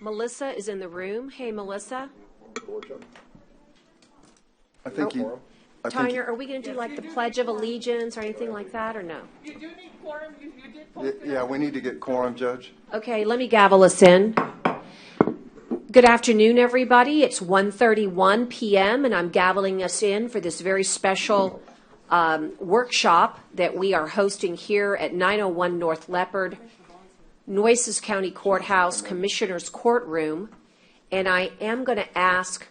Melissa is in the room. Hey, Melissa. I think Tyner, are we going to do like the Pledge of Allegiance or anything like that, or no? You do need quorum. You did post it. Yeah, we need to get quorum, Judge. Okay, let me gavel us in. Good afternoon, everybody. It's 1:31 p.m., and I'm gaveling us in for this very special workshop that we are hosting here at 901 North Leopard, Nueces County Courthouse, Commissioner's Courtroom. And I am going to ask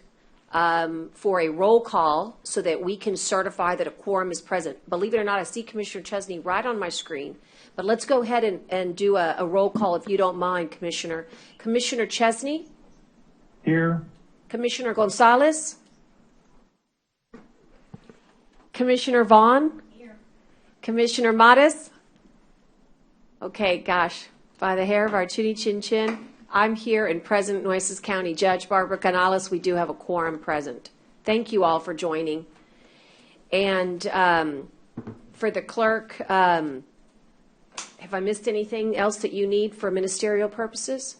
for a roll call so that we can certify that a quorum is present. Believe it or not, I see Commissioner Chesney right on my screen. But let's go ahead and do a roll call if you don't mind, Commissioner. Commissioner Chesney? Here. Commissioner Gonzalez? Commissioner Vaughn? Here. Commissioner Mattis? Okay, gosh, by the hair of our chinny chin chin, I'm here and present, Nueces County Judge Barbara Canales. We do have a quorum present. Thank you all for joining. And for the clerk, have I missed anything else that you need for ministerial purposes?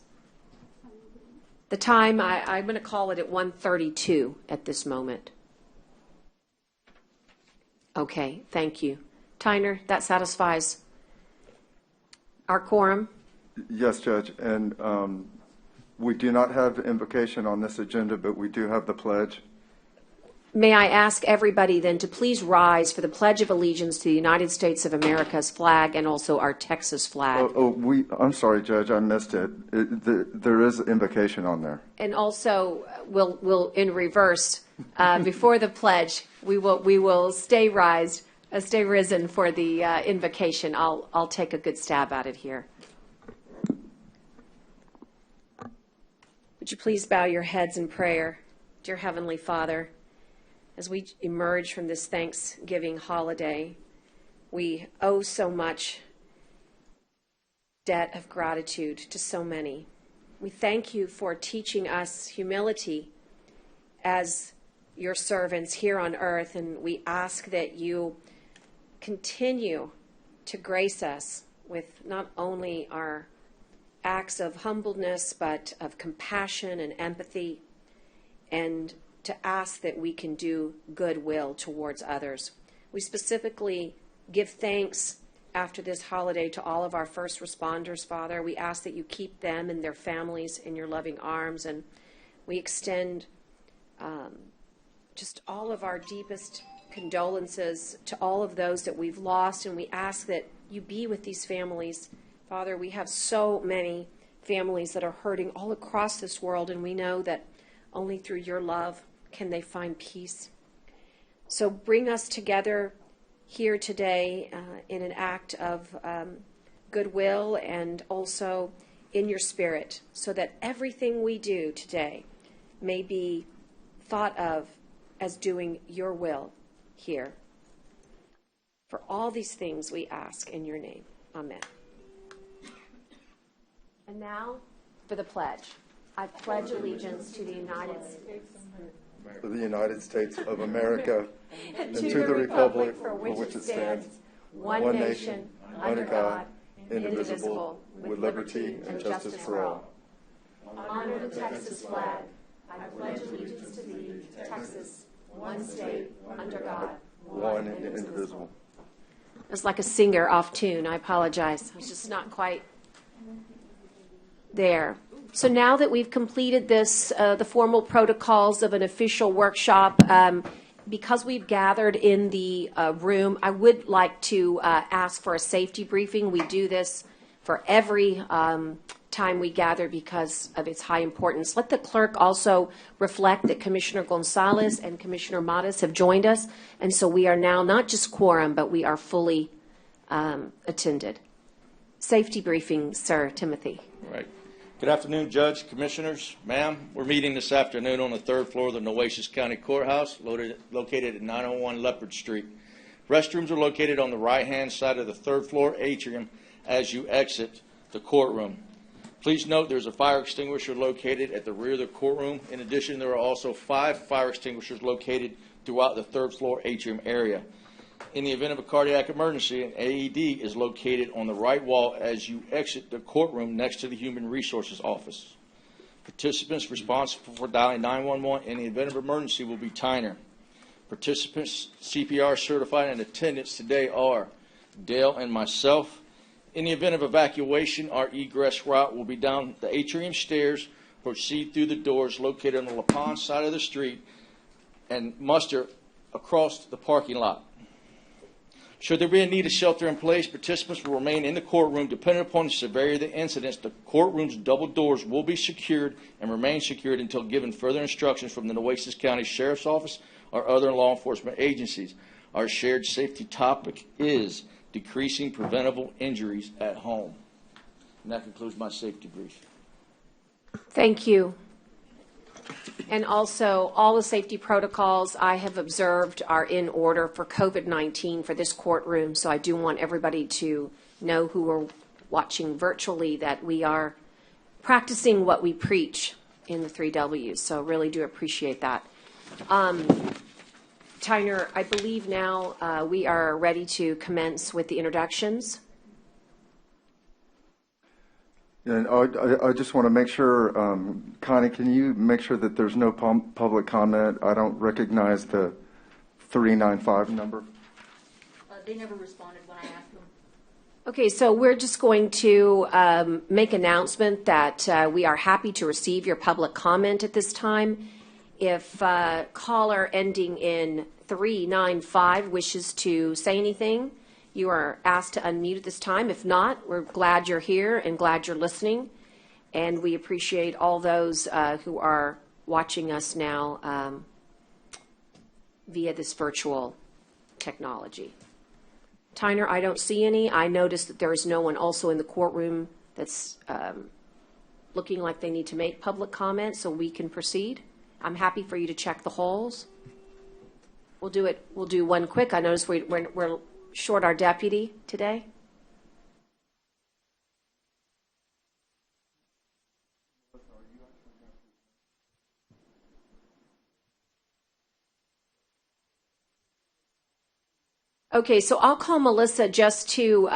The time, I'm going to call it at 1:32 at this moment. Okay, thank you. Tyner, that satisfies our quorum? Yes, Judge. And we do not have invocation on this agenda, but we do have the pledge. May I ask everybody then to please rise for the Pledge of Allegiance to the United States of America's flag and also our Texas flag. I'm sorry, Judge, I missed it. There is invocation on there. And also, we'll in reverse, before the pledge, we will stay risen for the invocation. I'll take a good stab at it here. Would you please bow your heads in prayer, dear Heavenly Father? As we emerge from this Thanksgiving holiday, we owe so much debt of gratitude to so many. We thank you for teaching us humility as your servants here on earth, and we ask that you continue to grace us with not only our acts of humbleness, but of compassion and empathy, and to ask that we can do goodwill towards others. We specifically give thanks after this holiday to all of our first responders, Father. We ask that you keep them and their families in your loving arms, and we extend just all of our deepest condolences to all of those that we've lost, and we ask that you be with these families. Father, we have so many families that are hurting all across this world, and we know that only through your love can they find peace. So bring us together here today in an act of goodwill and also in your spirit, so that everything we do today may be thought of as doing your will here. For all these things we ask in your name. Amen. And now for the pledge. I pledge allegiance to the United States For the United States of America and to the republic for which it stands, one nation, under God, indivisible, with liberty and justice for all. Honor the Texas flag. I pledge allegiance to thee, Texas, one state, under God, one and indivisible. It was like a singer off tune. I apologize. I was just not quite there. So now that we've completed this, the formal protocols of an official workshop, because we've gathered in the room, I would like to ask for a safety briefing. We do this for every time we gather because of its high importance. Let the clerk also reflect that Commissioner Gonzalez and Commissioner Mattis have joined us, and so we are now not just quorum, but we are fully attended. Safety briefing, Sir Timothy. All right. Good afternoon, Judge, Commissioners, ma'am. We're meeting this afternoon on the third floor of the Nueces County Courthouse, located at 901 Leopard Street. Restrooms are located on the right-hand side of the third floor atrium as you exit the courtroom. Please note there's a fire extinguisher located at the rear of the courtroom. In addition, there are also 5 fire extinguishers located throughout the 3rd floor atrium area. In the event of a cardiac emergency, an AED is located on the right wall as you exit the courtroom next to the Human Resources Office. Participants responsible for dialing 911 in the event of emergency will be Tyner. Participants CPR certified and attendance today are Dale and myself. In the event of evacuation, our egress route will be down the atrium stairs, proceed through the doors located on the La Pons side of the street, and muster across the parking lot. Should there be a need to shelter in place, participants will remain in the courtroom. Depending upon the severity of the incidents, the courtroom's double doors will be secured and remain secured until given further instructions from the Nueces County Sheriff's Office or other law enforcement agencies. Our shared safety topic is decreasing preventable injuries at home. And that concludes my safety brief. Thank you. And also, all the safety protocols I have observed are in order for COVID-19 for this courtroom, so I do want everybody to know who are watching virtually that we are practicing what we preach in the 3 Ws, so really do appreciate that. Tyner, I believe now we are ready to commence with the introductions. And I just want to make sure, Connie, can you make sure that there's no public comment? I don't recognize the 395 number. They never responded when I asked them. Okay, so we're just going to make announcement that we are happy to receive your public comment at this time. If a caller ending in 395 wishes to say anything, you are asked to unmute at this time. If not, we're glad you're here and glad you're listening. And we appreciate all those who are watching us now via this virtual technology. Tyner, I don't see any. I noticed that there is no one also in the courtroom that's looking like they need to make public comment, so we can proceed. I'm happy for you to check the holes. We'll do it. We'll do one quick. I noticed we're short our deputy today. Okay, so I'll call Melissa just to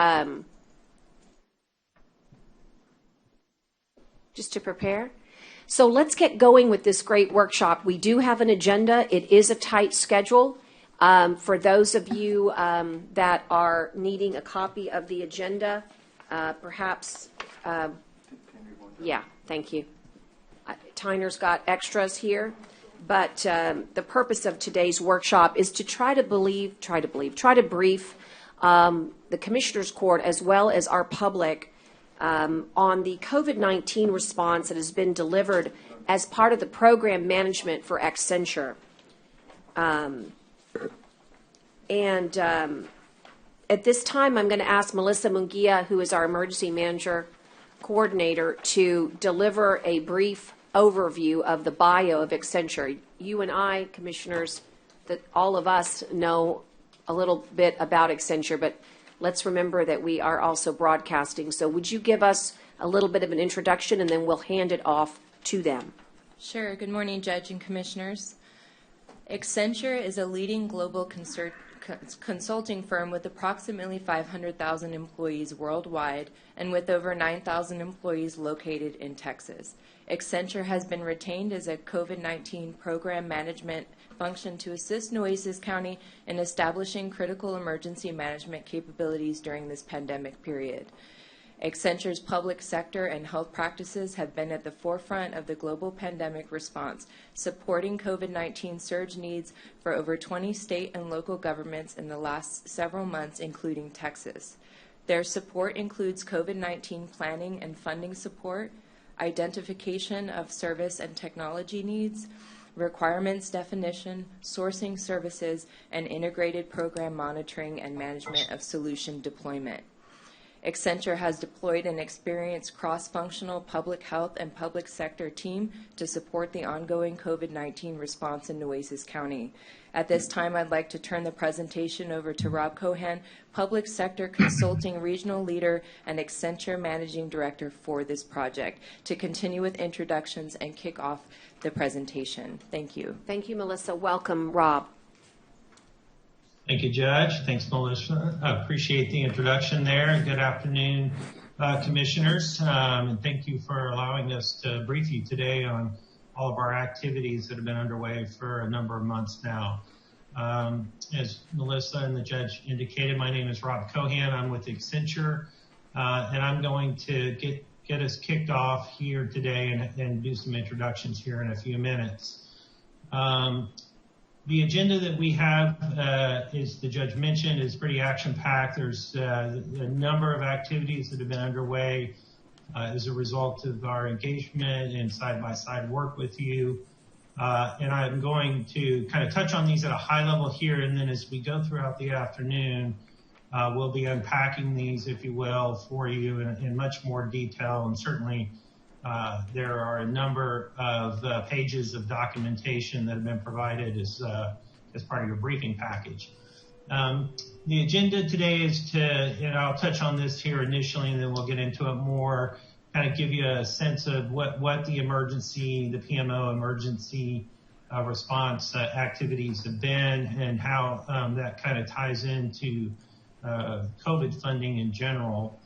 prepare. So let's get going with this great workshop. We do have an agenda. It is a tight schedule. For those of you that are needing a copy of the agenda, perhaps, yeah, thank you. Tyner's got extras here, but the purpose of today's workshop is to try to brief the Commissioners Court as well as our public on the COVID-19 response that has been delivered as part of the program management for Accenture. At this time, I'm going to ask Melissa Munguia, who is our emergency manager coordinator, to deliver a brief overview of the bio of Accenture. You and I, commissioners, that all of us know a little bit about Accenture, but let's remember that we are also broadcasting. So would you give us a little bit of an introduction, and then we'll hand it off to them. Sure. Good morning, Judge and Commissioners. Accenture is a leading global consulting firm with approximately 500,000 employees worldwide and with over 9,000 employees located in Texas. Accenture has been retained as a COVID-19 program management function to assist Nueces County in establishing critical emergency management capabilities during this pandemic period. Accenture's public sector and health practices have been at the forefront of the global pandemic response, supporting COVID-19 surge needs for over 20 state and local governments in the last several months, including Texas. Their support includes COVID-19 planning and funding support, identification of service and technology needs, requirements definition, sourcing services, and integrated program monitoring and management of solution deployment. Accenture has deployed an experienced cross-functional public health and public sector team to support the ongoing COVID-19 response in Nueces County. At this time, I'd like to turn the presentation over to Rob Cohan, Public Sector Consulting Regional Leader and Accenture Managing Director for this project, to continue with introductions and kick off the presentation. Thank you. Thank you, Melissa. Welcome, Rob. Thank you, Judge. Thanks, Melissa. I appreciate the introduction there. Good afternoon, Commissioners, and thank you for allowing us to brief you today on all of our activities that have been underway for a number of months now. As Melissa and the Judge indicated, my name is Rob Cohan. I'm with Accenture, and I'm going to get us kicked off here today and do some introductions here in a few minutes. The agenda that we have, as the Judge mentioned, is pretty action-packed. There's a number of activities that have been underway as a result of our engagement and side-by-side work with you. And I'm going to kind of touch on these at a high level here, and then as we go throughout the afternoon, we'll be unpacking these, if you will, for you in much more detail. And certainly there are a number of pages of documentation that have been provided as part of your briefing package. The agenda today is to, and I'll touch on this here initially, and then we'll get into it more, kind of give you a sense of what the emergency, the PMO emergency response activities have been, and how that kind of ties into COVID funding in general.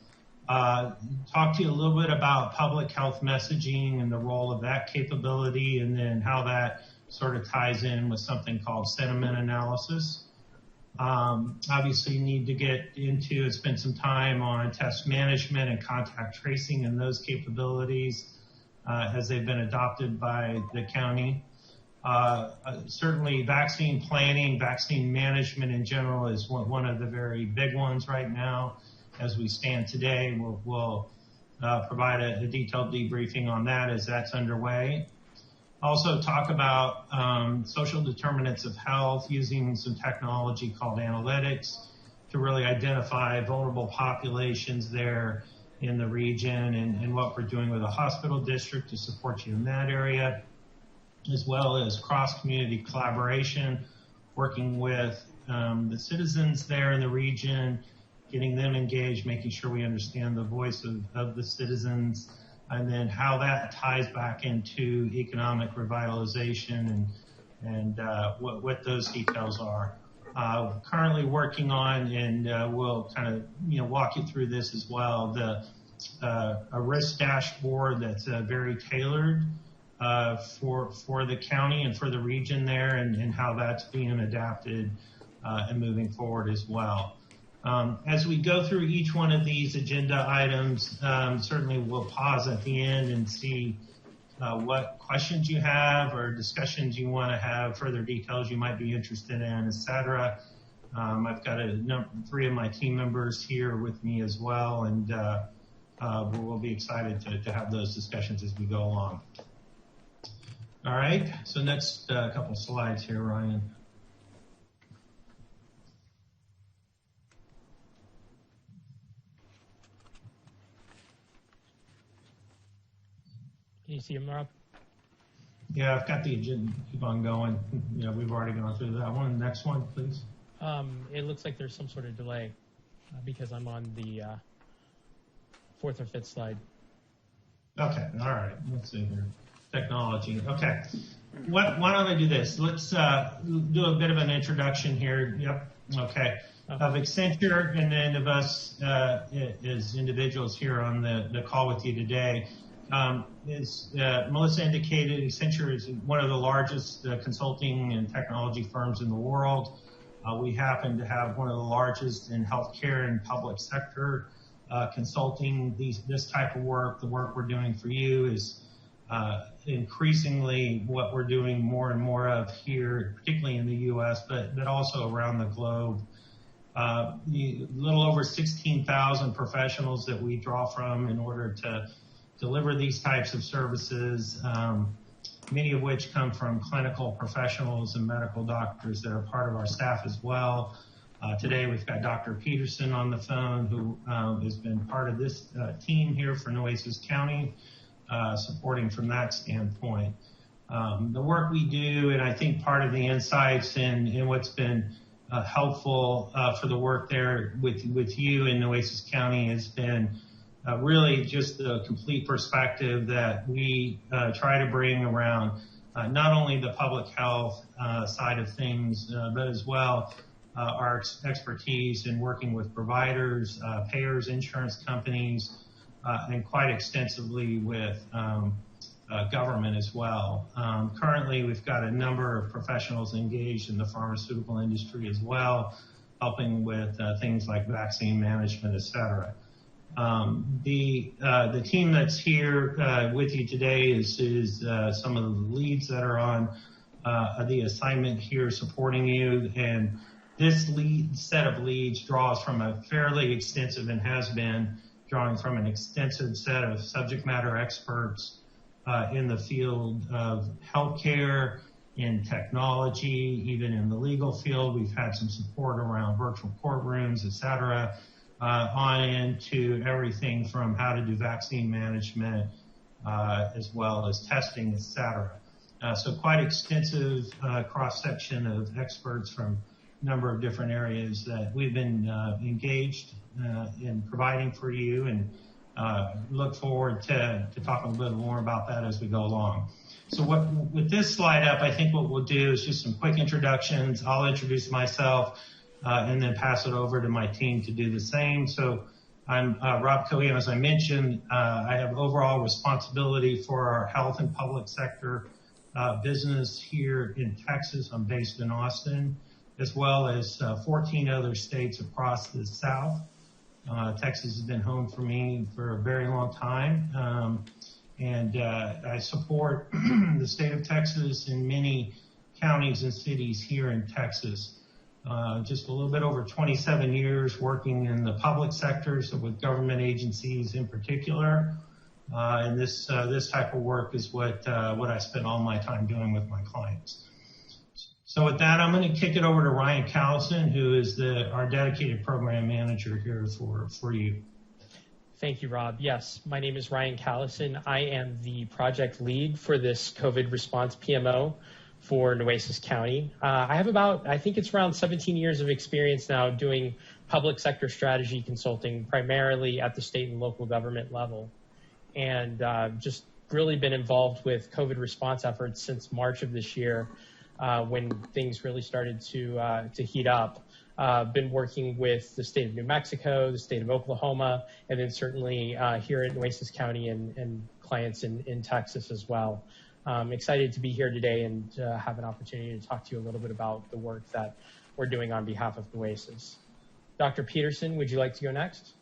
Talk to you a little bit about public health messaging and the role of that capability, and then how that sort of ties in with something called sentiment analysis. Obviously, you need to get into and spend some time on test management and contact tracing and those capabilities as they've been adopted by the county. Certainly, vaccine planning, vaccine management in general is one of the very big ones right now. As we stand today, we'll provide a detailed debriefing on that as that's underway. Also talk about social determinants of health using some technology called analytics to really identify vulnerable populations there in the region, and what we're doing with the hospital district to support you in that area, as well as cross-community collaboration, working with the citizens there in the region, getting them engaged, making sure we understand the voice of the citizens, and then how that ties back into economic revitalization and what those details are. Currently working on, and we'll kind of walk you through this as well, a risk dashboard that's very tailored for the county and for the region there, and how that's being adapted and moving forward as well. As we go through each one of these agenda items, certainly we'll pause at the end and see what questions you have or discussions you want to have, further details you might be interested in, etc. I've got three of my team members here with me as well, and we'll be excited to have those discussions as we go along. All right, so next couple slides here, Ryan. Can you see them, Rob? Yeah, I've got the agenda. Keep on going. Yeah, we've already gone through that one. Next one, please. It looks like there's some sort of delay because I'm on the fourth or fifth slide. Okay, all right. Let's see here. Technology. Okay. Why don't I do this? Let's do a bit of an introduction here. Yep. Okay. Of Accenture, and then of us as individuals here on the call with you today. As Melissa indicated, Accenture is one of the largest consulting and technology firms in the world. We happen to have one of the largest in healthcare and public sector consulting. This type of work, the work we're doing for you, is increasingly what we're doing more and more of here, particularly in the U.S., but also around the globe. A little over 16,000 professionals that we draw from in order to deliver these types of services, many of which come from clinical professionals and medical doctors that are part of our staff as well. Today we've got Dr. Peterson on the phone, who has been part of this team here for Nueces County, supporting from that standpoint. The work we do, and I think part of the insights and what's been helpful for the work there with you in Nueces County has been really just the complete perspective that we try to bring around not only the public health side of things, but as well our expertise in working with providers, payers, insurance companies, and quite extensively with government as well. Currently, we've got a number of professionals engaged in the pharmaceutical industry as well, helping with things like vaccine management, et cetera. The team that's here with you today is some of the leads that are on the assignment here supporting you, and this set of leads draws from a fairly extensive and has been drawing from an extensive set of subject matter experts in the field of healthcare, in technology, even in the legal field. We've had some support around virtual courtrooms, et cetera, on into everything from how to do vaccine management, as well as testing, et cetera. So quite extensive cross-section of experts from a number of different areas that we've been engaged in providing for you, and look forward to talking a little more about that as we go along. So with this slide up, I think what we'll do is just some quick introductions. I'll introduce myself and then pass it over to my team to do the same. So I'm Rob Cohen. As I mentioned, I have overall responsibility for our health and public sector business here in Texas. I'm based in Austin, as well as 14 other states across the South. Texas has been home for me for a very long time, and I support the state of Texas in many counties and cities here in Texas. Just a little bit over 27 years working in the public sector, so with government agencies in particular, and this type of work is what I spend all my time doing with my clients. So with that, I'm going to kick it over to Ryan Callison, who is our dedicated program manager here for you. Thank you, Rob. Yes, my name is Ryan Callison. I am the project lead for this COVID response PMO for Nueces County. I have I think it's around 17 years of experience now doing public sector strategy consulting, primarily at the state and local government level. And just really been involved with COVID response efforts since March of this year, when things really started to heat up. Been working with the state of New Mexico, the state of Oklahoma, and then certainly here at Nueces County and clients in Texas as well. Excited to be here today and have an opportunity to talk to you a little bit about the work that we're doing on behalf of Nueces. Dr. Peterson, would you like to go next?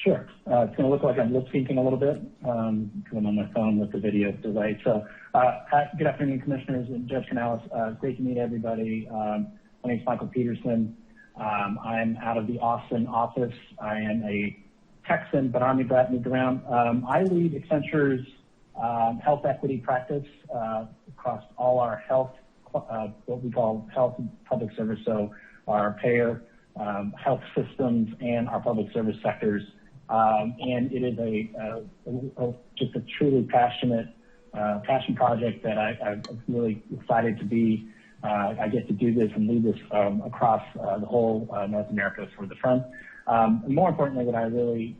Sure. It's going to look like I'm lip-syncing a little bit because I'm on my phone with the video delay. So good afternoon, Commissioners and Judge Canales. Great to meet everybody. My name is Michael Peterson. I'm out of the Austin office. I am a Texan, but Army brat, moved around. I lead Accenture's health equity practice across all our health, what we call health and public service, so our payer, health systems, and our public service sectors. And it is just a truly passion project that I'm really excited to be. I get to do this and lead this across the whole North America for the front. And more importantly, what I really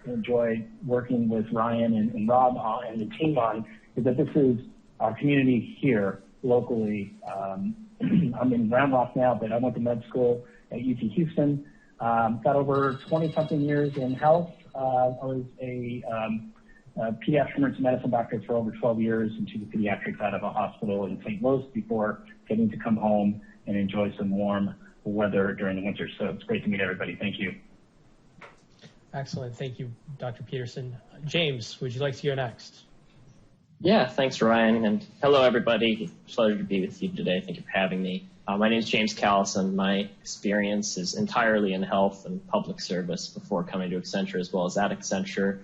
enjoy working with Ryan and Rob and the team on is that this is our community here locally. I'm in Round Rock now, but I went to med school at UT Houston. Got over 20-something years in health. I was a pediatric emergency medicine doctor for over 12 years into the pediatrics out of a hospital in St. Louis before getting to come home and enjoy some warm weather during the winter. So it's great to meet everybody. Thank you. Excellent. Thank you, Dr. Peterson. James, would you like to go next? Yeah, thanks, Ryan. And hello, everybody. Pleasure to be with you today. Thank you for having me. My name is James Callison. My experience is entirely in health and public service before coming to Accenture, as well as at Accenture.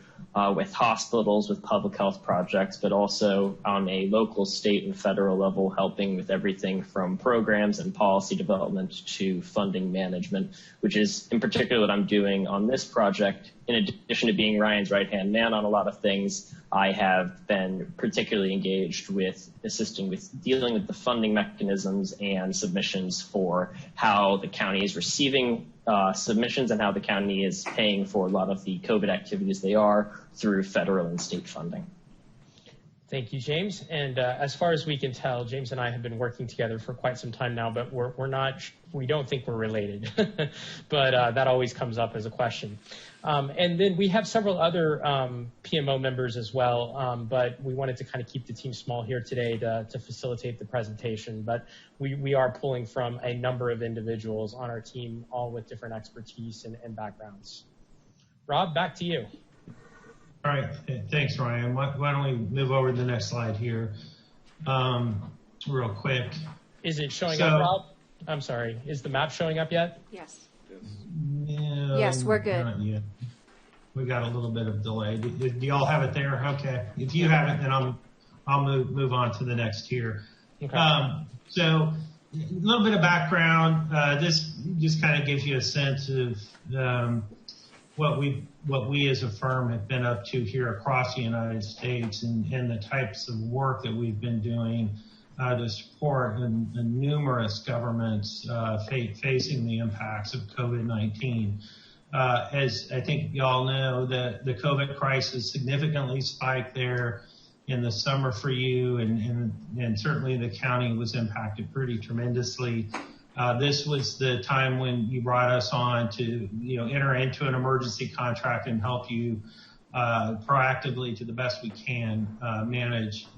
with hospitals, with public health projects, but also on a local, state, and federal level, helping with everything from programs and policy development to funding management, which is in particular what I'm doing on this project. In addition to being Ryan's right-hand man on a lot of things, I have been particularly engaged with assisting with dealing with the funding mechanisms and submissions for how the county is receiving submissions and how the county is paying for a lot of the COVID activities they are through federal and state funding. Thank you, James. And as far as we can tell, James and I have been working together for quite some time now, but we don't think we're related. But that always comes up as a question. And then we have several other PMO members as well, but we wanted to kind of keep the team small here today to facilitate the presentation. But we are pulling from a number of individuals on our team, all with different expertise and backgrounds. Rob, back to you. All right, thanks, Ryan. Why don't we move over to the next slide here real quick. Is it showing up, Rob? I'm sorry. Is the map showing up yet? Yes. No, Yes, we're good. Not yet. We got a little bit of delay. Do y'all have it there? Okay. If you have it, then I'll move on to the next here. Okay. So a little bit of background. This just kind of gives you a sense of what we as a firm have been up to here across the United States and the types of work that we've been doing to support the numerous governments facing the impacts of COVID-19. As I think y'all know, the COVID crisis significantly spiked there in the summer for you, and certainly the county was impacted pretty tremendously. This was the time when you brought us on to, enter into an emergency contract and help you proactively, to the best we can, manage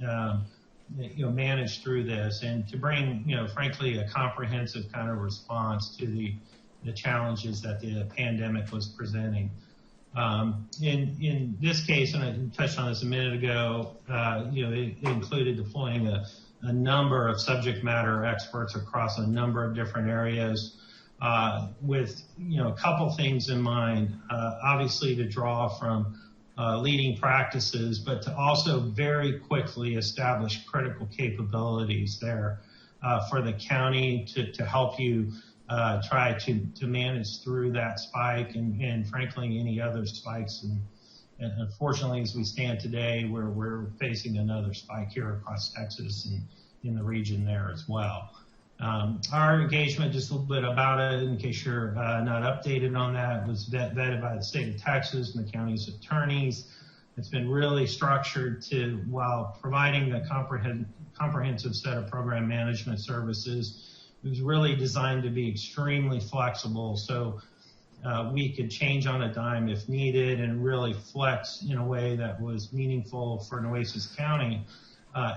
through this, and to bring, frankly, a comprehensive kind of response to the challenges that the pandemic was presenting. In this case, and I touched on this a minute ago, it included deploying a number of subject matter experts across a number of different areas, with a couple things in mind. Obviously, to draw from leading practices, but to also very quickly establish critical capabilities there for the county to help you try to manage through that spike and frankly any other spikes. And unfortunately, as we stand today, we're facing another spike here across Texas and in the region there as well. Our engagement, just a little bit about it in case you're not updated on that, was vetted by the state of Texas and the county's attorneys. It's been really structured while providing a comprehensive set of program management services, it was really designed to be extremely flexible, so we could change on a dime if needed and really flex in a way that was meaningful for Nueces County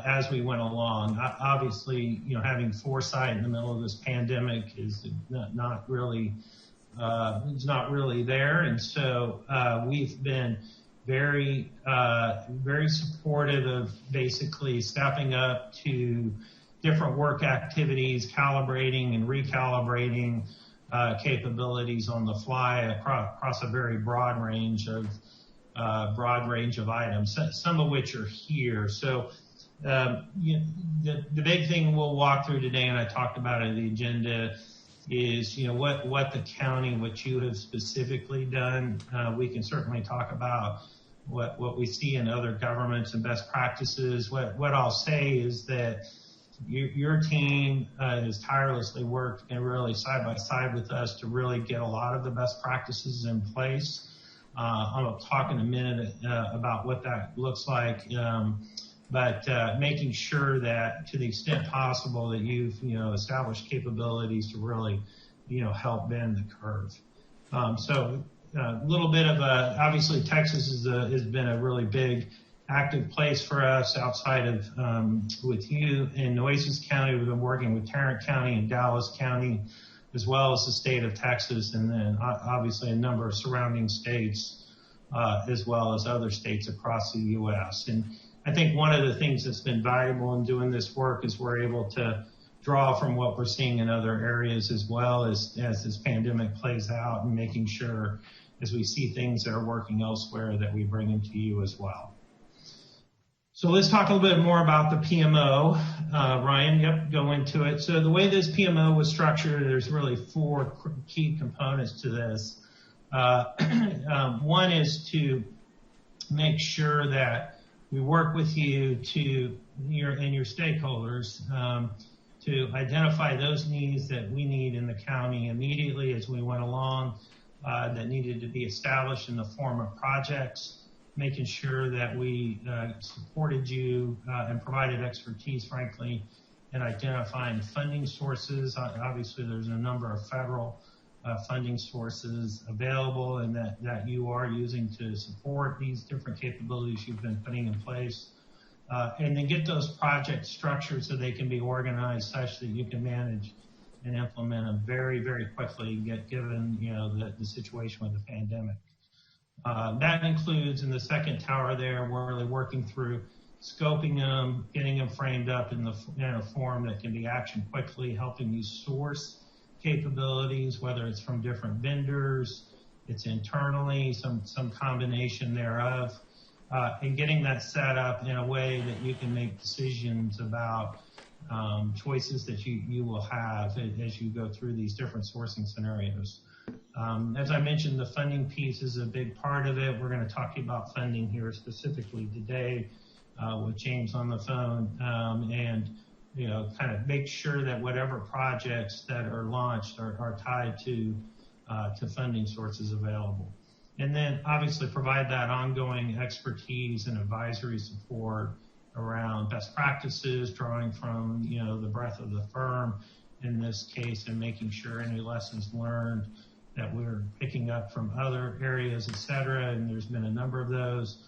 as we went along. Obviously, having foresight in the middle of this pandemic is not really there, and so we've been very supportive of basically stepping up to different work activities, calibrating and recalibrating capabilities on the fly across a very broad range of items, some of which are here. So the big thing we'll walk through today, and I talked about it in the agenda, is what the county, what you have specifically done. We can certainly talk about what we see in other governments and best practices. What I'll say is that your team has tirelessly worked and really side by side with us to really get a lot of the best practices in place. I'll talk in a minute about what that looks like, but making sure that to the extent possible that you've established capabilities to really help bend the curve. So a little bit of obviously Texas has been a really big active place for us outside of with you in Nueces County. We've been working with Tarrant County and Dallas County, as well as the state of Texas, and then obviously a number of surrounding states, as well as other states across the U.S. And I think one of the things that's been valuable in doing this work is we're able to draw from what we're seeing in other areas as well as this pandemic plays out, and making sure as we see things that are working elsewhere, that we bring them to you as well. So let's talk a little bit more about the PMO. Ryan, yep, go into it. So the way this PMO was structured, there's really 4 key components to this. One is to make sure that we work with you and your stakeholders to identify those needs that we need in the county immediately as we went along that needed to be established in the form of projects, making sure that we supported you and provided expertise, frankly, in identifying funding sources. Obviously, there's a number of federal funding sources available and that you are using to support these different capabilities you've been putting in place. And then get those projects structured so they can be organized such that you can manage and implement them very, very quickly, given the situation with the pandemic. That includes in the second tower there, we're really working through scoping them, getting them framed up in a form that can be actioned quickly, helping you source capabilities, whether it's from different vendors, it's internally, some combination thereof, and getting that set up in a way that you can make decisions about choices that you will have as you go through these different sourcing scenarios. As I mentioned, the funding piece is a big part of it. We're going to talk about funding here specifically today with James on the phone, and kind of make sure that whatever projects that are launched are tied to funding sources available. And then obviously provide that ongoing expertise and advisory support around best practices, drawing from the breadth of the firm in this case, and making sure any lessons learned that we're picking up from other areas, et cetera, and there's been a number of those,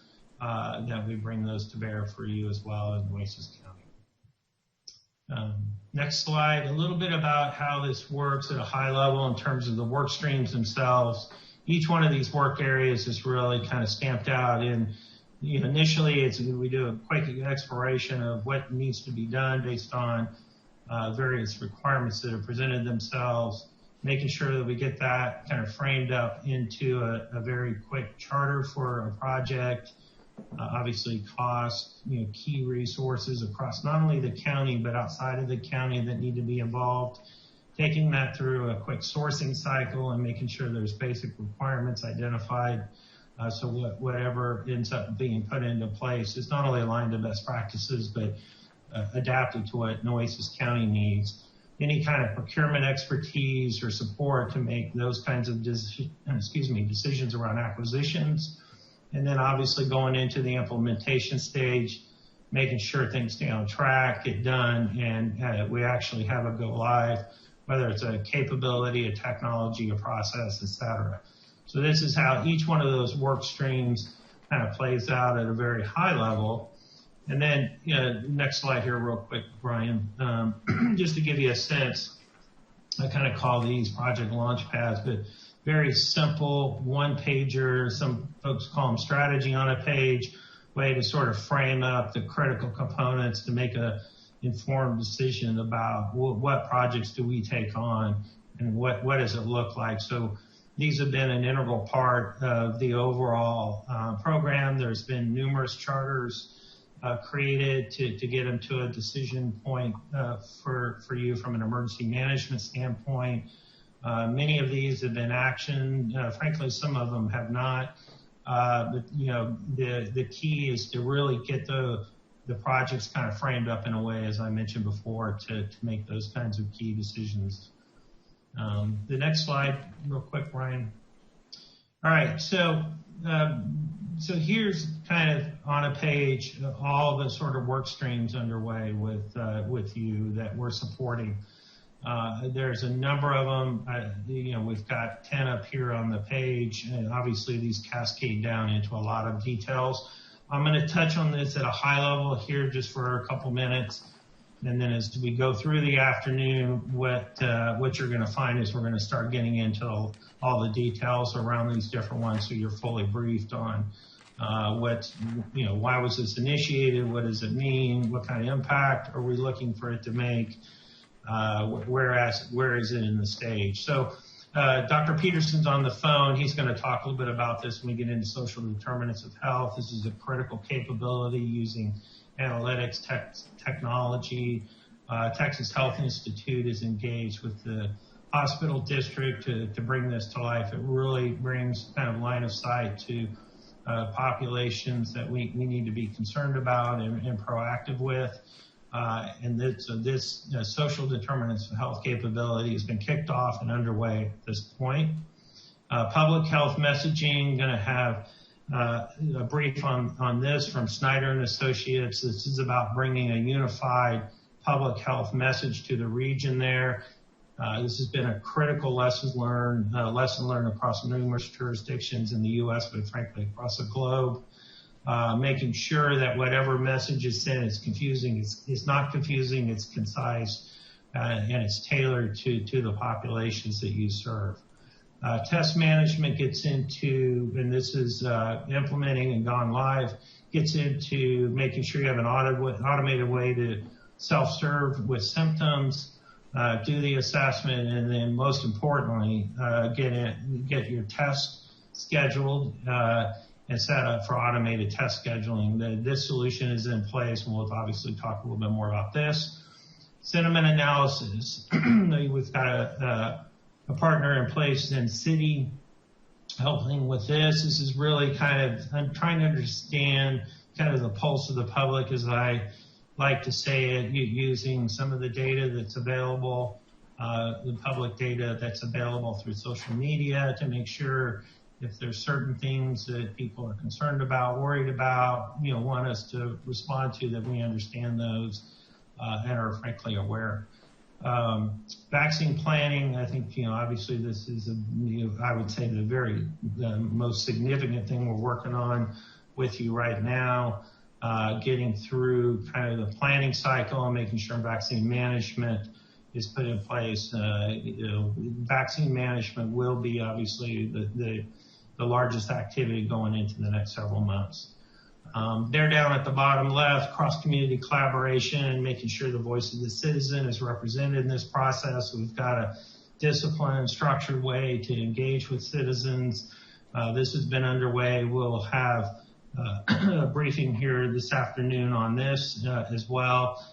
that we bring those to bear for you as well in Nueces County. Next slide, a little bit about how this works at a high level in terms of the work streams themselves. Each one of these work areas is really kind of stamped out in, initially we do a quick exploration of what needs to be done based on various requirements that have presented themselves, making sure that we get that kind of framed up into a very quick charter for a project, obviously cost, key resources across not only the county but outside of the county that need to be involved, taking that through a quick sourcing cycle and making sure there's basic requirements identified, so whatever ends up being put into place is not only aligned to best practices but adapted to what Nueces County needs. Any kind of procurement expertise or support to make those kinds of decisions around acquisitions. And then obviously going into the implementation stage, making sure things stay on track, get done, and we actually have a go live, whether it's a capability, a technology, a process, et cetera. So this is how each one of those work streams kind of plays out at a very high level. And then, next slide here real quick, Brian, just to give you a sense, I kind of call these project launch pads, but very simple one-pager, some folks call them strategy on a page, way to sort of frame up the critical components to make a informed decision about what projects do we take on and what does it look like. So these have been an integral part of the overall program. There's been numerous charters created to get them to a decision point for you from an emergency management standpoint. Many of these have been actioned. Frankly, some of them have not. But the key is to really get the projects kind of framed up in a way, as I mentioned before, to make those kinds of key decisions. The next slide, real quick, Brian. All right, so here's kind of on a page all the sort of work streams underway with you that we're supporting. There's a number of them. We've got 10 up here on the page, and obviously these cascade down into a lot of details. I'm going to touch on this at a high level here just for a couple minutes, and then as we go through the afternoon, what you're going to find is we're going to start getting into all the details around these different ones, so you're fully briefed on why was this initiated, what does it mean, what kind of impact are we looking for it to make, where is it in the stage. So Dr. Peterson's on the phone. He's going to talk a little bit about this when we get into social determinants of health. This is a critical capability using analytics technology. Texas Health Institute is engaged with the hospital district to bring this to life. It really brings kind of line of sight to populations that we need to be concerned about and proactive with. This social determinants of health capability has been kicked off and underway at this point. Public health messaging, going to have a brief on this from Snyder and Associates. This is about bringing a unified public health message to the region there. This has been a critical lesson learned across numerous jurisdictions in the U.S., but frankly across the globe. Making sure that whatever message is sent is confusing. It's not confusing, it's concise, and it's tailored to the populations that you serve. Test management gets into, and this is implementing and gone live, gets into making sure you have an automated way to self-serve with symptoms, do the assessment, and then most importantly, get your test scheduled and set up for automated test scheduling. This solution is in place, and we'll obviously talk a little bit more about this. Sentiment analysis. We've got a partner in place in City helping with this. This is really I'm trying to understand kind of the pulse of the public, as I like to say it, using some of the data that's available, the public data that's available through social media, to make sure if there's certain things that people are concerned about, worried about, want us to respond to, that we understand those and are frankly aware. Vaccine planning, I think, obviously this is I would say the most significant thing we're working on with you right now. Getting through kind of the planning cycle and making sure vaccine management is put in place. Vaccine management will be obviously the largest activity going into the next several months. They're down at the bottom left, cross-community collaboration, making sure the voice of the citizen is represented in this process. We've got a disciplined and structured way to engage with citizens. This has been underway. We'll have a briefing here this afternoon on this as well.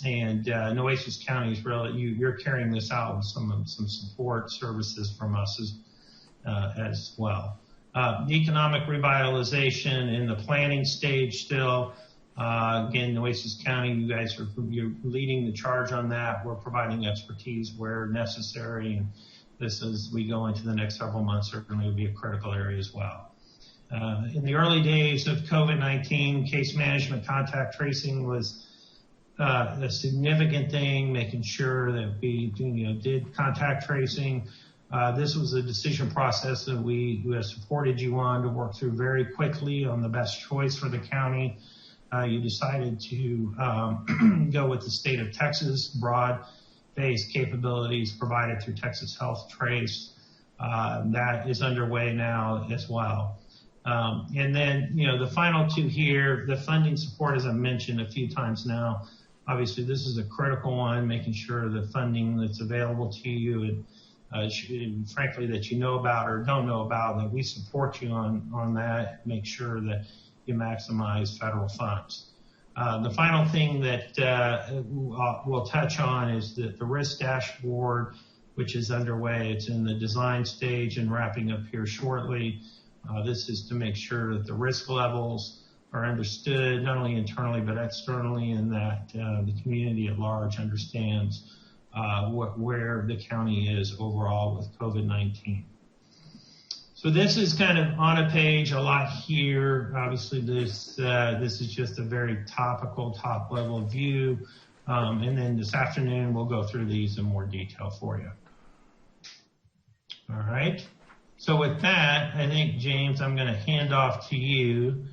Nueces County is really, you're carrying this out with some support services from us as well. Economic revitalization in the planning stage still. Again, Nueces County, you guys you're leading the charge on that. We're providing expertise where necessary, and this, as we go into the next several months, certainly will be a critical area as well. In the early days of COVID-19, case management, contact tracing was a significant thing, making sure that we did contact tracing. This was a decision process that we supported you on to work through very quickly on the best choice for the county. You decided to go with the state of Texas, broad-based capabilities provided through Texas Health Trace. That is underway now as well. And then, the final two here, the funding support, as I mentioned a few times now, obviously this is a critical one, making sure the funding that's available to you and frankly that you know about or don't know about, that we support you on that, make sure that you maximize federal funds. The final thing that we'll touch on is the risk dashboard, which is underway. It's in the design stage and wrapping up here shortly. This is to make sure that the risk levels are understood, not only internally but externally, and that the community at large understands where the county is overall with COVID-19. So this is kind of on a page, a lot here. Obviously, this is just a very topical, top-level view. And then this afternoon, we'll go through these in more detail for you. All right. So with that, I think, James, I'm going to hand off to you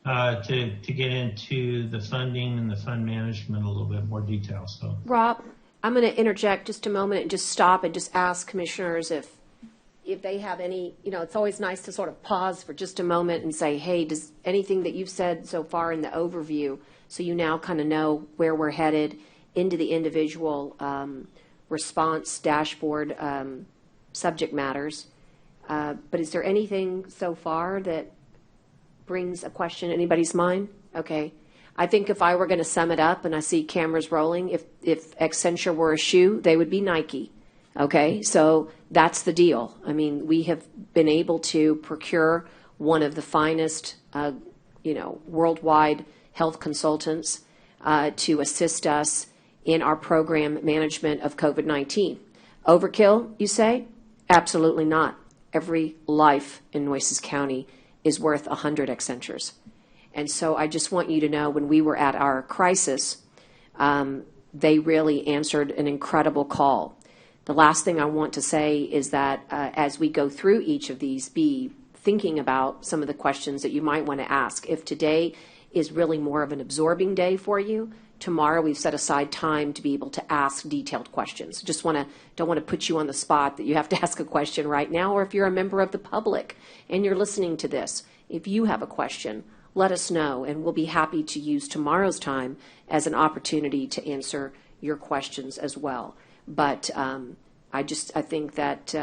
to get into the funding and the fund management a little bit more detail. So, Rob, I'm going to interject just a moment and just stop and just ask commissioners if they have any, it's always nice to sort of pause for just a moment and say, hey, does anything that you've said so far in the overview, so you now kind of know where we're headed into the individual response dashboard subject matters. But is there anything so far that brings a question in anybody's mind? Okay. I think if I were going to sum it up, and I see cameras rolling, if Accenture were a shoe, they would be Nike. Okay, so that's the deal. I mean, we have been able to procure one of the finest, worldwide health consultants to assist us in our program management of COVID-19. Overkill, you say? Absolutely not. Every life in Nueces County is worth 100 Accentures. And so I just want you to know, when we were at our crisis, they really answered an incredible call. The last thing I want to say is that as we go through each of these, be thinking about some of the questions that you might want to ask. If today is really more of an absorbing day for you, tomorrow we've set aside time to be able to ask detailed questions. Don't want to put you on the spot that you have to ask a question right now, or if you're a member of the public and you're listening to this, if you have a question, let us know, and we'll be happy to use tomorrow's time as an opportunity to answer your questions as well. But I think that,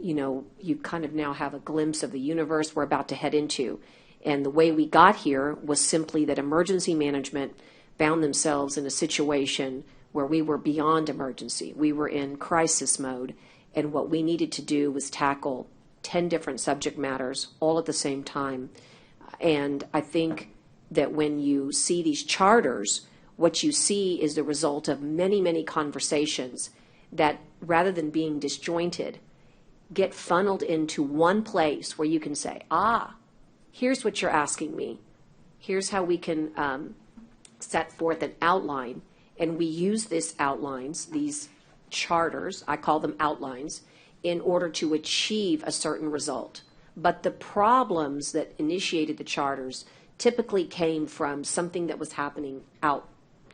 you kind of now have a glimpse of the universe we're about to head into. And the way we got here was simply that emergency management found themselves in a situation where we were beyond emergency. We were in crisis mode, and what we needed to do was tackle 10 different subject matters all at the same time. And I think that when you see these charters, what you see is the result of many, many conversations that, rather than being disjointed, get funneled into one place where you can say, here's what you're asking me. Here's how we can set forth an outline. And we use these outlines, these charters, I call them outlines, in order to achieve a certain result. But the problems that initiated the charters typically came from something that was happening out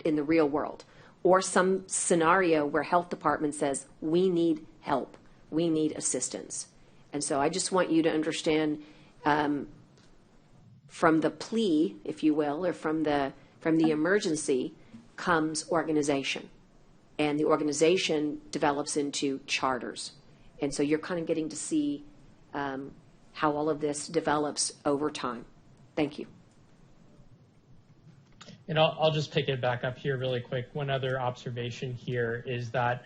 in the real world, or some scenario where health department says, we need help, we need assistance. And so I just want you to understand, from the plea, if you will, or from the emergency comes organization. And the organization develops into charters. And so you're kind of getting to see how all of this develops over time. Thank you. And I'll just pick it back up here really quick. One other observation here is that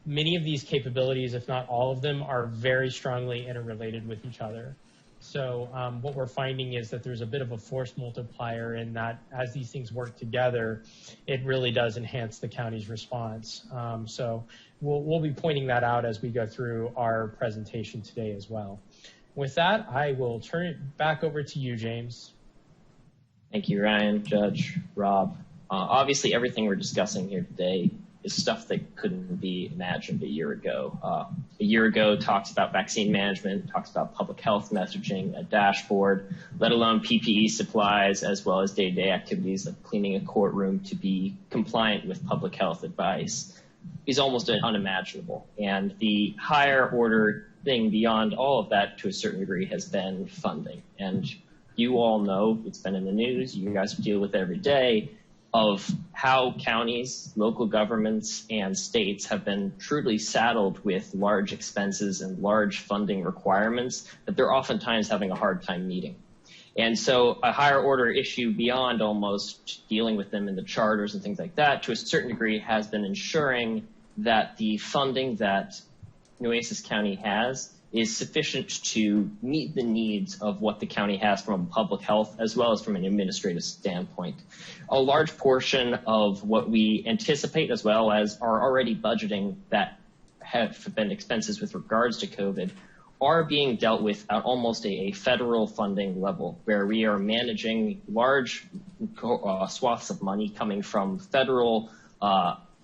many of these capabilities, if not all of them, are very strongly interrelated with each other. So what we're finding is that there's a bit of a force multiplier in that as these things work together, it really does enhance the county's response. So we'll be pointing that out as we go through our presentation today as well. With that, I will turn it back over to you, James. Thank you, Ryan, Judge, Rob. Obviously, everything we're discussing here today is stuff that couldn't be imagined a year ago. A year ago, talks about vaccine management, talks about public health messaging, a dashboard, let alone PPE supplies, as well as day-to-day activities like cleaning a courtroom to be compliant with public health advice is almost unimaginable. And the higher order thing beyond all of that, to a certain degree, has been funding. And you all know, it's been in the news, you guys deal with it every day, of how counties, local governments, and states have been truly saddled with large expenses and large funding requirements that they're oftentimes having a hard time meeting. And so a higher order issue beyond almost dealing with them in the charters and things like that, to a certain degree, has been ensuring that the funding that Nueces County has is sufficient to meet the needs of what the county has from a public health as well as from an administrative standpoint. A large portion of what we anticipate as well as are already budgeting that have been expenses with regards to COVID are being dealt with at almost a federal funding level, where we are managing large swaths of money coming from federal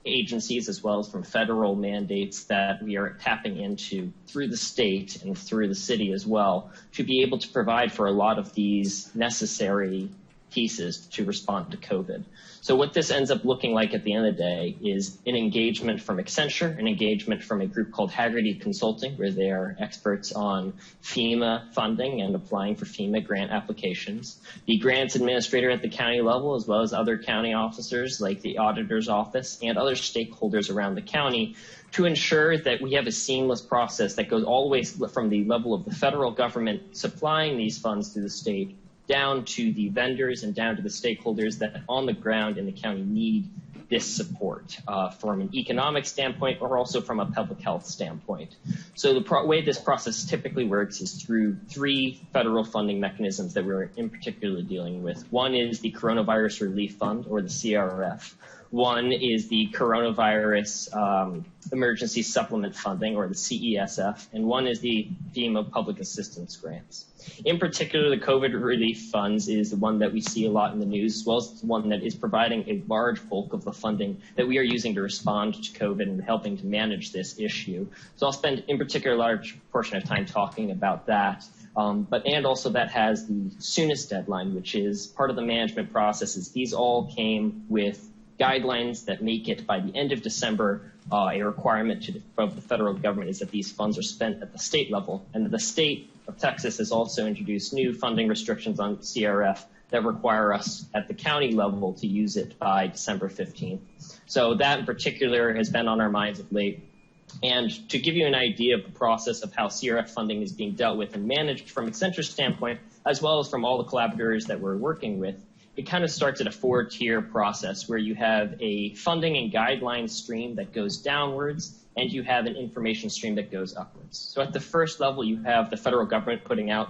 agencies as well as from federal mandates that we are tapping into through the state and through the city as well to be able to provide for a lot of these necessary pieces to respond to COVID. So what this ends up looking like at the end of the day is an engagement from Accenture, an engagement from a group called Haggerty Consulting, where they are experts on FEMA funding and applying for FEMA grant applications. The grants administrator at the county level, as well as other county officers like the auditor's office and other stakeholders around the county, to ensure that we have a seamless process that goes all the way from the level of the federal government supplying these funds to the state down to the vendors and down to the stakeholders that on the ground in the county need this support from an economic standpoint or also from a public health standpoint. So the way this process typically works is through 3 federal funding mechanisms that we're in particular dealing with. One is the Coronavirus Relief Fund, or the CRF. One is the Coronavirus Emergency Supplement Funding, or the CESF, and one is the FEMA Public Assistance Grants. In particular, the COVID relief funds is the one that we see a lot in the news, as well as the one that is providing a large bulk of the funding that we are using to respond to COVID and helping to manage this issue. So I'll spend in particular a large portion of time talking about that. And also that has the soonest deadline, which is part of the management processes. These all came with guidelines that make it by the end of December a requirement of the federal government is that these funds are spent at the state level. And the state of Texas has also introduced new funding restrictions on CRF that require us at the county level to use it by December 15th. So that in particular has been on our minds of late. And to give you an idea of the process of how CRF funding is being dealt with and managed from Accenture's standpoint, as well as from all the collaborators that we're working with, it kind of starts at a 4-tier process where you have a funding and guidelines stream that goes downwards, and you have an information stream that goes upwards. So at the first level, you have the federal government putting out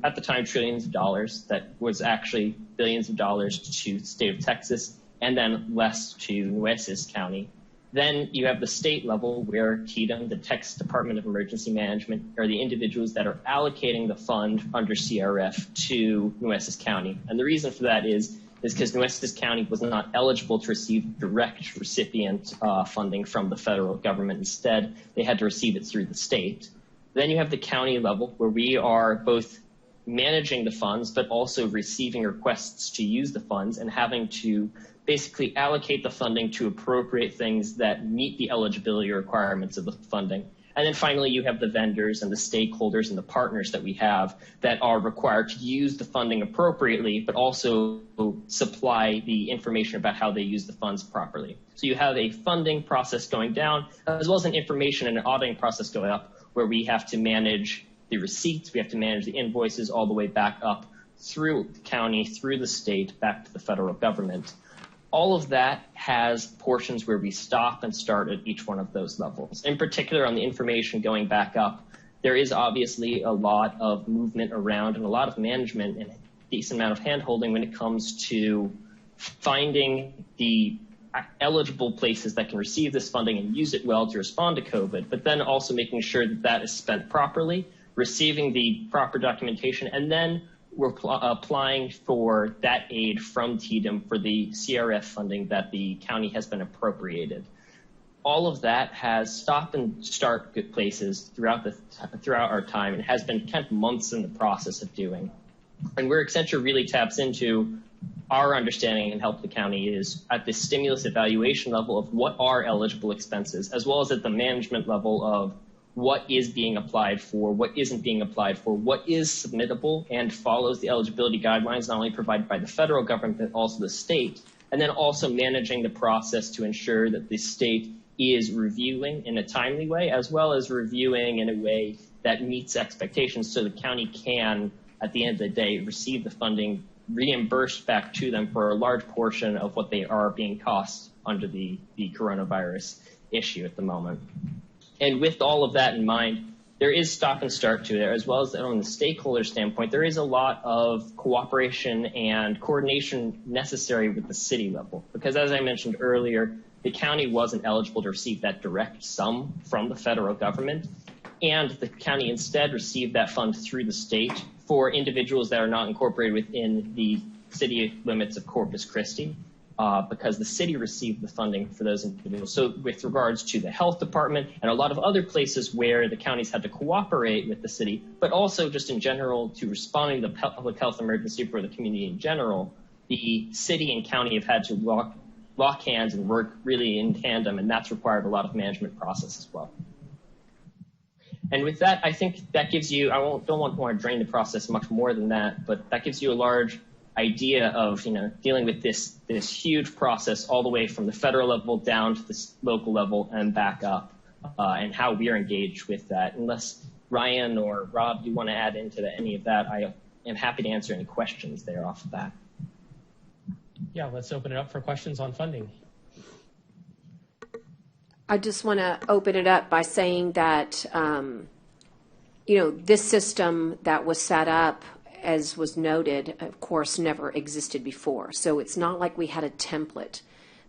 at the time, trillions of dollars that was actually billions of dollars to the state of Texas, and then less to Nueces County. Then you have the state level where TDEM, the Texas Department of Emergency Management, are the individuals that are allocating the fund under CRF to Nueces County. And the reason for that is because Nueces County was not eligible to receive direct recipient funding from the federal government. Instead, they had to receive it through the state. Then you have the county level where we are both managing the funds, but also receiving requests to use the funds and having to basically allocate the funding to appropriate things that meet the eligibility requirements of the funding. And then finally, you have the vendors and the stakeholders and the partners that we have that are required to use the funding appropriately, but also supply the information about how they use the funds properly. So you have a funding process going down, as well as an information and an auditing process going up, where we have to manage the receipts, we have to manage the invoices all the way back up through the county, through the state, back to the federal government. All of that has portions where we stop and start at each one of those levels. In particular, on the information going back up, there is obviously a lot of movement around and a lot of management and a decent amount of hand-holding when it comes to finding the eligible places that can receive this funding and use it well to respond to COVID, but then also making sure that that is spent properly, receiving the proper documentation, and then we're applying for that aid from TDEM for the CRF funding that the county has been appropriated. All of that has stop and start good places throughout our time and has been kind of months in the process of doing. And where Accenture really taps into our understanding and help the county is at the stimulus evaluation level of what are eligible expenses, as well as at the management level of what is being applied for, what isn't being applied for, what is submittable and follows the eligibility guidelines not only provided by the federal government, but also the state, and then also managing the process to ensure that the state is reviewing in a timely way, as well as reviewing in a way that meets expectations so the county can, at the end of the day, receive the funding reimbursed back to them for a large portion of what they are being cost under the coronavirus issue at the moment. And with all of that in mind, there is stop and start to there, as well as on the stakeholder standpoint, there is a lot of cooperation and coordination necessary with the city level. Because as I mentioned earlier, the county wasn't eligible to receive that direct sum from the federal government, and the county instead received that fund through the state for individuals that are not incorporated within the city limits of Corpus Christi. Because the city received the funding for those individuals. So with regards to the health department and a lot of other places where the counties had to cooperate with the city, but also just in general to responding to the public health emergency for the community in general, the city and county have had to lock hands and work really in tandem, and that's required a lot of management process as well. And with that, I think that gives you, don't want to drain the process much more than that, but that gives you a large idea of, dealing with this huge process all the way from the federal level down to the local level and back up, and how we are engaged with that. Unless Ryan or Rob, do you want to add into any of that? I am happy to answer any questions there off the bat. Yeah, let's open it up for questions on funding. I just want to open it up by saying that, this system that was set up, as was noted, of course, never existed before. So it's not like we had a template.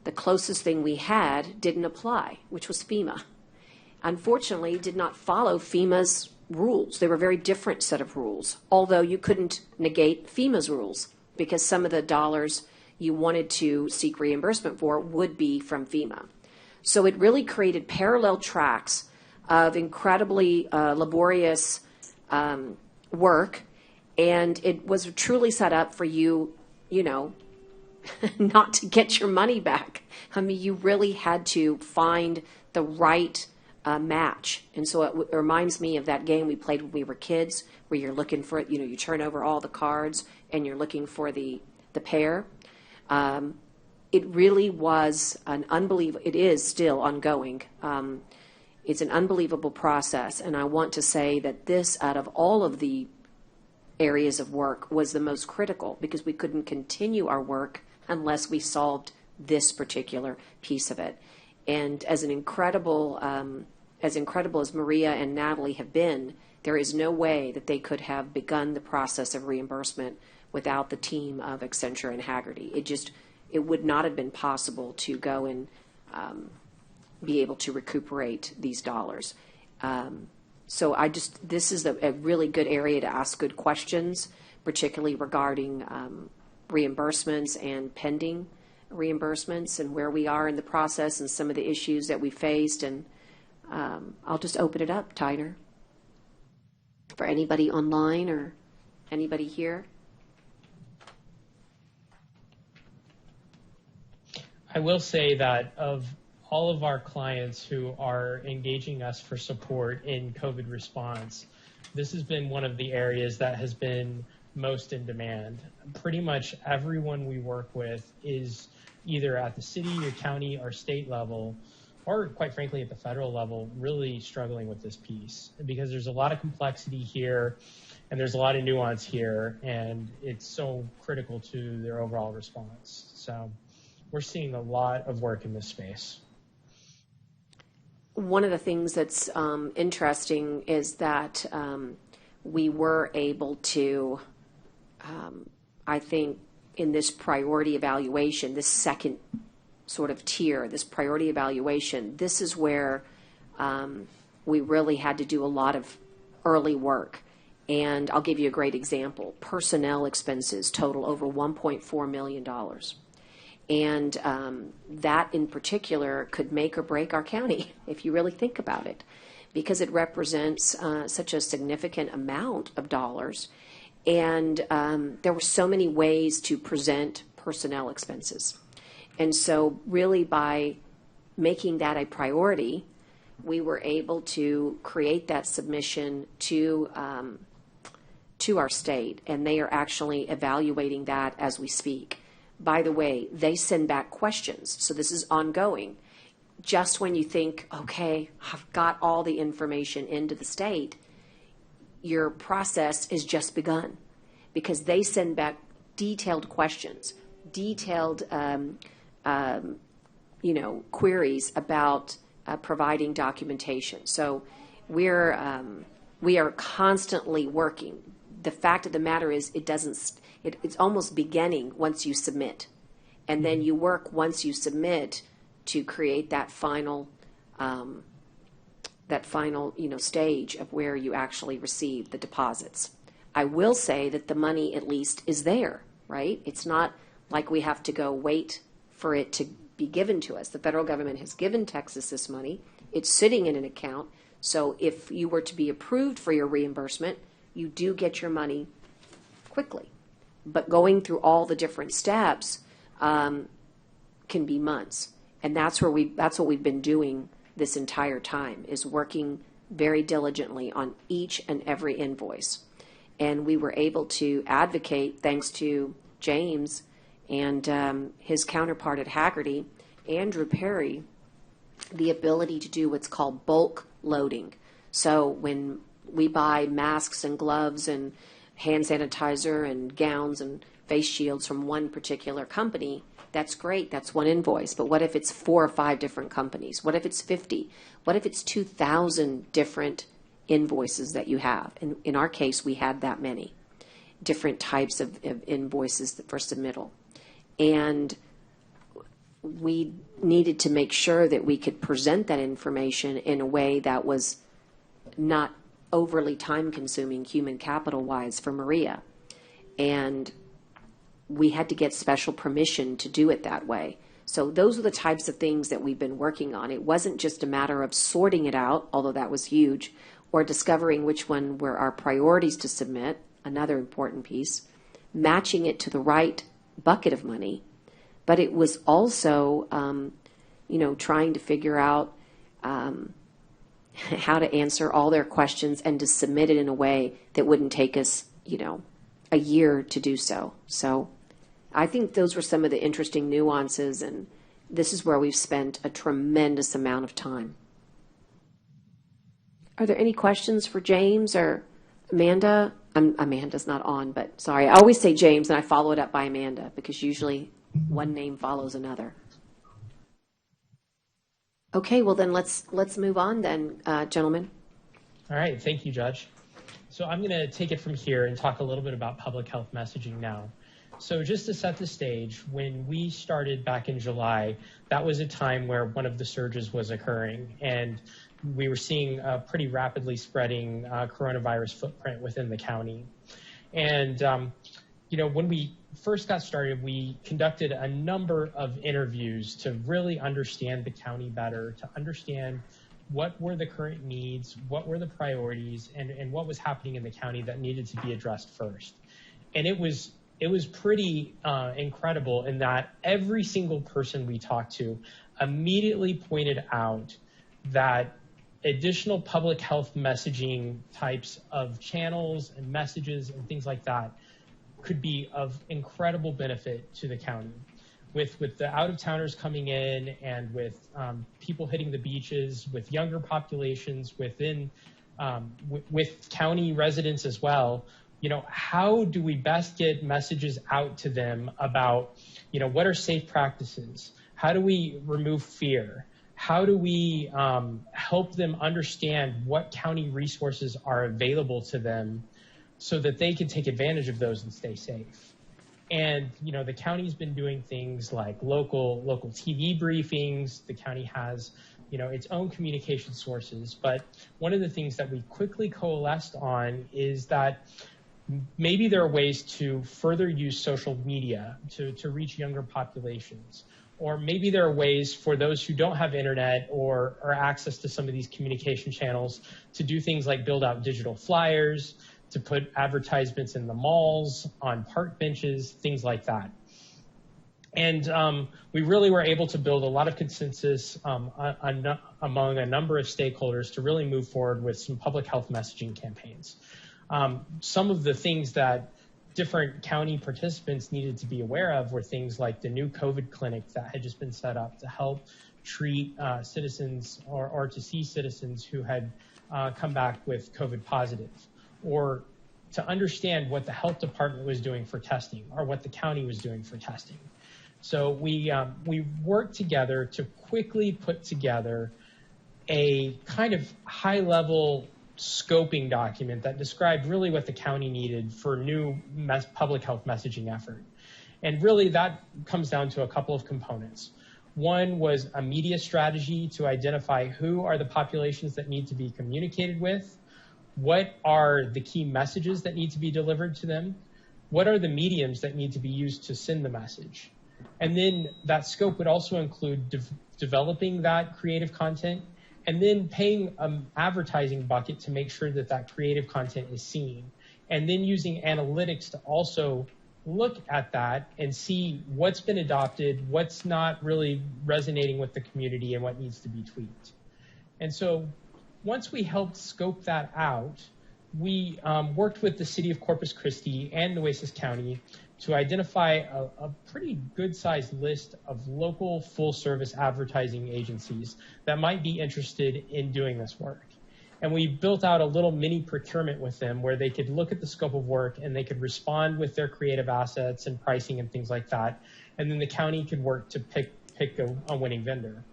The closest thing we had didn't apply, which was FEMA. Unfortunately, did not follow FEMA's rules. They were a very different set of rules, although you couldn't negate FEMA's rules because some of the dollars you wanted to seek reimbursement for would be from FEMA. So it really created parallel tracks of incredibly laborious work, and it was truly set up for you, not to get your money back. I mean, you really had to find the right match. And so it reminds me of that game we played when we were kids, where you're looking for, you turn over all the cards and you're looking for the pair. It really was an unbelievable, it is still ongoing. It's an unbelievable process. And I want to say that this, out of all of the areas of work, was the most critical because we couldn't continue our work unless we solved this particular piece of it. And as incredible as Maria and Natalie have been, there is no way that they could have begun the process of reimbursement without the team of Accenture and Haggerty. It would not have been possible to go and be able to recuperate these dollars. So this is a really good area to ask good questions, particularly regarding reimbursements and pending reimbursements and where we are in the process and some of the issues that we faced. And I'll just open it up, Tyner, for anybody online or anybody here. I will say that of all of our clients who are engaging us for support in COVID response, this has been one of the areas that has been most in demand. Pretty much everyone we work with is either at the city or county or state level, or quite frankly at the federal level, really struggling with this piece because there's a lot of complexity here and there's a lot of nuance here, and it's so critical to their overall response. So we're seeing a lot of work in this space. One of the things that's interesting is that we were able to, I think, in this priority evaluation, this second sort of tier, this priority evaluation, this is where we really had to do a lot of early work. And I'll give you a great example. Personnel expenses total over $1.4 million. And that in particular could make or break our county, if you really think about it, because it represents such a significant amount of dollars. And there were so many ways to present personnel expenses. And so really by making that a priority, we were able to create that submission to our state, and they are actually evaluating that as we speak. By the way, they send back questions, so this is ongoing. Just when you think, okay, I've got all the information into the state, your process is just begun because they send back detailed questions, detailed queries about providing documentation. So we are constantly working. The fact of the matter is it's almost beginning once you submit. And then you work once you submit to create that final stage of where you actually receive the deposits. I will say that the money at least is there, right? It's not like we have to go wait for it to be given to us. The federal government has given Texas this money. It's sitting in an account. So if you were to be approved for your reimbursement, you do get your money quickly. but going through all the different steps can be months. And that's what we've been doing this entire time, is working very diligently on each and every invoice. And we were able to advocate, thanks to James and his counterpart at Haggerty, Andrew Perry, the ability to do what's called bulk loading. So when we buy masks and gloves and hand sanitizer and gowns and face shields from one particular company, that's great, that's one invoice. But what if it's 4 or 5 different companies? What if it's 50? What if it's 2,000 different invoices that you have? And in our case, we had that many different types of invoices for submittal. And we needed to make sure that we could present that information in a way that was not overly time-consuming human capital-wise for Maria. And we had to get special permission to do it that way. So those are the types of things that we've been working on. It wasn't just a matter of sorting it out, although that was huge, or discovering which one were our priorities to submit, another important piece, matching it to the right bucket of money. But it was also, trying to figure out how to answer all their questions and to submit it in a way that wouldn't take us, a year to do so. So I think those were some of the interesting nuances, and this is where we've spent a tremendous amount of time. Are there any questions for James or Amanda? Amanda's not on, but sorry. I always say James and I follow it up by Amanda because usually one name follows another. Okay, well then let's move on then, gentlemen. All right, thank you, Judge. So I'm going to take it from here and talk a little bit about public health messaging now. So just to set the stage, when we started back in July, that was a time where one of the surges was occurring, and we were seeing a pretty rapidly spreading coronavirus footprint within the county. And, when we first got started, we conducted a number of interviews to really understand the county better, to understand what were the current needs, what were the priorities, and what was happening in the county that needed to be addressed first. And it was pretty incredible in that every single person we talked to immediately pointed out that additional public health messaging types of channels and messages and things like that could be of incredible benefit to the county. With the out-of-towners coming in and with people hitting the beaches, with younger populations within, with county residents as well, how do we best get messages out to them about, what are safe practices? How do we remove fear? How do we help them understand what county resources are available to them so that they can take advantage of those and stay safe? And, the county's been doing things like local TV briefings. The county has, its own communication sources. But one of the things that we quickly coalesced on is that maybe there are ways to further use social media to reach younger populations. Or maybe there are ways for those who don't have internet or access to some of these communication channels to do things like build out digital flyers, to put advertisements in the malls, on park benches, things like that. And we really were able to build a lot of consensus among a number of stakeholders to really move forward with some public health messaging campaigns. Some of the things that different county participants needed to be aware of were things like the new COVID clinic that had just been set up to help treat citizens or to see citizens who had come back with COVID positive, or to understand what the health department was doing for testing or what the county was doing for testing. So we worked together to quickly put together a kind of high-level scoping document that described really what the county needed for new public health messaging effort. And really that comes down to a couple of components. One was a media strategy to identify who are the populations that need to be communicated with, what are the key messages that need to be delivered to them, what are the mediums that need to be used to send the message. And then that scope would also include developing that creative content and then paying an advertising bucket to make sure that that creative content is seen. And then using analytics to also look at that and see what's been adopted, what's not really resonating with the community, and what needs to be tweaked. And so once we helped scope that out, we worked with the city of Corpus Christi and Nueces County to identify a pretty good-sized list of local full-service advertising agencies that might be interested in doing this work. And we built out a little mini procurement with them where they could look at the scope of work and they could respond with their creative assets and pricing and things like that. And then the county could work to pick a winning vendor.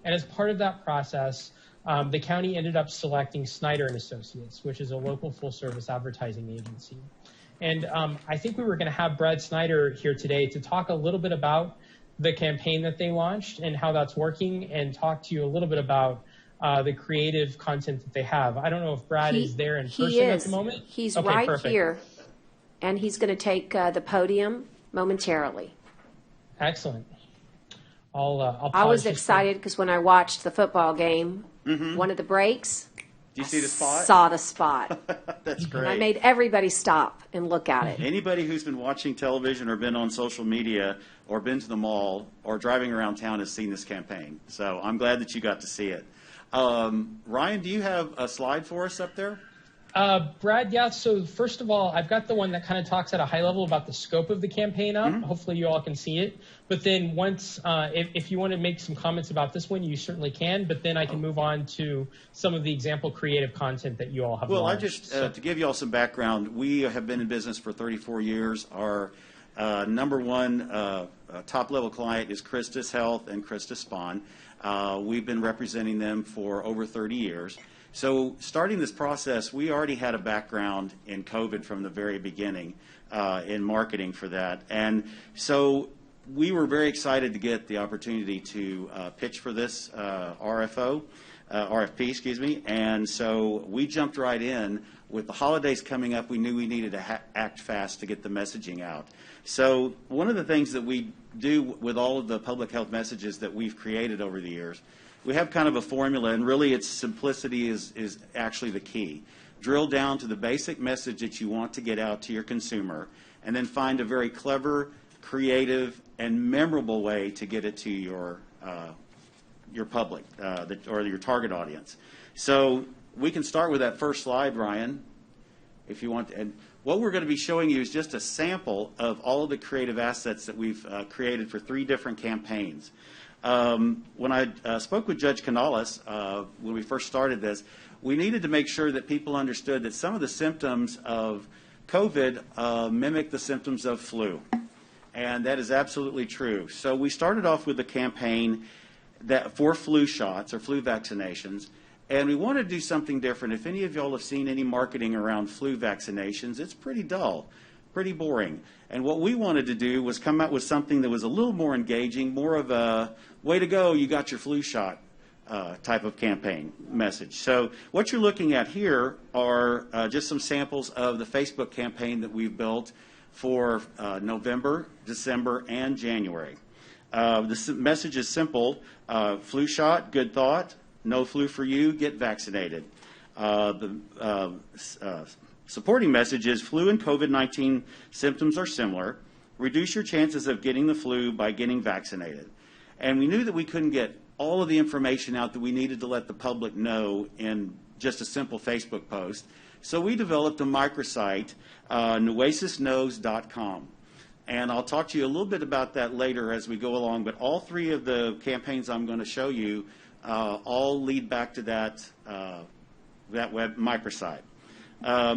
And as part of that process, the county ended up selecting Snyder and Associates, which is a local full-service advertising agency. And I think we were going to have Brad Snyder here today to talk a little bit about the campaign that they launched and how that's working, and talk to you a little bit about the creative content that they have. I don't know if Brad is there in person at the moment. He's okay, right perfect. here, and he's going to take the podium momentarily. Excellent. I'll I was excited because when I watched the football game, one of the breaks, Do you see the spot? saw the spot. That's great. And I made everybody stop and look at it. Anybody who's been watching television or been on social media or been to the mall or driving around town has seen this campaign. So I'm glad that you got to see it. Ryan, do you have a slide for us up there? Brad, yeah. So first of all, I've got the one that kind of talks at a high level about the scope of the campaign up. Hopefully you all can see it. But then once, if you want to make some comments about this one, you certainly can. But then I can move on to some of the example creative content that you all have Well, launched. to give you all some background, we have been in business for 34 years. Our number one top-level client is Christus Health and Christus Spawn. We've been representing them for over 30 years. So starting this process, we already had a background in COVID from the very beginning in marketing for that. And so we were very excited to get the opportunity to pitch for this RFP, excuse me. And so we jumped right in. With the holidays coming up, we knew we needed to act fast to get the messaging out. So one of the things that we do with all of the public health messages that we've created over the years, we have kind of a formula, and really its simplicity is actually the key. Drill down to the basic message that you want to get out to your consumer, and then find a very clever, creative, and memorable way to get it to your public or your target audience. So we can start with that first slide, Ryan, if you want. And what we're going to be showing you is just a sample of all of the creative assets that we've created for 3 different campaigns. When I spoke with Judge Canales when we first started this, we needed to make sure that people understood that some of the symptoms of COVID mimic the symptoms of flu. And that is absolutely true. So we started off with a campaign for flu shots or flu vaccinations. And we want to do something different. If any of y'all have seen any marketing around flu vaccinations, it's pretty dull, pretty boring. And what we wanted to do was come out with something that was a little more engaging, more of a way to go, you got your flu shot type of campaign message. So what you're looking at here are just some samples of the Facebook campaign that we've built for November, December, and January. The message is simple: flu shot, good thought. No flu for you, get vaccinated. The supporting message is flu and COVID-19 symptoms are similar. Reduce your chances of getting the flu by getting vaccinated. And we knew that we couldn't get all of the information out that we needed to let the public know in just a simple Facebook post. So we developed a microsite, nuecesknows.com. And I'll talk to you a little bit about that later as we go along. But all 3 of the campaigns I'm going to show you all lead back to that web microsite.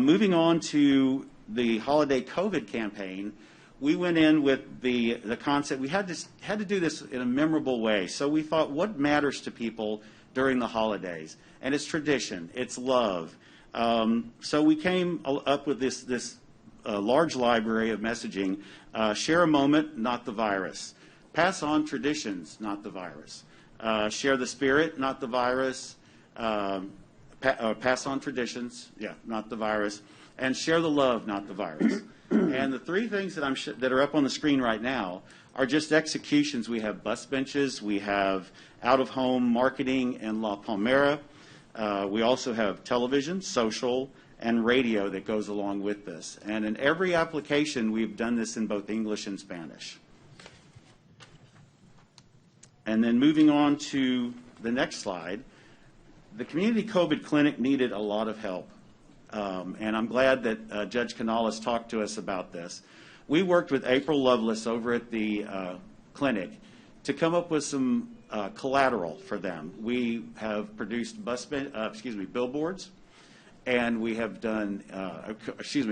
Moving on to the holiday COVID campaign, we went in with the concept. We had to do this in a memorable way. So we thought, what matters to people during the holidays? And it's tradition. It's love. So we came up with this large library of messaging. Share a moment, not the virus. Pass on traditions, not the virus. Share the spirit, not the virus. Pass on traditions, not the virus. And share the love, not the virus. And the 3 things that are up on the screen right now are just executions. We have bus benches, we have out-of-home marketing in La Palmera. We also have television, social, and radio that goes along with this. And in every application, we've done this in both English and Spanish. And then moving on to the next slide, the community COVID clinic needed a lot of help. And I'm glad that Judge Canales talked to us about this. We worked with April Lovelace over at the clinic to come up with some collateral for them. We have produced billboards, and we have done,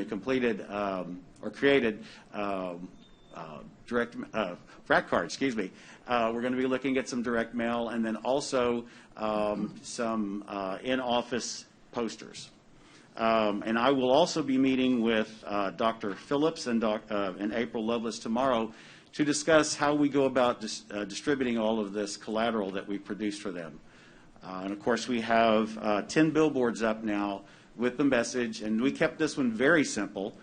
completed or created frac cards, We're going to be looking at some direct mail, and then also some in-office posters. And I will also be meeting with Dr. Phillips and April Lovelace tomorrow to discuss how we go about distributing all of this collateral that we produced for them. And of course, we have 10 billboards up now with the message, and we kept this one very simple.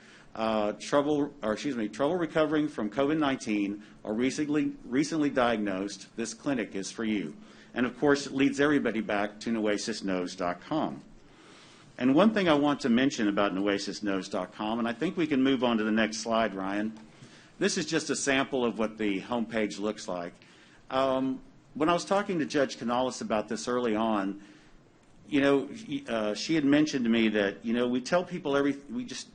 Trouble recovering from COVID-19 or recently diagnosed, this clinic is for you. And of course, it leads everybody back to nuecesknows.com. And one thing I want to mention about nuecesknows.com, and I think we can move on to the next slide, Ryan. This is just a sample of what the homepage looks like. When I was talking to Judge Canales about this early on, she had mentioned to me that, we tell people we just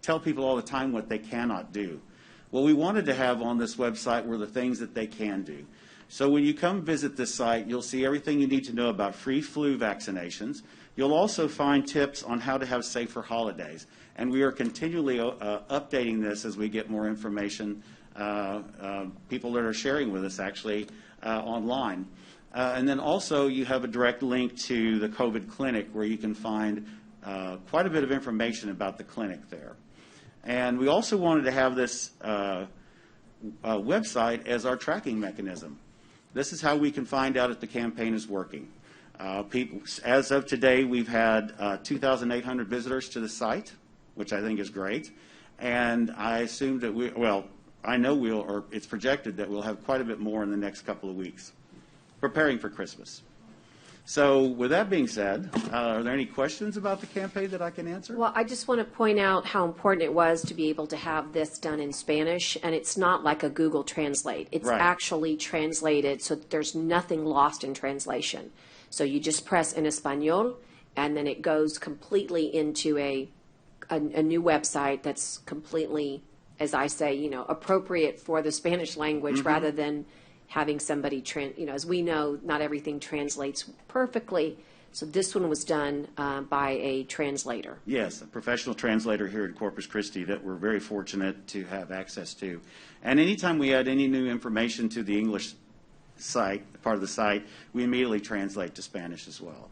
tell people all the time what they cannot do. What we wanted to have on this website were the things that they can do. So when you come visit this site, you'll see everything you need to know about free flu vaccinations. You'll also find tips on how to have safer holidays. And we are continually updating this as we get more information, people that are sharing with us actually online. And then also you have a direct link to the COVID clinic where you can find quite a bit of information about the clinic there. And we also wanted to have this website as our tracking mechanism. This is how we can find out if the campaign is working. As of today, we've had 2,800 visitors to the site, which I think is great. And I assume that I know it's projected that we'll have quite a bit more in the next couple of weeks, preparing for Christmas. So with that being said, are there any questions about the campaign that I can answer? Well, I just want to point out how important it was to be able to have this done in Spanish, and it's not like a Google Translate. It's actually translated, so there's nothing lost in translation. So you just press en español, and then it goes completely into a new website that's completely, as I say, appropriate for the Spanish language rather than having somebody, as we know, not everything translates perfectly. So this one was done by a translator. Yes, a professional translator here at Corpus Christi that we're very fortunate to have access to. And anytime we add any new information to the English site, part of the site, we immediately translate to Spanish as well.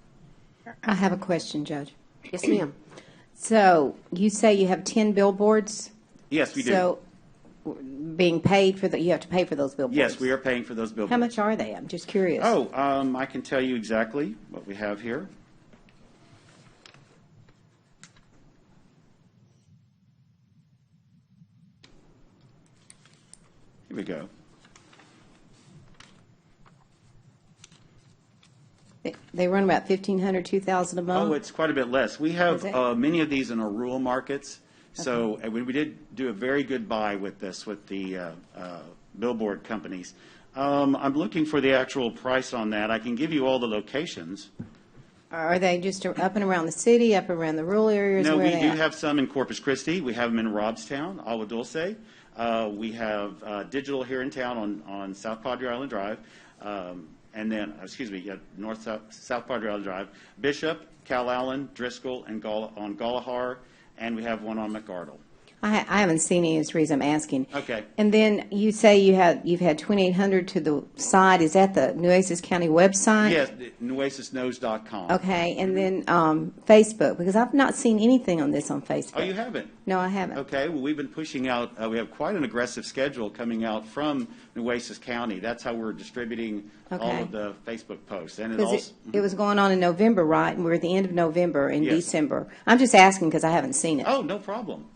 I have a question, Judge. Yes, ma'am. So you say you have 10 billboards? Yes, we do. So being paid for you have to pay for those billboards? Yes, we are paying for those billboards. How much are they? I'm just curious. I can tell you exactly what we have here. Here we go. They run about $1,500, $2,000 a month? Oh, it's quite a bit less. We have many of these in our rural markets. So we did do a very good buy with this, with the billboard companies. I'm looking for the actual price on that. I can give you all the locations. Are they just up and around the city, up around the rural areas? No, we do have some in Corpus Christi. We have them in Robstown, Agua Dulce. We have digital here in town on South Padre Island Drive. And then, South Padre Island Drive, Bishop, Calallen, Driscoll, and on Galahar, and we have one on McArdle. I haven't seen any. That's the reason I'm asking. Okay. And then you say you've had 2,800 to the side. Is that the Nueces County website? Yes, nuecesknows.com. Okay, and then Facebook, because I've not seen anything on this on Facebook. Oh, you haven't? No, I haven't. Okay, well, we've been pushing out, we have quite an aggressive schedule coming out from Nueces County. That's how we're distributing all of the Facebook posts. And it was going on in November, right? And we're at the end of November and December. I'm just asking because I haven't seen it. Oh, no problem.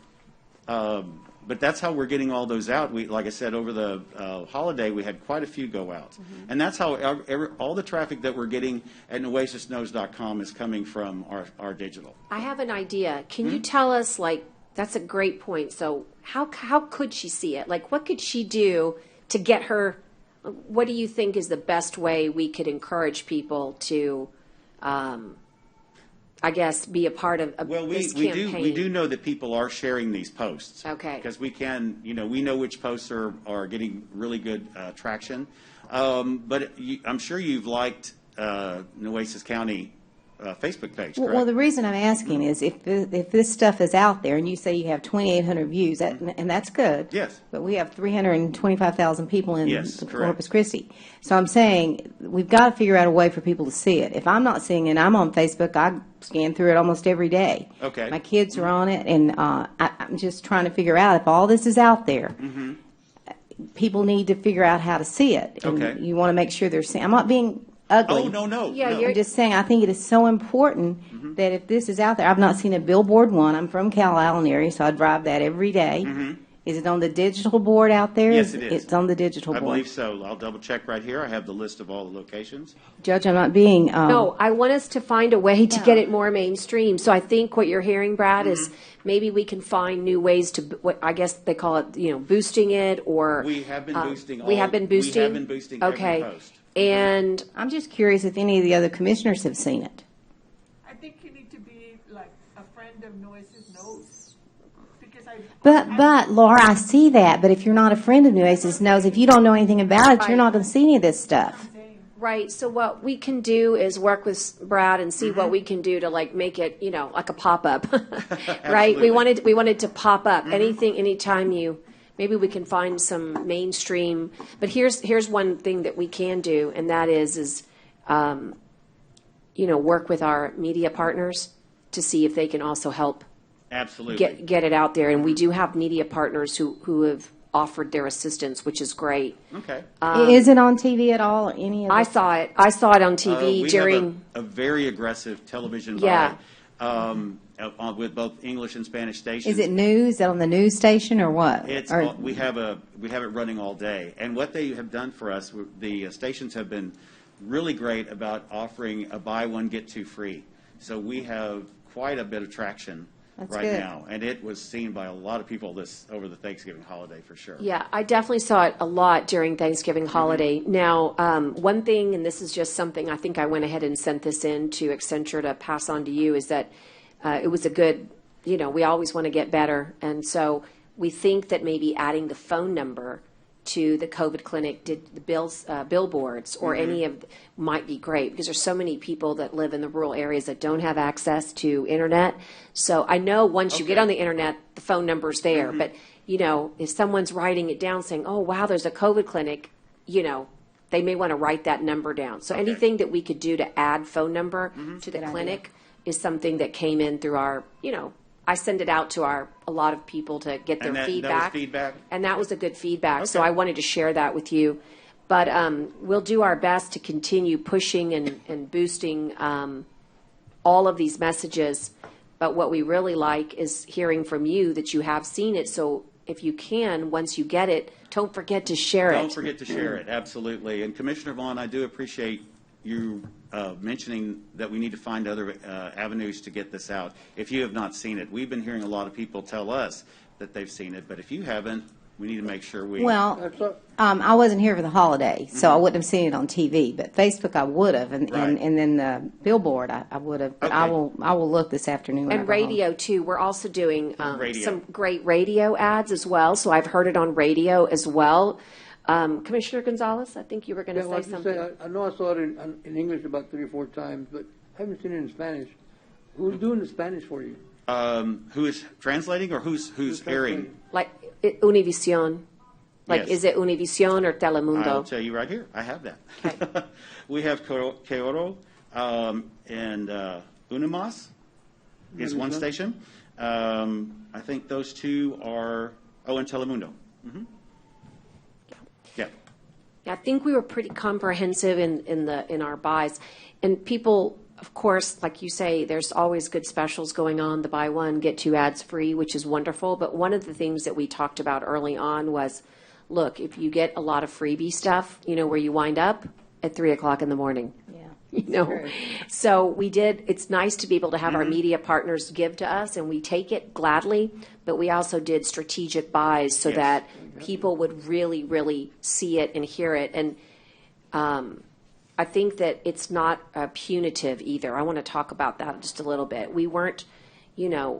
But that's how we're getting all those out. We, like I said, over the holiday, we had quite a few go out. And that's how all the traffic that we're getting at nuecesknows.com is coming from our digital. I have an idea. Can you tell us, like, that's a great point. So how could she see it? Like, what could she do to get her, what do you think is the best way we could encourage people to, I guess, be a part of this campaign? We do know that people are sharing these posts. Okay. Because we can, we know which posts are getting really good traction. But I'm sure you've liked Nueces County Facebook page, correct? Well, the reason I'm asking is if this stuff is out there and you say you have 2,800 views, and that's good. Yes. But we have 325,000 people in Yes, Corpus correct. Christi. So I'm saying we've got to figure out a way for people to see it. If I'm not seeing it, I'm on Facebook. I scan through it almost every day. Okay. My kids are on it, and I'm just trying to figure out if all this is out there. People need to figure out how to see it. And Okay. you want to make sure they're seeing. I'm not being ugly. Oh, no. Yeah, no. you're- I'm just saying, I think it is so important that if this is out there, I've not seen a billboard one. I'm from Cal Island area, so I drive that every day. Is it on the digital board out there? Yes, it is. It's on the digital I board. believe so. I'll double check right here. I have the list of all the locations. Judge, I'm not being. No, I want us to find a way to get it more mainstream. So I think what you're hearing, Brad, is maybe we can find new ways to, what I guess they call it, boosting it, or We have been boosting. we have been boosting. We have been boosting Okay, every post. and I'm just curious if any of the other commissioners have seen it. I think you need to be like a friend of Nueces knows. Because But Laura, I see that. But if you're not a friend of Nueces knows, if you don't know anything about it, you're not going to see any of this stuff. right. So what we can do is work with Brad and see what we can do to like make it, like a pop up, right? We wanted to pop up anytime maybe we can find some mainstream. But here's one thing that we can do, and that is work with our media partners to see if they can also help Absolutely. get it out there. And we do have media partners who have offered their assistance, which is great. Okay. Is it on TV at all, or any of I it? saw it on TV We during. have a very aggressive television Yeah. buy with both English and Spanish stations. Is it news? Is it on the news station or what? It's Or- we have it running all day, and what they have done for us, the stations have been really great about offering a buy one get two free. So we have quite a bit of traction That's right good. now, and it was seen by a lot of people over the Thanksgiving holiday for sure. Yeah, I definitely saw it a lot during Thanksgiving holiday. Now, one thing, and this is just something I think I went ahead and sent this in to Accenture to pass on to you, is that it was a good, we always want to get better. And so we think that maybe adding the phone number to the COVID clinic, did the billboards or any of might be great, because there's so many people that live in the rural areas that don't have access to internet. So I know once you get on the internet, the phone number's there. But if someone's writing it down saying, "Oh wow, there's a COVID clinic," they may want to write that number down. So anything that we could do to add phone number to the clinic is something that came in through our, I send it out to a lot of people to get their And that feedback. was feedback? And that was a good feedback. So Okay. I wanted to share that with you. But we'll do our best to continue pushing and boosting all of these messages. But what we really like is hearing from you that you have seen it. So if you can, once you get it, don't forget to share it. Don't forget to share it, absolutely. And Commissioner Vaughn, I do appreciate you mentioning that we need to find other avenues to get this out. If you have not seen it, we've been hearing a lot of people tell us that they've seen it, but if you haven't, we need to make sure we. Well, I wasn't here for the holiday, so I wouldn't have seen it on TV. But Facebook, I would have, and Right. and then the billboard, I would have. But I Okay. will look this afternoon. when I And go home. radio too. We're also doing Radio. some great radio ads as well. So I've heard it on radio as well. Commissioner Gonzalez, I think you were going to Yeah, well, say I was something. just saying, I know I saw it in English about 3 or 4 times, but I haven't seen it in Spanish. Who's doing the Spanish for you? Who is translating or who's airing? Like Univision. Like, Yes. is it Univision or Telemundo? I'll tell you right here. I have that. We have Keoro and Unimas is one station. I think those two are, and Telemundo. Yeah. I think we were pretty comprehensive in our buys, and people of course, like you say, there's always good specials going on, the buy one, get two ads free, which is wonderful. But one of the things that we talked about early on was, look, if you get a lot of freebie stuff, where you wind up at 3 o'clock in the morning. Yeah. True. So it's nice to be able to have our media partners give to us, and we take it gladly, but we also did strategic buys so that people would really, really see it and hear it. And I think that it's not punitive either. I want to talk about that just a little bit. We weren't,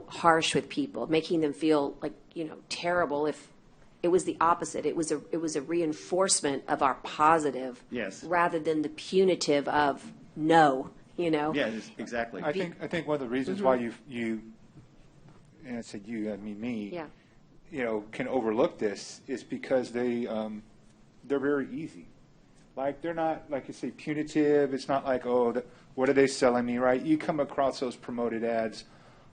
harsh with people, making them feel like, terrible. If it was the opposite, it was a reinforcement of our positive, rather than the punitive of no. Yeah, exactly. I think one of the reasons why you, and I said you, I mean me, can overlook this is because they're very easy. Like, they're not, like you say, punitive. It's not like, what are they selling me, right? You come across those promoted ads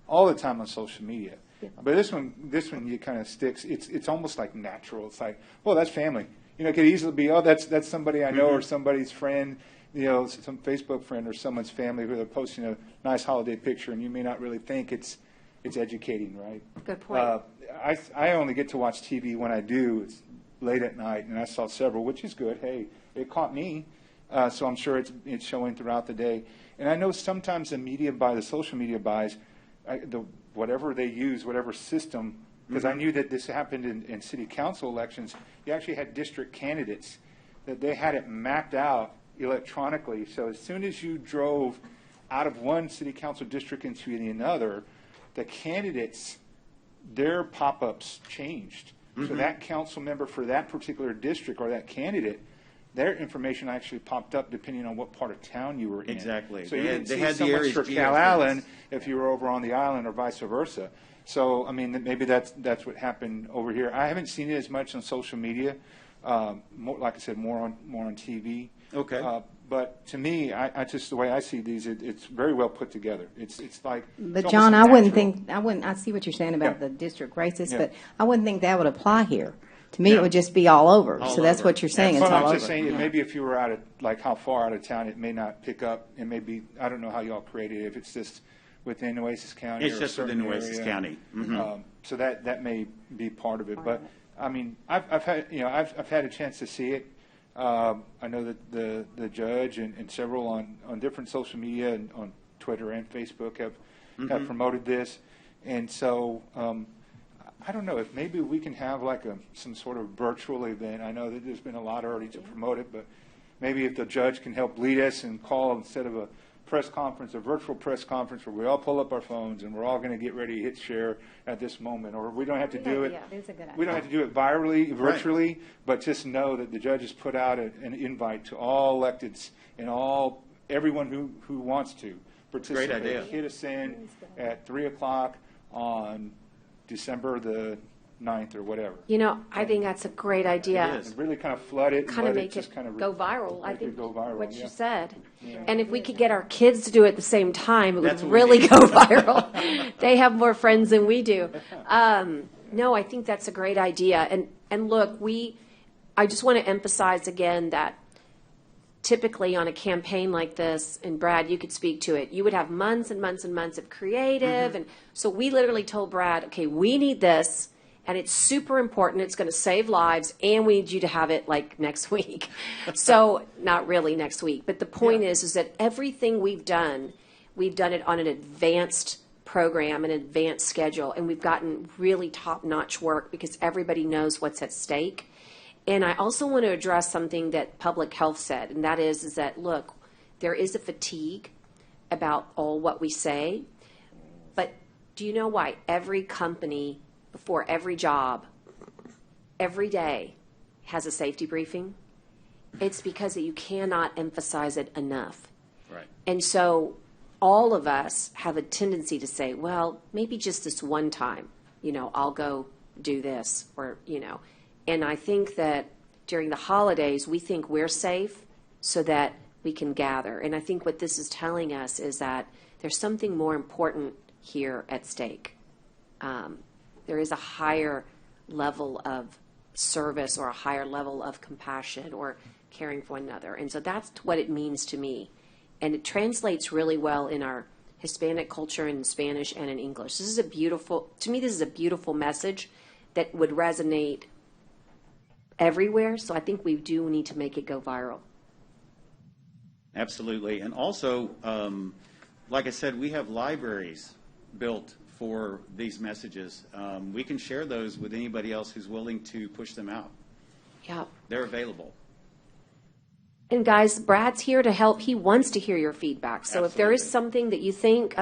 all the time on social media. Yeah. But this one, it kind of sticks. It's almost like natural. It's like, well, that's family. It could easily be, that's somebody I know or somebody's friend, some Facebook friend or someone's family who they're posting a nice holiday picture, and you may not really think it's educating, right? Good point. I only get to watch TV when I do. It's late at night, and I saw several, which is good. Hey, it caught me, so I'm sure it's showing throughout the day. And I know sometimes the social media buys, whatever they use, whatever system, because I knew that this happened in city council elections. You actually had district candidates that they had it mapped out electronically. So as soon as you drove out of one city council district into another, the candidates, their pop-ups changed. So that council member for that particular district or that candidate, their information actually popped up depending on what part of town you were in. Exactly. So you didn't see so much for Cal Allen if you were over on the island or vice versa. So, I mean, maybe that's what happened over here. I haven't seen it as much on social media. More, like I said, more on TV. Okay. But to me, I just, the way I see these, it's very well put together. It's like. But it's John, almost I natural. I see what you're saying about the district races, Yeah. but I wouldn't think that would apply here. To me, it would just be all over. All so that's over. what you're saying. Well, It's all I'm just over. saying, maybe if you were out of, like, how far out of town, it may not pick up. It may be, I don't know how y'all created it, if it's just within Nueces County. It's or a just within certain Nueces area. County. So that may be part of it. But, I mean, I've had, I've had a chance to see it. I know that the judge and several on different social media and on Twitter and Facebook have promoted this. And so, I don't know if maybe we can have like some sort of virtual event. I know that there's been a lot already to promote it, but maybe if the judge can help lead us and call, instead of a press conference, a virtual press conference where we all pull up our phones and we're all going to get ready to hit share at this moment, or we don't have to do it. We don't have to do it virtually, but just know that the judge has put out an invite to all electeds and everyone who wants to participate. Great idea. Hit us in at 3 o'clock on December the 9th or whatever. I think that's a great idea. It is. And really kind of flood it. Kind of let make just it kind of go viral. I make it think go viral, what yeah. you said. Yeah. And if we could get our kids to do it at the same time, it That's would what we really need. go viral. They have more friends than we do. No, I think that's a great idea. And look, I just want to emphasize again that typically on a campaign like this, and Brad, you could speak to it, you would have months and months and months of creative. And so we literally told Brad, okay, we need this, and it's super important. It's going to save lives, and we need you to have it like next week. So not really next week. But the point is that everything we've done it on an advanced program, an advanced schedule, and we've gotten really top-notch work because everybody knows what's at stake. And I also want to address something that public health said, and that is that, look, there is a fatigue about all what we say, but do you know why every company, before every job, every day has a safety briefing? It's because that you cannot emphasize it enough. Right. And so all of us have a tendency to say, well, maybe just this one time, I'll go do this, or, And I think that during the holidays, we think we're safe so that we can gather. And I think what this is telling us is that there's something more important here at stake. There is a higher level of service or a higher level of compassion or caring for one another. And so that's what it means to me, And it translates really well in our Hispanic culture in Spanish and in English. This is a beautiful, to me, this is a beautiful message that would resonate everywhere. So I think we do need to make it go viral. Absolutely. And also, like I said, we have libraries built for these messages. We can share those with anybody else who's willing to push them out. Yeah. They're available. And guys, Brad's here to help. He wants to hear your feedback. So if there is something that you think,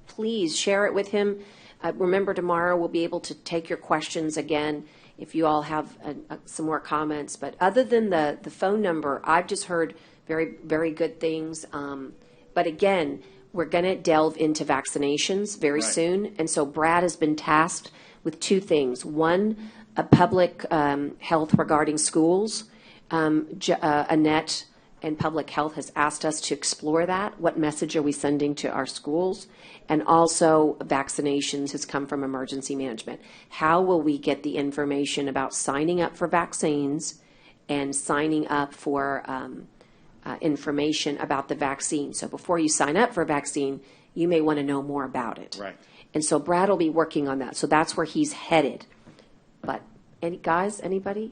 please share it with him. Remember, tomorrow we'll be able to take your questions again if you all have some more comments. But other than the phone number, I've just heard very, very good things. But again, we're going to delve into vaccinations very soon. And so Brad has been tasked with two things. One, a public health regarding schools. Annette and Public Health has asked us to explore that. What message are we sending to our schools? And also vaccinations has come from emergency management. How will we get the information about signing up for vaccines and signing up for information about the vaccine? So before you sign up for a vaccine, you may want to know more about it. Right. And so Brad will be working on that. So that's where he's headed. But anybody?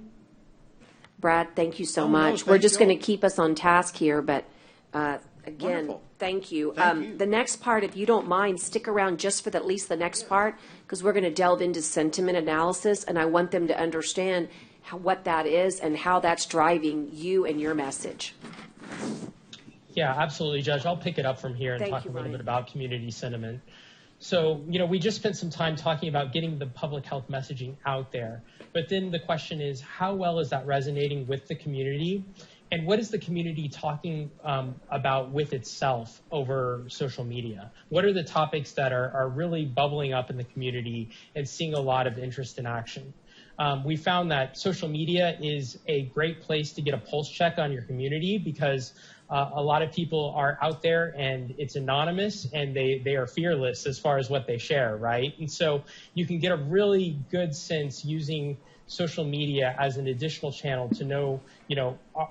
Brad, thank you so much. We're just going to keep us on task here, but again, Wonderful. Thank you. Thank you. The next part, if you don't mind, stick around just for at least the next part, because we're going to delve into sentiment analysis, and I want them to understand what that is and how that's driving you and your message. Yeah, absolutely, Judge. I'll pick it up from here and talk a little bit about community sentiment. So, we just spent some time talking about getting the public health messaging out there. But then the question is, how well is that resonating with the community? And what is the community talking about with itself over social media? What are the topics that are really bubbling up in the community and seeing a lot of interest in action? We found that social media is a great place to get a pulse check on your community because a lot of people are out there and it's anonymous and they are fearless as far as what they share, right? And so you can get a really good sense using social media as an additional channel to know,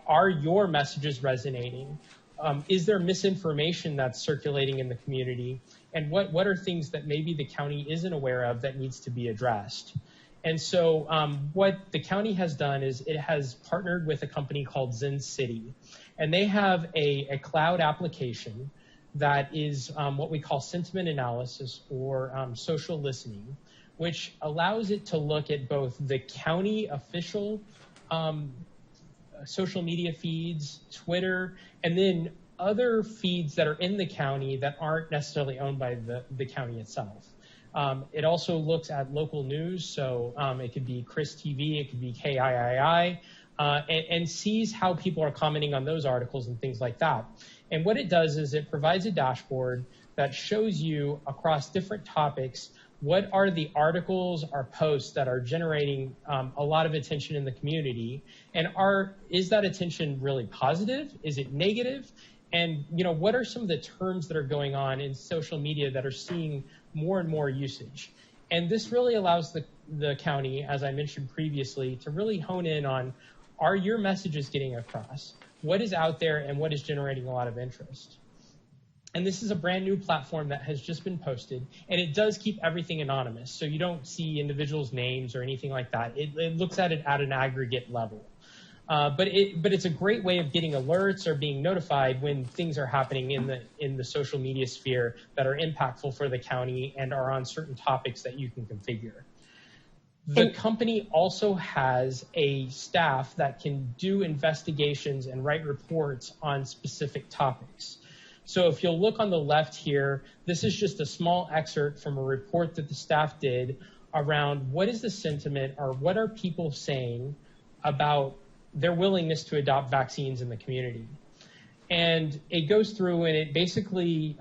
are your messages resonating? Is there misinformation that's circulating in the community? And what are things that maybe the county isn't aware of that needs to be addressed? And so what the county has done is it has partnered with a company called Zen City. And they have a cloud application that is what we call sentiment analysis or social listening, which allows it to look at both the county official social media feeds, Twitter, and then other feeds that are in the county that aren't necessarily owned by the county itself. It also looks at local news, so it could be Chris TV, it could be KIII, and sees how people are commenting on those articles and things like that. And what it does is it provides a dashboard that shows you across different topics what are the articles or posts that are generating a lot of attention in the community, and is that attention really positive? Is it negative? And what are some of the terms that are going on in social media that are seeing more and more usage? And this really allows the county, as I mentioned previously, to really hone in on, are your messages getting across? What is out there and what is generating a lot of interest? And this is a brand new platform that has just been posted, and it does keep everything anonymous. So you don't see individuals' names or anything like that. It looks at it at an aggregate level. But it's a great way of getting alerts or being notified when things are happening in the social media sphere that are impactful for the county and are on certain topics that you can configure. The company also has a staff that can do investigations and write reports on specific topics. So if you'll look on the left here, this is just a small excerpt from a report that the staff did around what is the sentiment or what are people saying about their willingness to adopt vaccines in the community. And it goes through and it basically,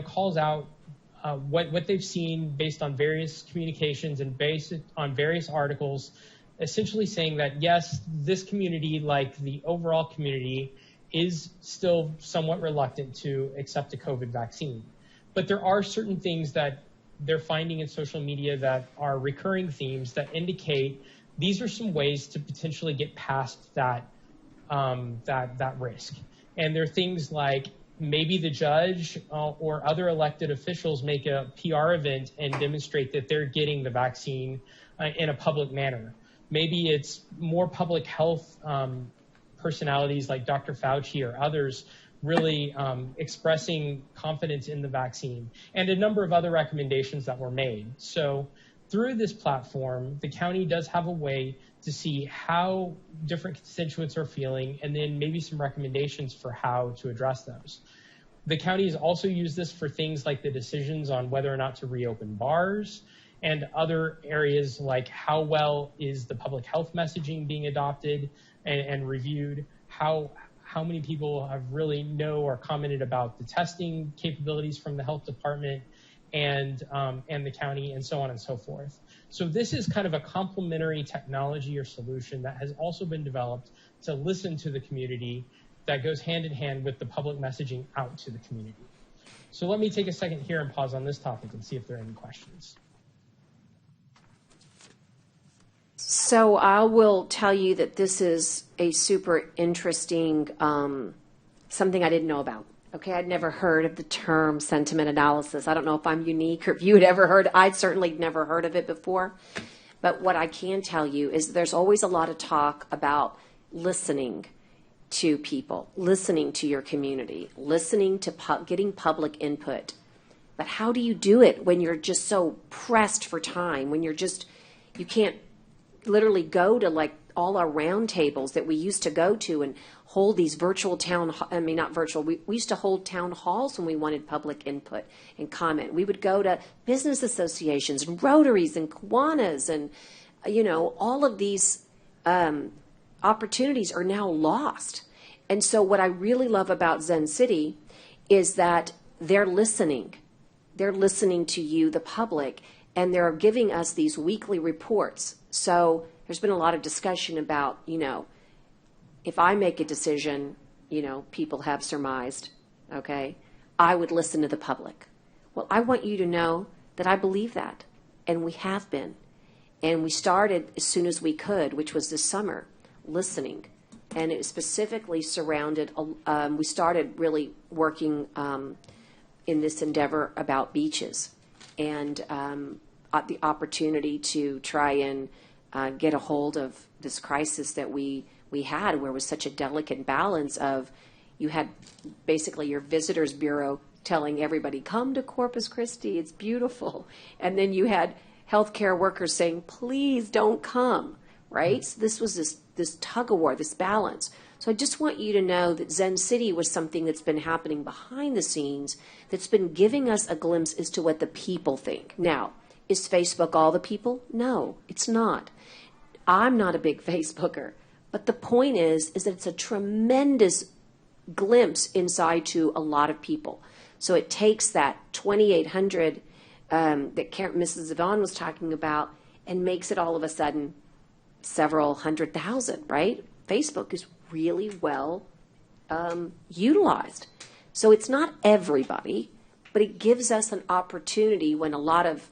calls out what they've seen based on various communications and based on various articles, essentially saying that, yes, this community, like the overall community, is still somewhat reluctant to accept a COVID vaccine. But there are certain things that they're finding in social media that are recurring themes that indicate these are some ways to potentially get past that risk. And there are things like Maybe the judge or other elected officials make a PR event and demonstrate that they're getting the vaccine in a public manner. Maybe it's more public health personalities like Dr. Fauci or others really expressing confidence in the vaccine, and a number of other recommendations that were made. So through this platform, the county does have a way to see how different constituents are feeling, and then maybe some recommendations for how to address those. The county has also used this for things like the decisions on whether or not to reopen bars, and other areas like how well is the public health messaging being adopted and reviewed, how many people have really know or commented about the testing capabilities from the health department and the county, and so on and so forth. So this is kind of a complementary technology or solution that has also been developed to listen to the community that goes hand in hand with the public messaging out to the community. So let me take a second here and pause on this topic and see if there are any questions. So I will tell you that this is a super interesting, something I didn't know about. Okay, I'd never heard of the term sentiment analysis. I don't know if I'm unique or if you had ever heard. I'd certainly never heard of it before. But what I can tell you is there's always a lot of talk about listening to people, listening to your community, listening to getting public input. But how do you do it when you're just so pressed for time, when you can't literally go to like all our round tables that we used to go to and hold these virtual we used to hold town halls when we wanted public input and comment. We would go to business associations and Rotaries and Kiwanis and, all of these opportunities are now lost. And so what I really love about Zen City is that they're listening. They're listening to you, the public, and they're giving us these weekly reports. So there's been a lot of discussion about, if I make a decision, people have surmised, okay, I would listen to the public. Well, I want you to know that I believe that, and we have been. And we started as soon as we could, which was this summer, listening. And it was specifically surrounded, we started really working in this endeavor about beaches and the opportunity to try and get a hold of this crisis that we had, where it was such a delicate balance of, you had basically your visitors bureau telling everybody, come to Corpus Christi, it's beautiful. And then you had healthcare workers saying, please don't come, right? So this was this tug of war, this balance. So I just want you to know that Zen City was something that's been happening behind the scenes, that's been giving us a glimpse as to what the people think. Now, is Facebook all the people? No, it's not. I'm not a big Facebooker. But the point is that it's a tremendous glimpse inside to a lot of people. So it takes that 2,800 that Mrs. Zavon was talking about and makes it all of a sudden several 100,000, right? Facebook is really well utilized. So it's not everybody, but it gives us an opportunity when a lot of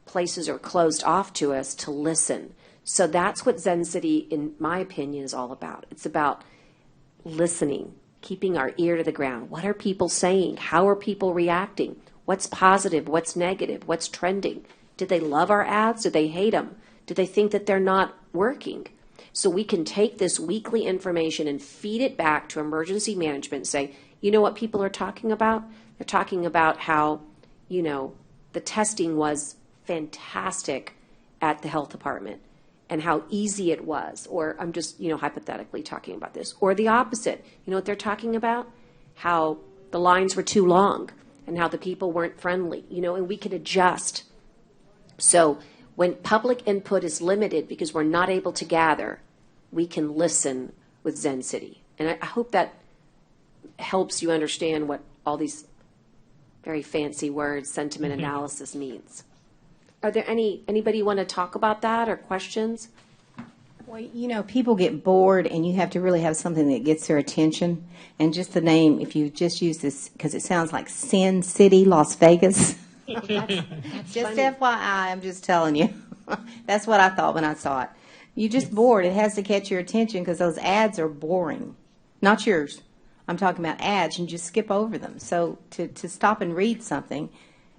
places are closed off to us to listen. So that's what Zen City, in my opinion, is all about. It's about listening, keeping our ear to the ground. What are people saying? How are people reacting? What's positive? What's negative? What's trending? Did they love our ads? Did they hate them? Do they think that they're not working? So we can take this weekly information and feed it back to emergency management and say, you know what people are talking about? They're talking about how, the testing was fantastic at the health department and how easy it was. Or I'm just, hypothetically talking about this. Or the opposite. You know what they're talking about? How the lines were too long and how the people weren't friendly, and we can adjust. So when public input is limited because we're not able to gather, we can listen with Zen City. And I hope that helps you understand what all these very fancy words, sentiment analysis, means. Are there anybody want to talk about that or questions? Well, people get bored, and you have to really have something that gets their attention. And just the name, if you just use this, because it sounds like Sin City, Las Vegas. That's Just funny. FYI, I'm just telling you. That's what I thought when I saw it. You're just bored. It has to catch your attention because those ads are boring. Not yours. I'm talking about ads, and just skip over them. So to stop and read something,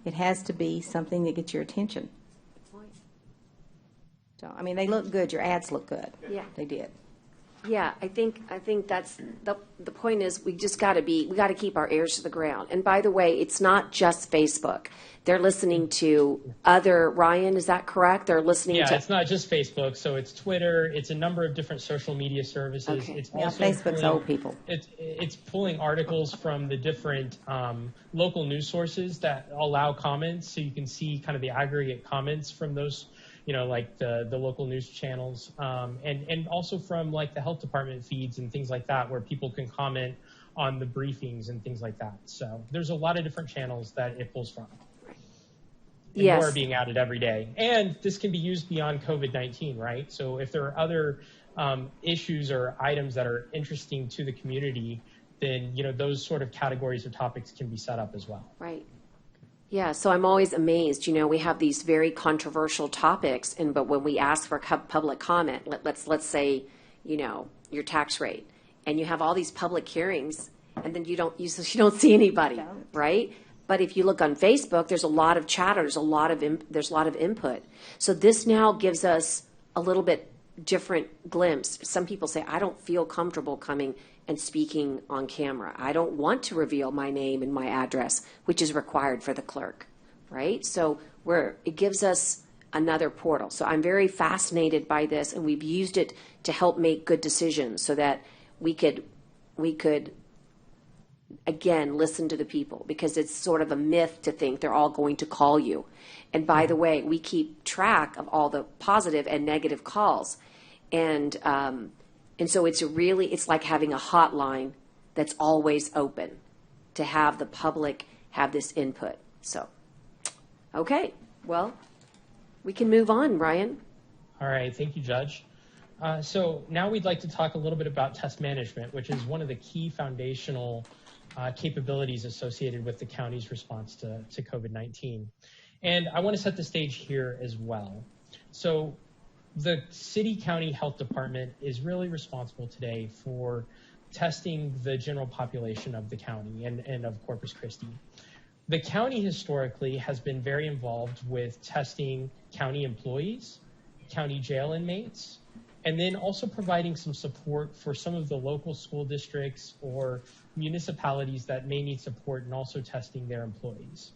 it has to be something that gets your attention. So, I mean, they look good. Your ads look good. Yeah. They did. Yeah, I think that's the point is we got to keep our ears to the ground. And by the way, it's not just Facebook. They're listening to other, Ryan, is that correct? They're listening to. Yeah, it's not just Facebook. So it's Twitter. It's a number of different social media services. Okay. It's Yeah, also Facebook's old people. It's pulling articles from the different local news sources that allow comments, so you can see kind of the aggregate comments from those, like the local news channels, and also from like the health department feeds and things like that, where people can comment on the briefings and things like that. So there's a lot of different channels that it pulls from. And Yes. more are being added every day. And this can be used beyond COVID-19, right? So if there are other issues or items that are interesting to the community, then, those sort of categories or topics can be set up as well. Right. Yeah, so I'm always amazed, we have these very controversial topics, but when we ask for public comment, let's say, your tax rate, and you have all these public hearings, and then you don't see anybody, right? But if you look on Facebook, there's a lot of chatter, there's a lot of input. So this now gives us a little bit different glimpse. Some people say, I don't feel comfortable coming and speaking on camera. I don't want to reveal my name and my address, which is required for the clerk, right? So it gives us another portal. So I'm very fascinated by this, and we've used it to help make good decisions so that we could again listen to the people, because it's sort of a myth to think they're all going to call you. And by the way, we keep track of all the positive and negative calls. And so it's like having a hotline that's always open to have the public have this input. So, okay, well, we can move on, Ryan. All right, thank you, Judge. So now we'd like to talk a little bit about test management, which is one of the key foundational capabilities associated with the county's response to COVID-19. And I want to set the stage here as well. So the city-county health department is really responsible today for testing the general population of the county and of Corpus Christi. The county historically has been very involved with testing county employees, county jail inmates, and then also providing some support for some of the local school districts or municipalities that may need support, and also testing their employees.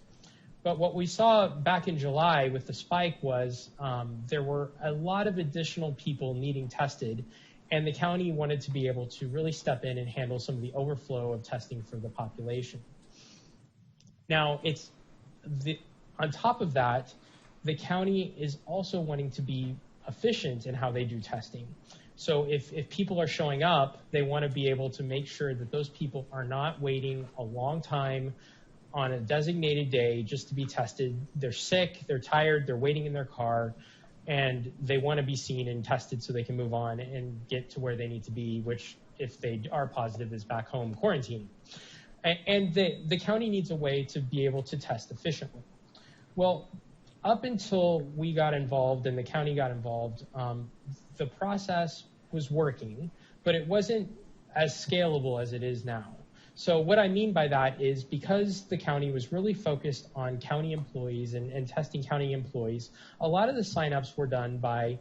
But what we saw back in July with the spike was there were a lot of additional people needing tested, and the county wanted to be able to really step in and handle some of the overflow of testing for the population. Now, on top of that, the county is also wanting to be efficient in how they do testing. So if people are showing up, they want to be able to make sure that those people are not waiting a long time on a designated day just to be tested. They're sick, they're tired, they're waiting in their car, and they want to be seen and tested so they can move on and get to where they need to be, which, if they are positive, is back home quarantining. And the county needs a way to be able to test efficiently. Well, up until we got involved and the county got involved, the process was working, but it wasn't as scalable as it is now. So what I mean by that is, because the county was really focused on county employees and testing county employees, a lot of the signups were done by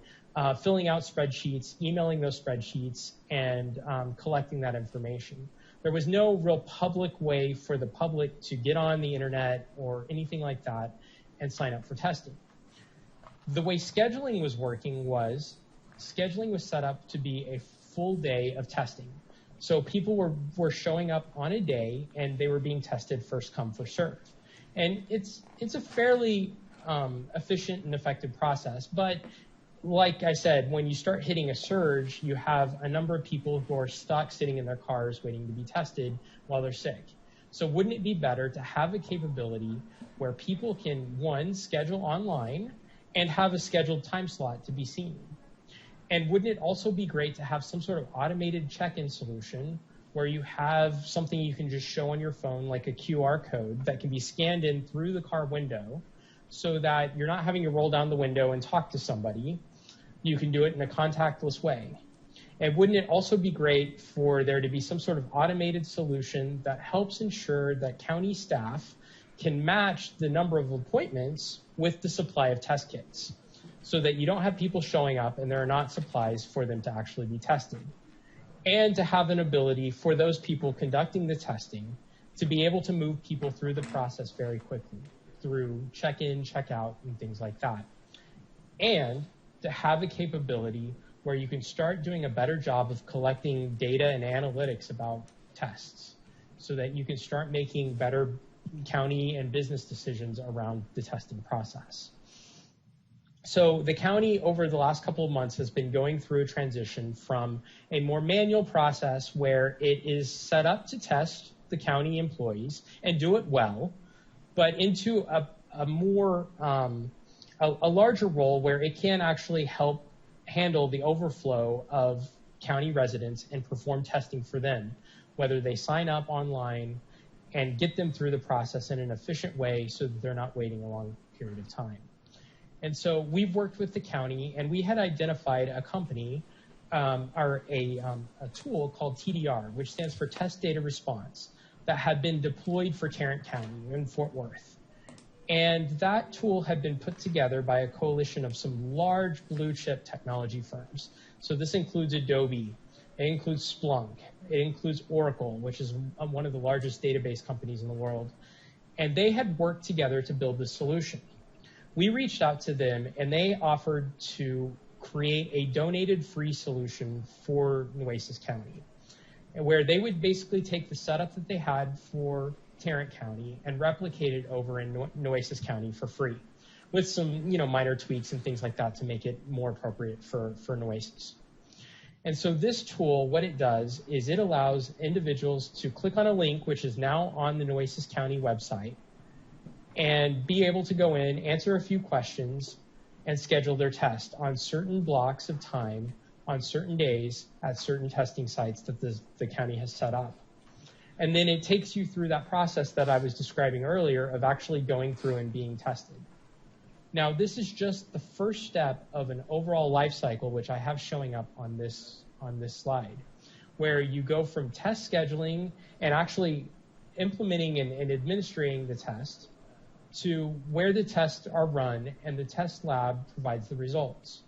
filling out spreadsheets, emailing those spreadsheets, and collecting that information. There was no real public way for the public to get on the internet or anything like that and sign up for testing. The way scheduling was working was, scheduling was set up to be a full day of testing. So people were showing up on a day, and they were being tested first come, first serve. And it's a fairly efficient and effective process. But like I said, when you start hitting a surge, you have a number of people who are stuck sitting in their cars waiting to be tested while they're sick. So wouldn't it be better to have a capability where people can, one, schedule online and have a scheduled time slot to be seen? And wouldn't it also be great to have some sort of automated check-in solution where you have something you can just show on your phone, like a QR code that can be scanned in through the car window, so that you're not having to roll down the window and talk to somebody. You can do it in a contactless way. And wouldn't it also be great for there to be some sort of automated solution that helps ensure that county staff can match the number of appointments with the supply of test kits, so that you don't have people showing up and there are not supplies for them to actually be tested? And to have an ability for those people conducting the testing to be able to move people through the process very quickly, through check-in, check-out, and things like that. And to have a capability where you can start doing a better job of collecting data and analytics about tests, so that you can start making better county and business decisions around the testing process. So the county over the last couple of months has been going through a transition from a more manual process where it is set up to test the county employees and do it well, but into a more, a larger role where it can actually help handle the overflow of county residents and perform testing for them, whether they sign up online, and get them through the process in an efficient way so that they're not waiting a long period of time. And so we've worked with the county, and we had identified a company, or a tool called TDR, which stands for Test Data Response, that had been deployed for Tarrant County in Fort Worth. And that tool had been put together by a coalition of some large blue chip technology firms. So this includes Adobe, it includes Splunk, it includes Oracle, which is one of the largest database companies in the world. And they had worked together to build this solution. We reached out to them, and they offered to create a donated free solution for Nueces County, where they would basically take the setup that they had for Tarrant County and replicate it over in Nueces County for free, with some minor tweaks and things like that to make it more appropriate for Nueces. And so this tool, what it does is it allows individuals to click on a link, which is now on the Nueces County website, and be able to go in, answer a few questions, and schedule their test on certain blocks of time on certain days at certain testing sites that the county has set up. And then it takes you through that process that I was describing earlier of actually going through and being tested. Now, this is just the first step of an overall life cycle, which I have showing up on this slide, where you go from test scheduling and actually implementing and administering the test to where the tests are run and the test lab provides the results.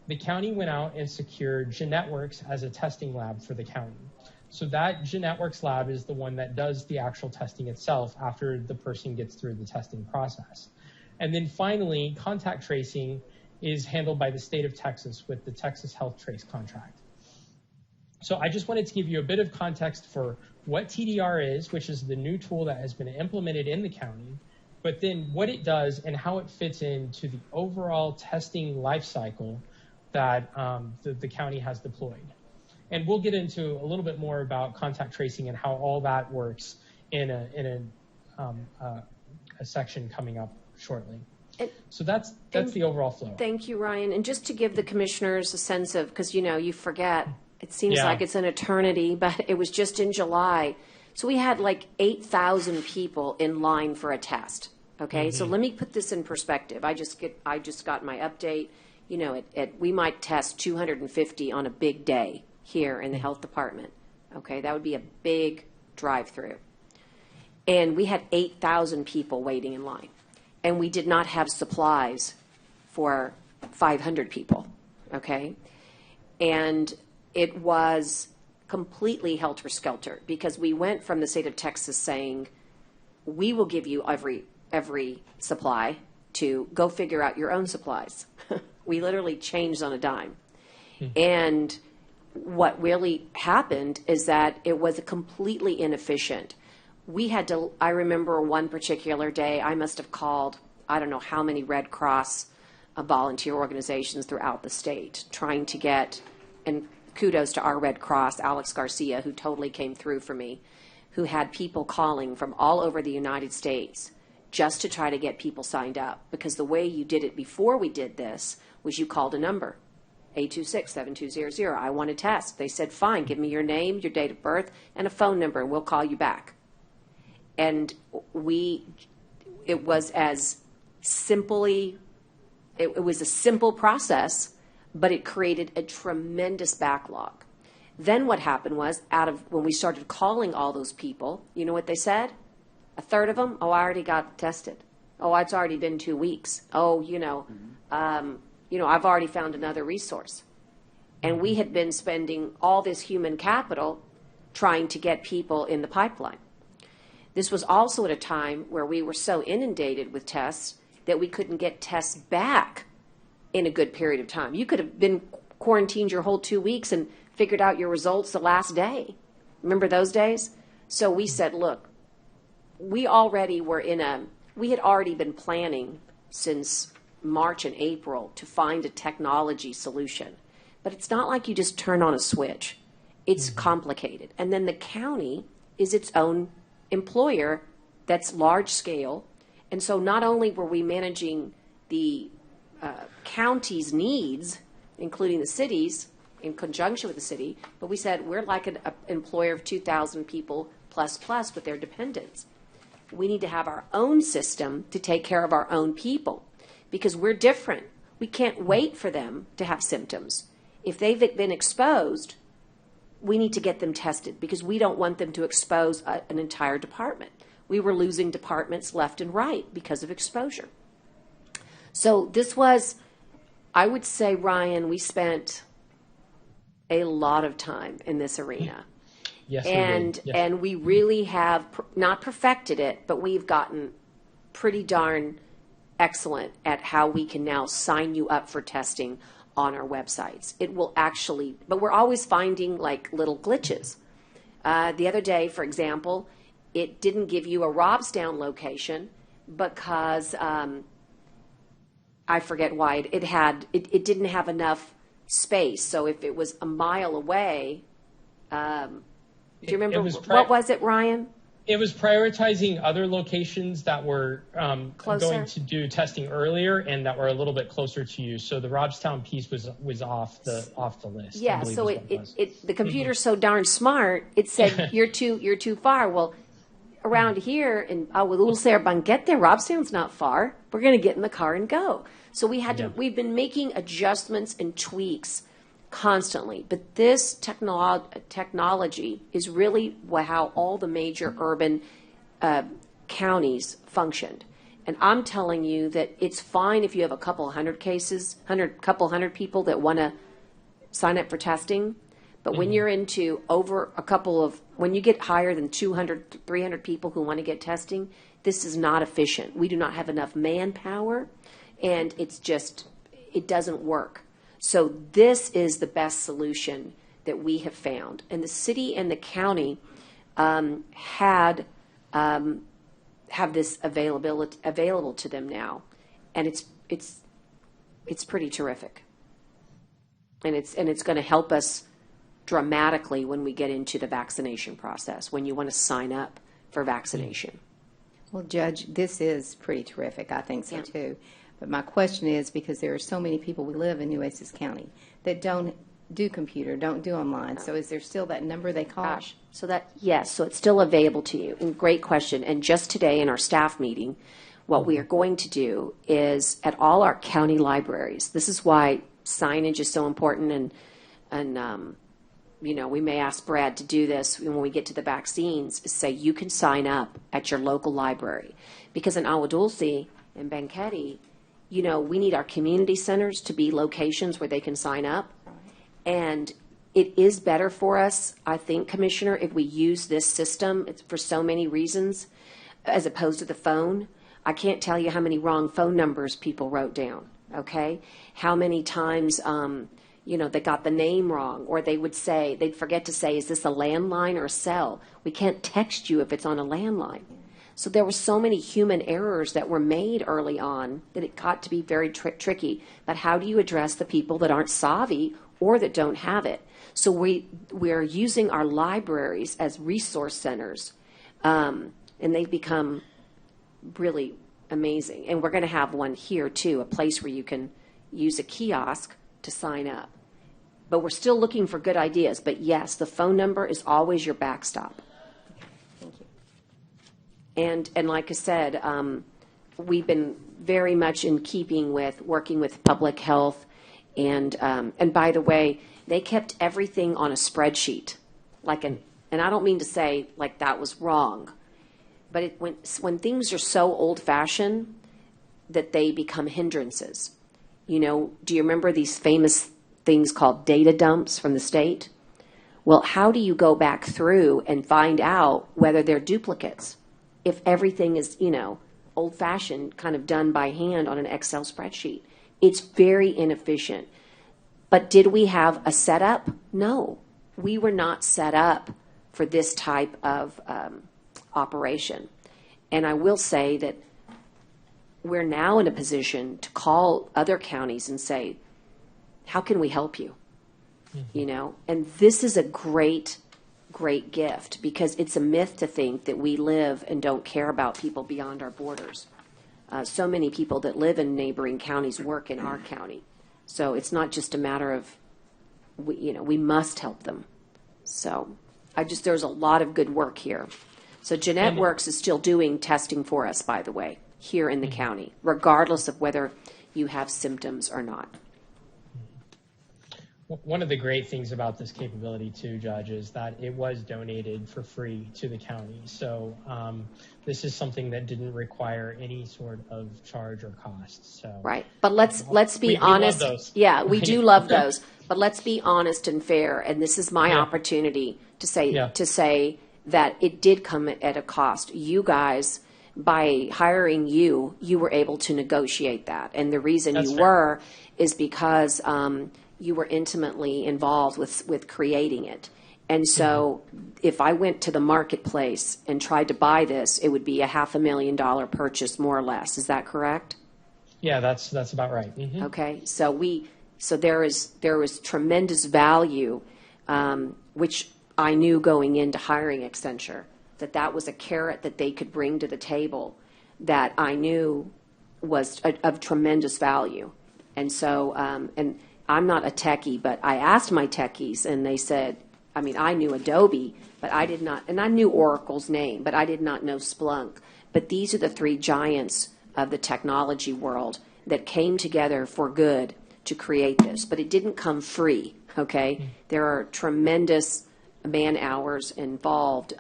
The county went out and secured Genetworks as a testing lab for the county. So that Genetworks lab is the one that does the actual testing itself after the person gets through the testing process. And then finally, contact tracing is handled by the state of Texas with the Texas Health Trace contract. So I just wanted to give you a bit of context for what TDR is, which is the new tool that has been implemented in the county, but then what it does and how it fits into the overall testing life cycle that the county has deployed. And we'll get into a little bit more about contact tracing and how all that works in a section coming up shortly. So that's the overall flow. Thank you, Ryan. And just to give the commissioners a sense of, because you forget, it seems like it's an eternity, but it was just in July. So we had like 8,000 people in line for a test. Okay, so let me put this in perspective. I just got my update. We might test 250 on a big day here in the health department. Okay, that would be a big drive-through. And we had 8,000 people waiting in line. And we did not have supplies for 500 people, okay? And it was completely helter-skelter because we went from the state of Texas saying, we will give you every supply to go figure out your own supplies. We literally changed on a dime. And what really happened is that it was completely inefficient. We had to, I remember one particular day, I must have called, I don't know how many Red Cross volunteer organizations throughout the state trying to get, and kudos to our Red Cross, Alex Garcia, who totally came through for me, who had people calling from all over the United States just to try to get people signed up. Because the way you did it before we did this was you called a number, 826-7200. I want to test. They said, fine, give me your name, your date of birth, and a phone number, and we'll call you back. And it was as simply, it was a simple process, but it created a tremendous backlog. Then what happened was, when we started calling all those people, you know what they said? A third of them, oh, I already got tested. Oh, it's already been 2 weeks. Oh, I've already found another resource. And we had been spending all this human capital trying to get people in the pipeline. This was also at a time where we were so inundated with tests that we couldn't get tests back in a good period of time. You could have been quarantined your whole 2 weeks and figured out your results the last day. Remember those days? So we said, look, we had already been planning since March and April to find a technology solution. But it's not like you just turn on a switch. It's complicated. And then the county is its own employer that's large scale. And so not only were we managing the county's needs, including the city's, in conjunction with the city, but we said we're like an employer of 2,000 people plus with their dependents. We need to have our own system to take care of our own people because we're different. We can't wait for them to have symptoms. If they've been exposed, we need to get them tested because we don't want them to expose an entire department. We were losing departments left and right because of exposure. So this was, I would say, Ryan, we spent a lot of time in this arena. Yes, and we did. Yes. And we really have not perfected it, but we've gotten pretty darn excellent at how we can now sign you up for testing on our websites. It will actually, but we're always finding like little glitches. The other day, for example, it didn't give you a Robstown location because I forget why it didn't have enough space. So if it was a mile away, do you remember what was it, Ryan? It was prioritizing other locations that were going to do testing earlier and that were a little bit closer to you. So the Robstown piece was off the list. Yeah. So the computer's so darn smart. It said you're too far. Well, around here in Dulce Banquete, Robstown's not far. We're going to get in the car and go. So we've been making adjustments and tweaks constantly, but this technology is really how all the major urban counties functioned. And I'm telling you that it's fine if you have a couple hundred cases, couple hundred people that want to sign up for testing. But when you're into when you get higher than 200, 300 people who want to get testing, this is not efficient. We do not have enough manpower, and it doesn't work. So this is the best solution that we have found. And the city and the county have this available to them now. And it's pretty terrific. And it's going to help us dramatically when we get into the vaccination process, when you want to sign up for vaccination. Well, Judge, this is pretty terrific. I think so, too. But my question is, because there are so many people we live in Nueces County that don't do computer, don't do online. So is there still that number they call? So it's still available to you. And great question. And just today in our staff meeting, what we are going to do is at all our county libraries, this is why signage is so important, and we may ask Brad to do this when we get to the vaccines, is say you can sign up at your local library. Because in Agua Dulce and Banquete, we need our community centers to be locations where they can sign up. And it is better for us, I think, Commissioner, if we use this system. It's for so many reasons, as opposed to the phone. I can't tell you how many wrong phone numbers people wrote down, okay? How many times, they got the name wrong, or they'd forget to say, is this a landline or a cell? We can't text you if it's on a landline. So there were so many human errors that were made early on that it got to be very tricky. But how do you address the people that aren't savvy or that don't have it? So we're using our libraries as resource centers, and they've become really amazing. And we're going to have one here, too, a place where you can use a kiosk to sign up. But we're still looking for good ideas. But, yes, the phone number is always your backstop. And like I said, we've been very much in keeping with working with public health And by the way, they kept everything on a spreadsheet, and I don't mean to say like that was wrong, but when things are so old-fashioned that they become hindrances. You know, do you remember these famous things called data dumps from the state? Well, how do you go back through and find out whether they're duplicates if everything is, you know, old-fashioned, kind of done by hand on an Excel spreadsheet? It's very inefficient. But did we have a setup? No. We were not set up for this type of operation. And I will say that we're now in a position to call other counties and say, how can we help you? You know, and this is a great, great gift, because it's a myth to think that we live and don't care about people beyond our borders. So many people that live in neighboring counties work in our county. So it's not just a matter of, we must help them. So there's a lot of good work here. So Jeanette Works is still doing testing for us, by the way, here in the county, regardless of whether you have symptoms or not. One of the great things about this capability too, Judge, is that it was donated for free to the county. So this is something that didn't require any sort of charge or cost. So right, but let's be honest. We love those. Yeah, we do love those. But let's be honest and fair. And this is my opportunity to say that it did come at a cost. You guys, by hiring you were able to negotiate that, and the reason That's you fair. were is because you were intimately involved with creating it. And so if I went to the marketplace and tried to buy this, it would be a $500,000 purchase, more or less. Is that correct? Yeah, that's about right. Okay, so there was tremendous value, which I knew going into hiring Accenture, that was a carrot that they could bring to the table that I knew was of tremendous value. And so, and I'm not a techie, but I asked my techies, and they said, I knew Adobe, but I did not, and I knew Oracle's name, but I did not know Splunk. But these are the three giants of the technology world that came together for good to create this. But it didn't come free, okay? There are tremendous man hours involved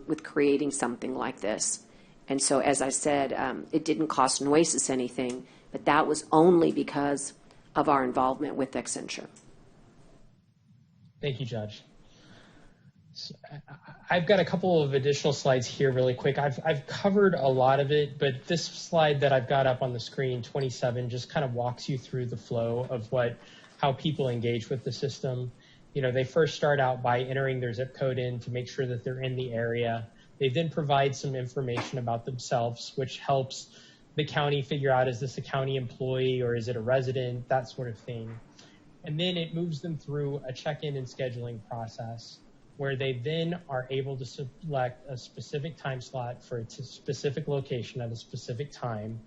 with creating something like this. And so, as I said, it didn't cost Nueces anything, but that was only because of our involvement with Accenture. Thank you, Judge. So I've got a couple of additional slides here really quick. I've covered a lot of it, but this slide that I've got up on the screen, 27, just kind of walks you through the flow of how people engage with the system. You know, they first start out by entering their zip code in to make sure that they're in the area. They then provide some information about themselves, which helps the county figure out, is this a county employee or is it a resident, that sort of thing. And then it moves them through a check-in and scheduling process where they then are able to select a specific time slot for a specific location at a specific time.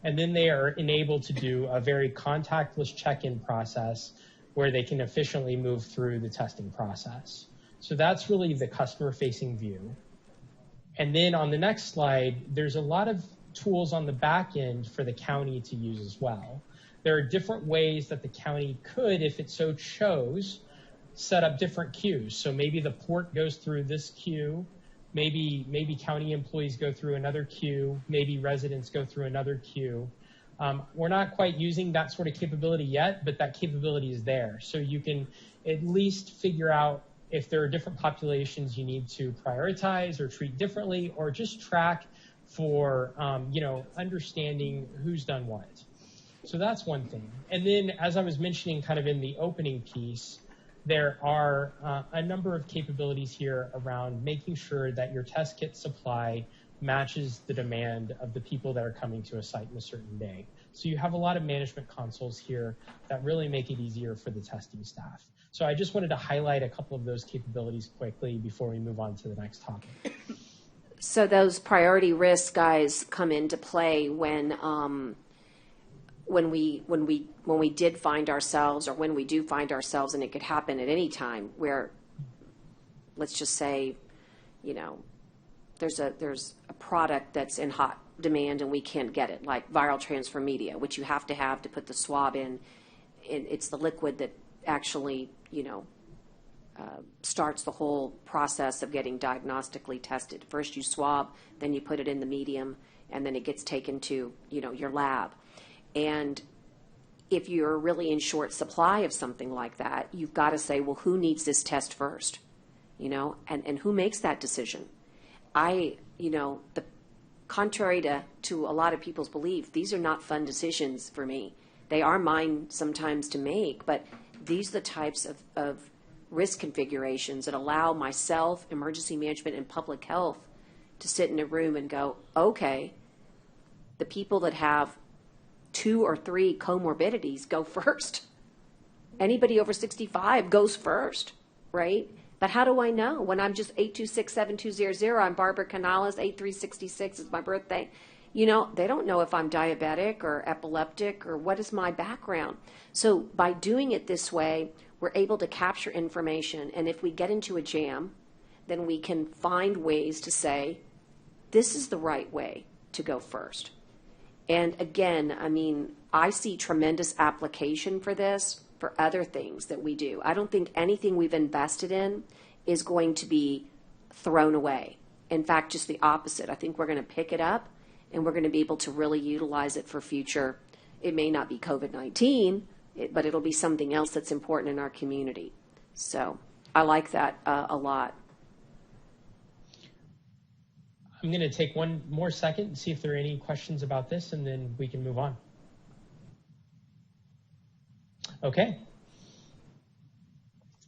And then they are enabled to do a very contactless check-in process where they can efficiently move through the testing process. So that's really the customer-facing view. And then on the next slide, there's a lot of tools on the back end for the county to use as well. There are different ways that the county could, if it so chose, set up different queues. So maybe the port goes through this queue, maybe county employees go through another queue, maybe residents go through another queue. We're not quite using that sort of capability yet, but that capability is there. So you can at least figure out if there are different populations you need to prioritize or treat differently, or just track for understanding who's done what. So that's one thing. And then, as I was mentioning kind of in the opening piece, there are a number of capabilities here around making sure that your test kit supply matches the demand of the people that are coming to a site in a certain day. So you have a lot of management consoles here that really make it easier for the testing staff. So I just wanted to highlight a couple of those capabilities quickly before we move on to the next topic. So those priority risks, guys, come into play when we did find ourselves, or when we do find ourselves, and it could happen at any time, where, let's just say, there's a product that's in hot demand and we can't get it, like viral transfer media, which you have to put the swab in it's the liquid that actually, starts the whole process of getting diagnostically tested. First you swab, then you put it in the medium, and then it gets taken to, your lab. And if you're really in short supply of something like that, you've got to say, well, who needs this test first? And who makes that decision? Contrary to a lot of people's belief, these are not fun decisions for me. They are mine sometimes to make, but these are the types of risk configurations that allow myself, emergency management, and public health to sit in a room and go, okay, the people that have 2 or 3 comorbidities go first. Anybody over 65 goes first, right? But how do I know? When I'm just 826-7200, I'm Barbara Canales, 8366 is my birthday. They don't know if I'm diabetic or epileptic or what is my background. So by doing it this way, we're able to capture information. And if we get into a jam, then we can find ways to say, this is the right way to go first. And again, I see tremendous application for this for other things that we do. I don't think anything we've invested in is going to be thrown away. In fact, just the opposite. I think we're going to pick it up and we're going to be able to really utilize it for future. It may not be COVID-19, but it'll be something else that's important in our community. So I like that a lot. I'm going to take one more second and see if there are any questions about this, and then we can move on. Okay.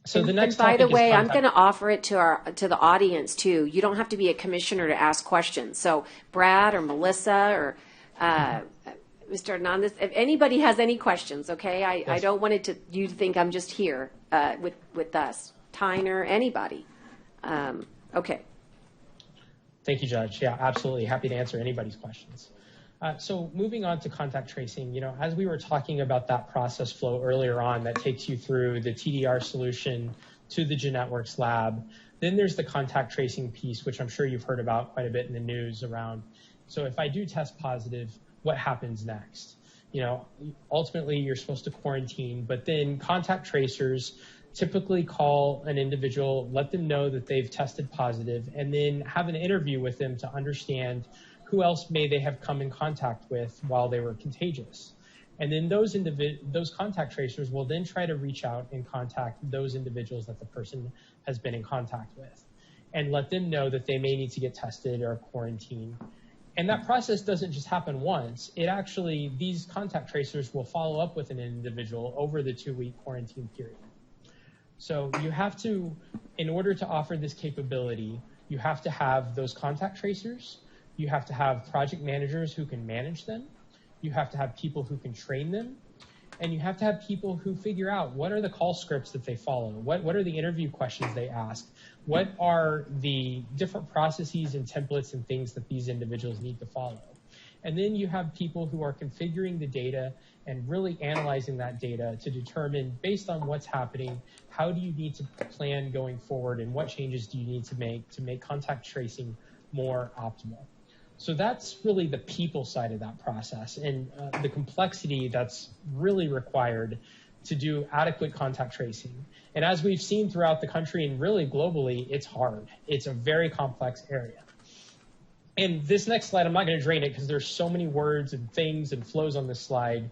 So the next topic. By the way, I'm going to offer it to the audience too. You don't have to be a commissioner to ask questions. So Brad or Melissa or Mr. Hernandez, if anybody has any questions, okay? I don't want you to think I'm just here with us. Tyner, anybody. Okay. Thank you, Judge. Yeah, absolutely. Happy to answer anybody's questions. So moving on to contact tracing, as we were talking about that process flow earlier on that takes you through the TDR solution to the GenetWorks lab, then there's the contact tracing piece, which I'm sure you've heard about quite a bit in the news around. So if I do test positive, what happens next? Ultimately you're supposed to quarantine, but then contact tracers typically call an individual, let them know that they've tested positive, and then have an interview with them to understand who else may they have come in contact with while they were contagious. And then those contact tracers will then try to reach out and contact those individuals that the person has been in contact with and let them know that they may need to get tested or quarantined. And that process doesn't just happen once. These contact tracers will follow up with an individual over the 2-week quarantine period. So you have to, in order to offer this capability, you have to have those contact tracers. You have to have project managers who can manage them. You have to have people who can train them. And you have to have people who figure out what are the call scripts that they follow? What are the interview questions they ask? What are the different processes and templates and things that these individuals need to follow? And then you have people who are configuring the data and really analyzing that data to determine, based on what's happening, how do you need to plan going forward and what changes do you need to make contact tracing more optimal? So that's really the people side of that process and the complexity that's really required to do adequate contact tracing. And as we've seen throughout the country and really globally, it's hard. It's a very complex area. And this next slide, I'm not going to drain it because there's so many words and things and flows on this slide.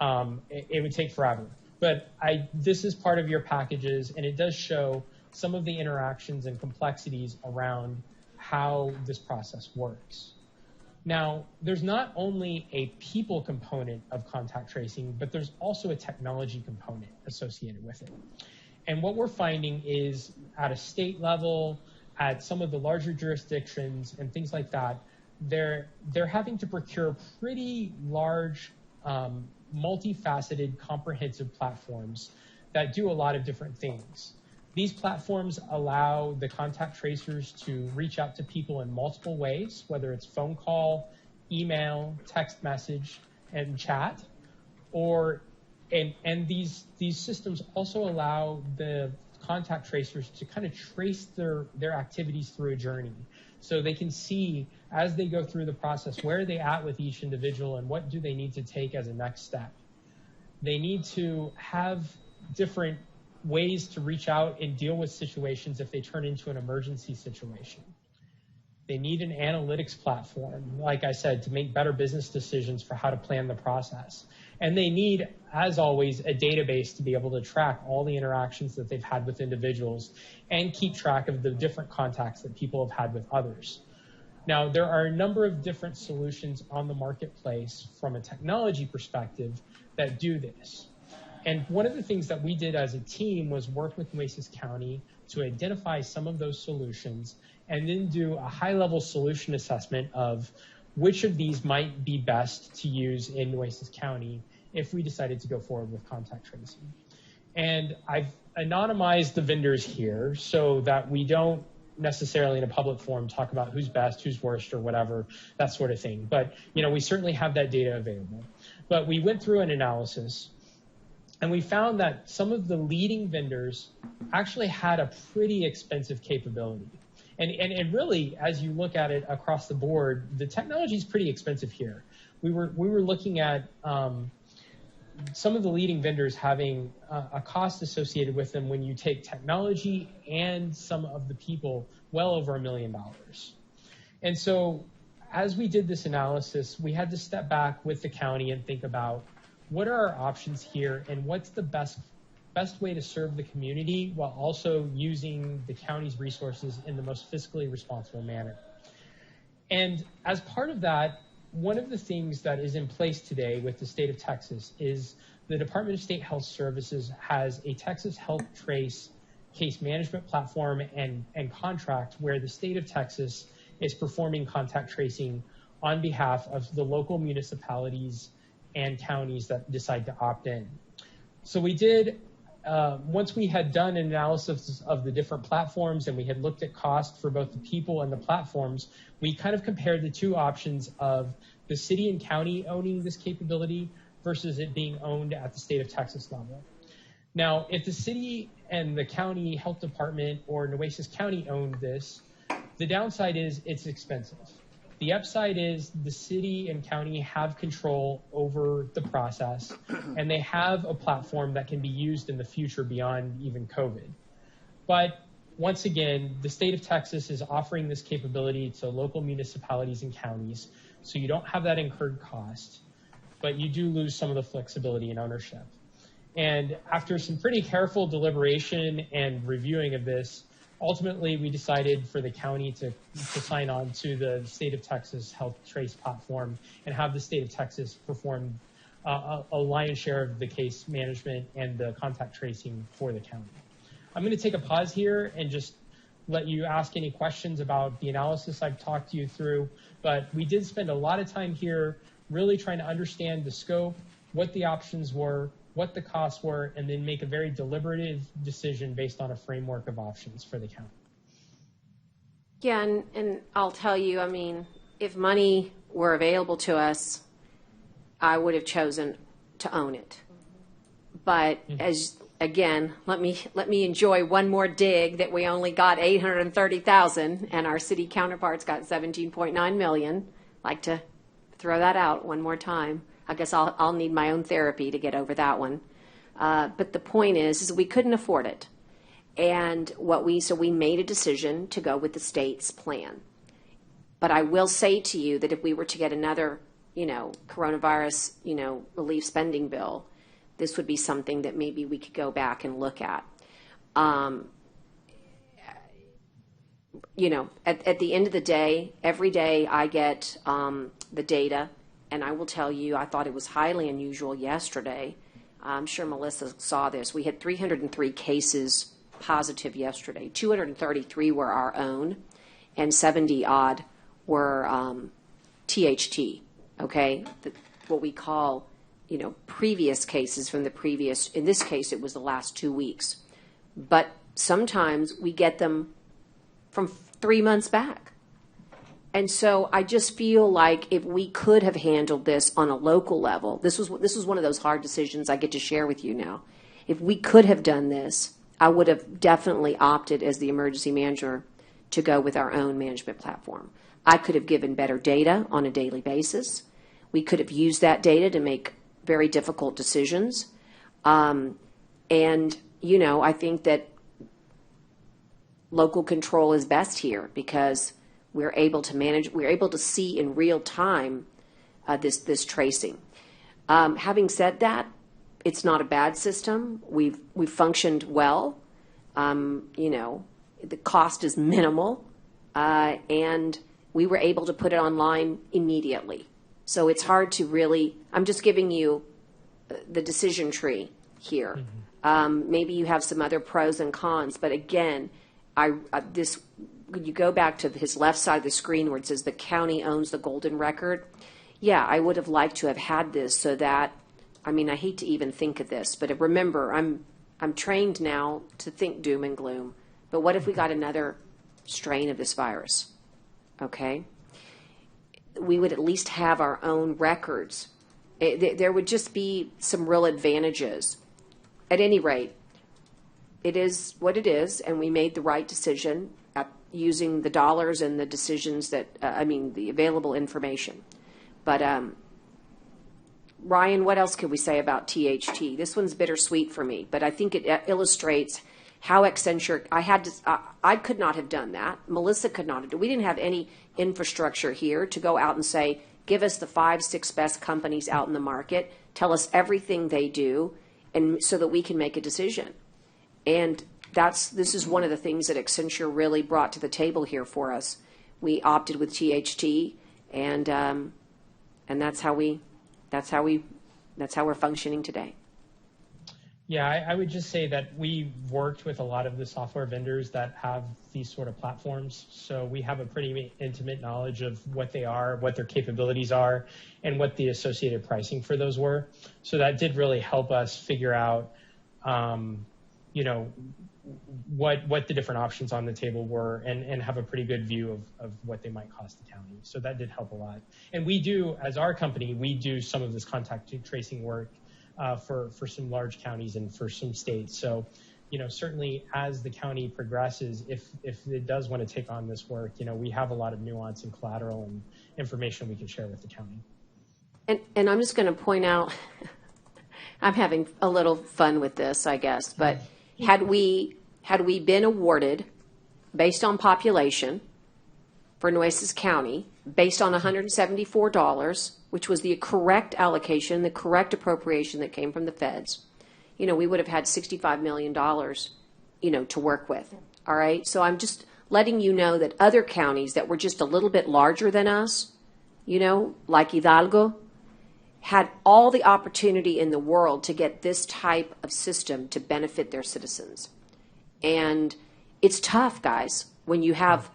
It would take forever. But this is part of your packages, and it does show some of the interactions and complexities around how this process works. Now, there's not only a people component of contact tracing, but there's also a technology component associated with it. And what we're finding is at a state level, at some of the larger jurisdictions and things like that, they're having to procure pretty large, multifaceted, comprehensive platforms that do a lot of different things. These platforms allow the contact tracers to reach out to people in multiple ways, whether it's phone call, email, text message, and chat. And these systems also allow the contact tracers to kind of trace their activities through a journey. So they can see, as they go through the process, where are they at with each individual and what do they need to take as a next step. They need to have different ways to reach out and deal with situations if they turn into an emergency situation. They need an analytics platform, like I said, to make better business decisions for how to plan the process. And they need, as always, a database to be able to track all the interactions that they've had with individuals and keep track of the different contacts that people have had with others. Now, there are a number of different solutions on the marketplace from a technology perspective that do this. And one of the things that we did as a team was work with Nueces County to identify some of those solutions and then do a high-level solution assessment of which of these might be best to use in Nueces County if we decided to go forward with contact tracing. And I've anonymized the vendors here so that we don't necessarily in a public forum talk about who's best, who's worst, or whatever, that sort of thing. But, you know, we certainly have that data available. But we went through an analysis and we found that some of the leading vendors actually had a pretty expensive capability. And really, as you look at it across the board, the technology is pretty expensive here. We were looking at some of the leading vendors having a cost associated with them when you take technology and some of the people well over $1 million. And so as we did this analysis, we had to step back with the county and think about what are our options here and what's the best way to serve the community while also using the county's resources in the most fiscally responsible manner. And as part of that, one of the things that is in place today with the state of Texas is the Department of State Health Services has a Texas Health Trace case management platform and contract where the state of Texas is performing contact tracing on behalf of the local municipalities and counties that decide to opt in. So we did, once we had done an analysis of the different platforms and we had looked at cost for both the people and the platforms, we kind of compared the two options of the city and county owning this capability versus it being owned at the state of Texas level. Now, if the city and the county health department or Nueces County owned this, the downside is it's expensive. The upside is the city and county have control over the process and they have a platform that can be used in the future beyond even COVID. But once again, the state of Texas is offering this capability to local municipalities and counties, so you don't have that incurred cost, but you do lose some of the flexibility and ownership. And after some pretty careful deliberation and reviewing of this, ultimately we decided for the county to sign on to the state of Texas Health Trace platform and have the state of Texas perform a lion's share of the case management and the contact tracing for the county. I'm going to take a pause here and just let you ask any questions about the analysis I've talked to you through, but we did spend a lot of time here really trying to understand the scope, what the options were, what the costs were, and then make a very deliberative decision based on a framework of options for the county. Yeah, and I'll tell you, I mean, if money were available to us, I would have chosen to own it. But as again, let me enjoy one more dig that we only got 830,000 and our city counterparts got 17.9 million. Like to throw that out one more time. I guess I'll need my own therapy to get over that one. But the point is we couldn't afford it. And so we made a decision to go with the state's plan. But I will say to you that if we were to get another, coronavirus, relief spending bill, this would be something that maybe we could go back and look at. At the end of the day, every day I get the data. And I will tell you, I thought it was highly unusual yesterday. I'm sure Melissa saw this. We had 303 cases positive yesterday. 233 were our own, and 70-odd were THT, okay? What we call, previous cases from the previous, in this case, it was the last 2 weeks. But sometimes we get them from 3 months back. And so I just feel like if we could have handled this on a local level, this was one of those hard decisions I get to share with you now. If we could have done this, I would have definitely opted as the emergency manager to go with our own management platform. I could have given better data on a daily basis. We could have used that data to make very difficult decisions. And, I think that local control is best here because we're able to manage, we're able to see in real time this tracing. Having said that, it's not a bad system. We've functioned well. The cost is minimal, and we were able to put it online immediately. So it's hard to really, I'm just giving you the decision tree here. Maybe you have some other pros and cons, but again, when you go back to his left side of the screen where it says the county owns the golden record, yeah, I would have liked to have had this so that, I hate to even think of this, but remember, I'm trained now to think doom and gloom. But what if we got another strain of this virus? Okay? We would at least have our own records. There would just be some real advantages. At any rate, it is what it is, and we made the right decision using the dollars and the decisions that, the available information. But, Ryan, what else could we say about THT? This one's bittersweet for me, but I think it illustrates how Accenture, I could not have done that. Melissa could not have done. We didn't have any infrastructure here to go out and say, give us the 5-6 best companies out in the market, tell us everything they do, and so that we can make a decision. And this is one of the things that Accenture really brought to the table here for us. We opted with THT, and that's how we're functioning today. Yeah, I would just say that we worked with a lot of the software vendors that have these sort of platforms. So we have a pretty intimate knowledge of what they are, what their capabilities are, and what the associated pricing for those were. So that did really help us figure out, what the different options on the table were and have a pretty good view of what they might cost the county. So that did help a lot. And we do, as our company, we do some of this contact tracing work for some large counties and for some states. So, certainly as the county progresses, if it does want to take on this work, we have a lot of nuance and collateral and information we can share with the county. And I'm just going to point out, I'm having a little fun with this, I guess, but had we been awarded based on population for Nueces County, based on $174, which was the correct allocation, the correct appropriation that came from the feds, we would have had $65 million, to work with. All right. So I'm just letting you know that other counties that were just a little bit larger than us, like Hidalgo, had all the opportunity in the world to get this type of system to benefit their citizens. And it's tough, guys, when you have,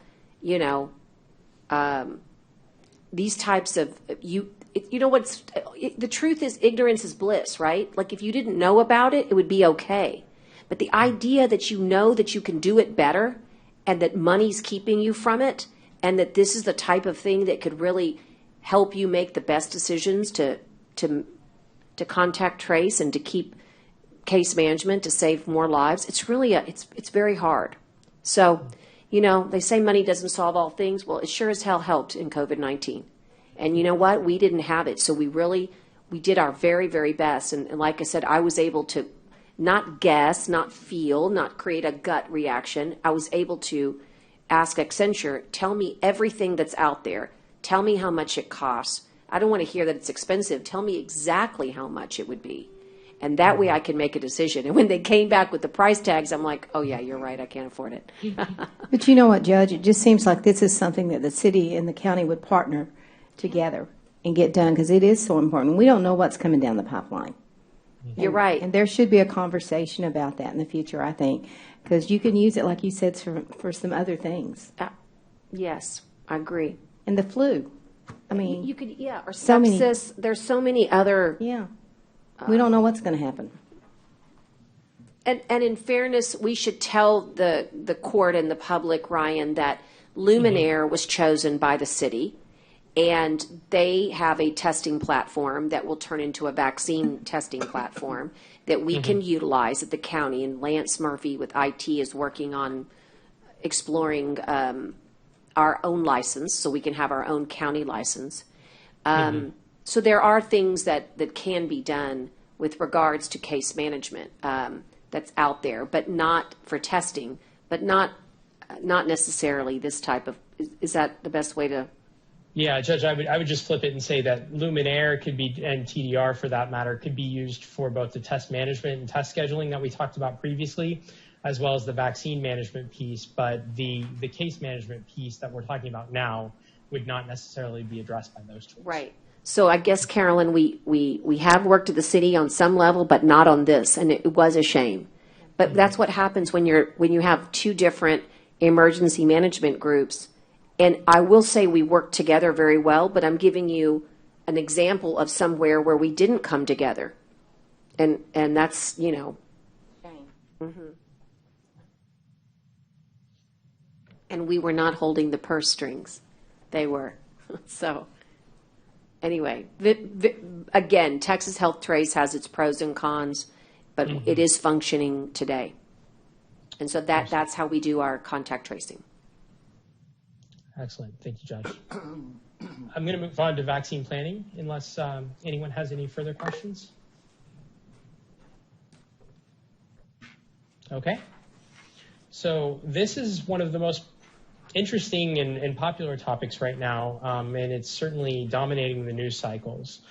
these types of, the truth is ignorance is bliss, right? Like if you didn't know about it, it would be okay. But the idea that you know that you can do it better and that money's keeping you from it and that this is the type of thing that could really help you make the best decisions to contact trace and to keep case management to save more lives, it's really it's very hard. So, they say money doesn't solve all things. Well, it sure as hell helped in COVID-19. And you know what? We didn't have it. So we did our very, very best. And like I said, I was able to not guess, not feel, not create a gut reaction. I was able to ask Accenture, tell me everything that's out there. Tell me how much it costs. I don't want to hear that it's expensive. Tell me exactly how much it would be. And that way I can make a decision. And when they came back with the price tags, I'm like, oh, yeah, you're right. I can't afford it. But you know what, Judge? It just seems like this is something that the city and the county would partner together and get done because it is so important. We don't know what's coming down the pipeline. You're right. And there should be a conversation about that in the future, I think, because you can use it, like you said, for some other things. Yes, I agree. And the flu. I mean, you could, or so sepsis. There's so many other. Yeah. We don't know what's going to happen. And in fairness, we should tell the court and the public, Ryan, that Luminaire was chosen by the city, and they have a testing platform that will turn into a vaccine testing platform that we can utilize at the county. And Lance Murphy with IT is working on exploring our own license so we can have our own county license. So there are things that can be done with regards to case management that's out there, but not for testing, but not necessarily this type of. Is that the best way to? Yeah, Judge, I would just flip it and say that Luminaire could be, and TDR for that matter, could be used for both the test management and test scheduling that we talked about previously, as well as the vaccine management piece. But the case management piece that we're talking about now would not necessarily be addressed by those tools. Right. So I guess, Carolyn, we have worked at the city on some level, but not on this, and it was a shame. But that's what happens when you have two different emergency management groups. And I will say we worked together very well, but I'm giving you an example of somewhere where we didn't come together. And that's, you know. Mm-hmm. And we were not holding the purse strings. They were. So anyway, again, Texas Health Trace has its pros and cons, but it is functioning today. And so that's how we do our contact tracing. Excellent. Thank you, Judge. I'm going to move on to vaccine planning unless anyone has any further questions. Okay. So this is one of the most interesting and popular topics right now, and it's certainly dominating the news cycles.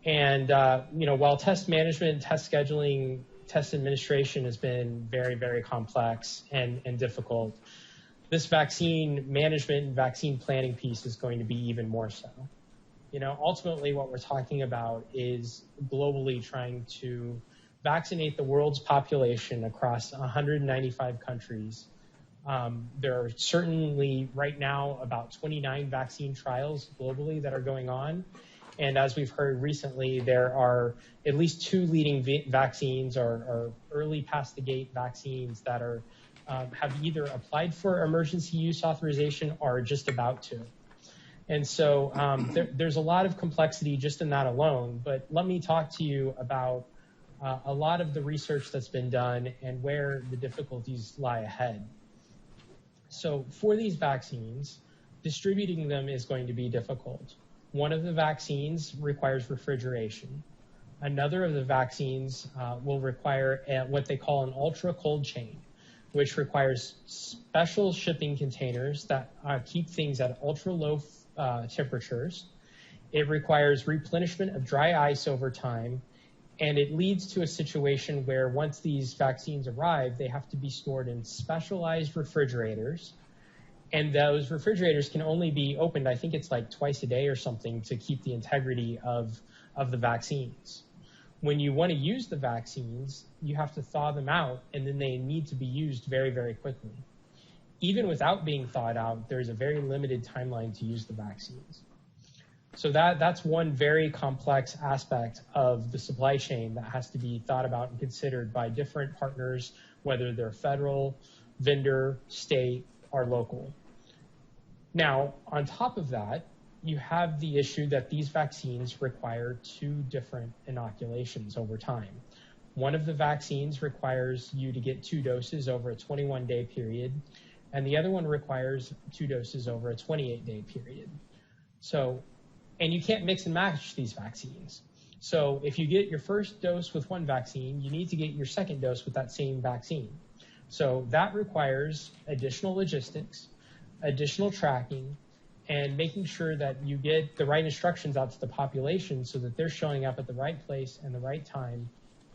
And, while test management, test scheduling, test administration has been very, very complex and difficult, this vaccine management and vaccine planning piece is going to be even more so. Ultimately what we're talking about is globally trying to vaccinate the world's population across 195 countries. There are certainly right now about 29 vaccine trials globally that are going on. And as we've heard recently, there are at least 2 leading vaccines or early past the gate vaccines that are have either applied for emergency use authorization or are just about to. And so there's a lot of complexity just in that alone. But let me talk to you about a lot of the research that's been done and where the difficulties lie ahead. So for these vaccines, distributing them is going to be difficult. One of the vaccines requires refrigeration. Another of the vaccines will require what they call an ultra cold chain, which requires special shipping containers that keep things at ultra low temperatures. It requires replenishment of dry ice over time, and it leads to a situation where once these vaccines arrive, they have to be stored in specialized refrigerators. And those refrigerators can only be opened, I think it's like twice a day or something, to keep the integrity of the vaccines. When you want to use the vaccines, you have to thaw them out, and then they need to be used very, very quickly. Even without being thawed out, there's a very limited timeline to use the vaccines. So that's one very complex aspect of the supply chain that has to be thought about and considered by different partners, whether they're federal, vendor, state, or local. Now, on top of that, you have the issue that these vaccines require 2 different inoculations over time. One of the vaccines requires you to get 2 doses over a 21-day period, and the other one requires 2 doses over a 28-day period. So, and you can't mix and match these vaccines. So if you get your first dose with one vaccine, you need to get your second dose with that same vaccine. So that requires additional logistics, additional tracking, and making sure that you get the right instructions out to the population so that they're showing up at the right place and the right time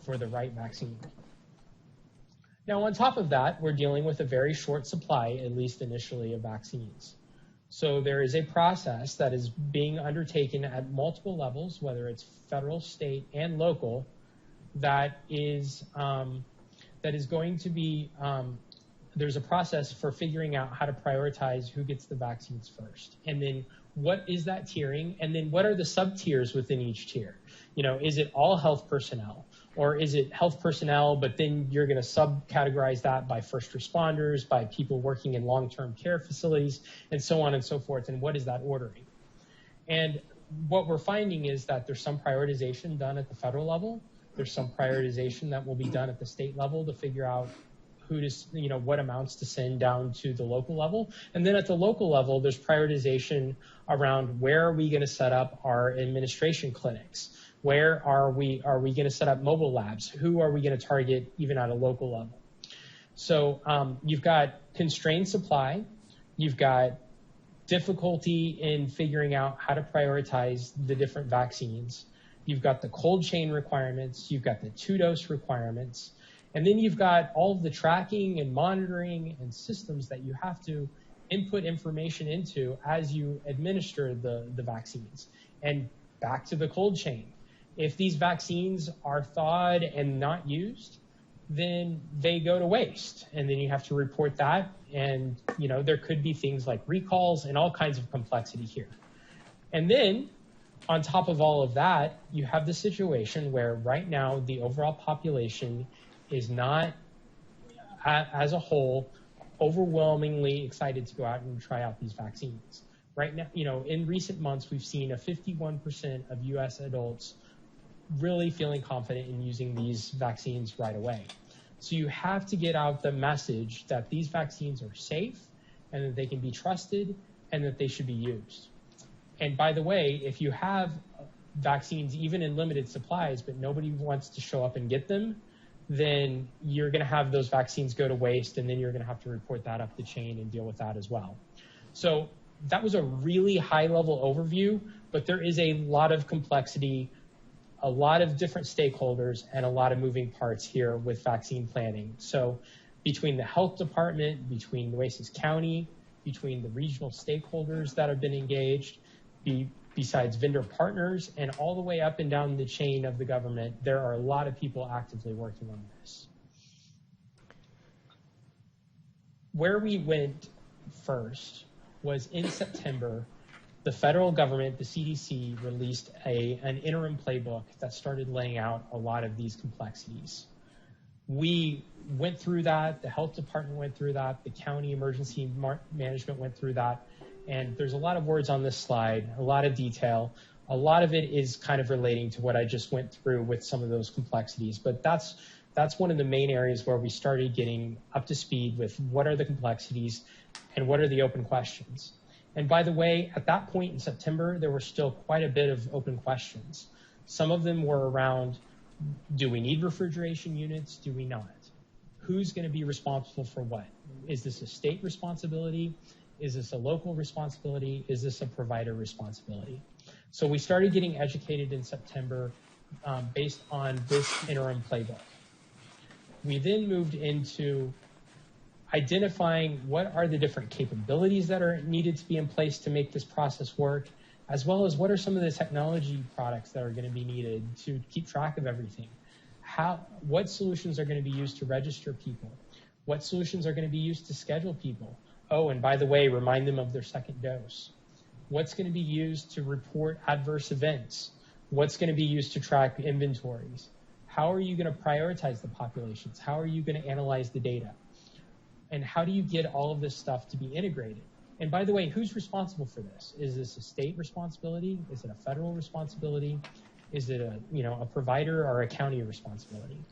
for the right vaccine. Now, on top of that, we're dealing with a very short supply, at least initially, of vaccines. So there is a process that is being undertaken at multiple levels, whether it's federal, state, and local, that is going to be, there's a process for figuring out how to prioritize who gets the vaccines first. And then what is that tiering? And then what are the sub-tiers within each tier? Is it all health personnel? Or is it health personnel, but then you're going to subcategorize that by first responders, by people working in long-term care facilities, and so on and so forth, and what is that ordering? And what we're finding is that there's some prioritization done at the federal level. There's some prioritization that will be done at the state level to figure out who to, what amounts to send down to the local level. And then at the local level, there's prioritization around where are we going to set up our administration clinics? Where are we going to set up mobile labs? Who are we going to target even at a local level? So you've got constrained supply. You've got difficulty in figuring out how to prioritize the different vaccines. You've got the cold chain requirements. You've got the 2-dose requirements. And then you've got all of the tracking and monitoring and systems that you have to input information into as you administer the vaccines. And back to the cold chain. If these vaccines are thawed and not used, then they go to waste. And then you have to report that. And, there could be things like recalls and all kinds of complexity here. And then on top of all of that, you have the situation where right now the overall population is not, as a whole, overwhelmingly excited to go out and try out these vaccines. Right now, in recent months, we've seen a 51% of U.S. adults really feeling confident in using these vaccines right away. So you have to get out the message that these vaccines are safe and that they can be trusted and that they should be used. And by the way, if you have vaccines even in limited supplies, but nobody wants to show up and get them, then you're going to have those vaccines go to waste, and then you're going to have to report that up the chain and deal with that as well. So that was a really high-level overview, but there is a lot of complexity, a lot of different stakeholders, and a lot of moving parts here with vaccine planning. So between the health department, between Nueces County, between the regional stakeholders that have been engaged, besides vendor partners, and all the way up and down the chain of the government, there are a lot of people actively working on this. Where we went first was in September. The federal government, the CDC, released an interim playbook that started laying out a lot of these complexities. We went through that, the health department went through that, the county emergency management went through that, and there's a lot of words on this slide, a lot of detail. A lot of it is kind of relating to what I just went through with some of those complexities, but that's one of the main areas where we started getting up to speed with what are the complexities and what are the open questions. And by the way, at that point in September, there were still quite a bit of open questions. Some of them were around, do we need refrigeration units? Do we not? Who's going to be responsible for what? Is this a state responsibility? Is this a local responsibility? Is this a provider responsibility? So we started getting educated in September based on this interim playbook. We then moved into identifying what are the different capabilities that are needed to be in place to make this process work, as well as what are some of the technology products that are going to be needed to keep track of everything. What solutions are going to be used to register people? What solutions are going to be used to schedule people? Oh, and by the way, remind them of their second dose. What's going to be used to report adverse events? What's going to be used to track inventories? How are you going to prioritize the populations? How are you going to analyze the data? And how do you get all of this stuff to be integrated? And by the way, who's responsible for this? Is this a state responsibility? Is it a federal responsibility? Is it a provider or a county responsibility?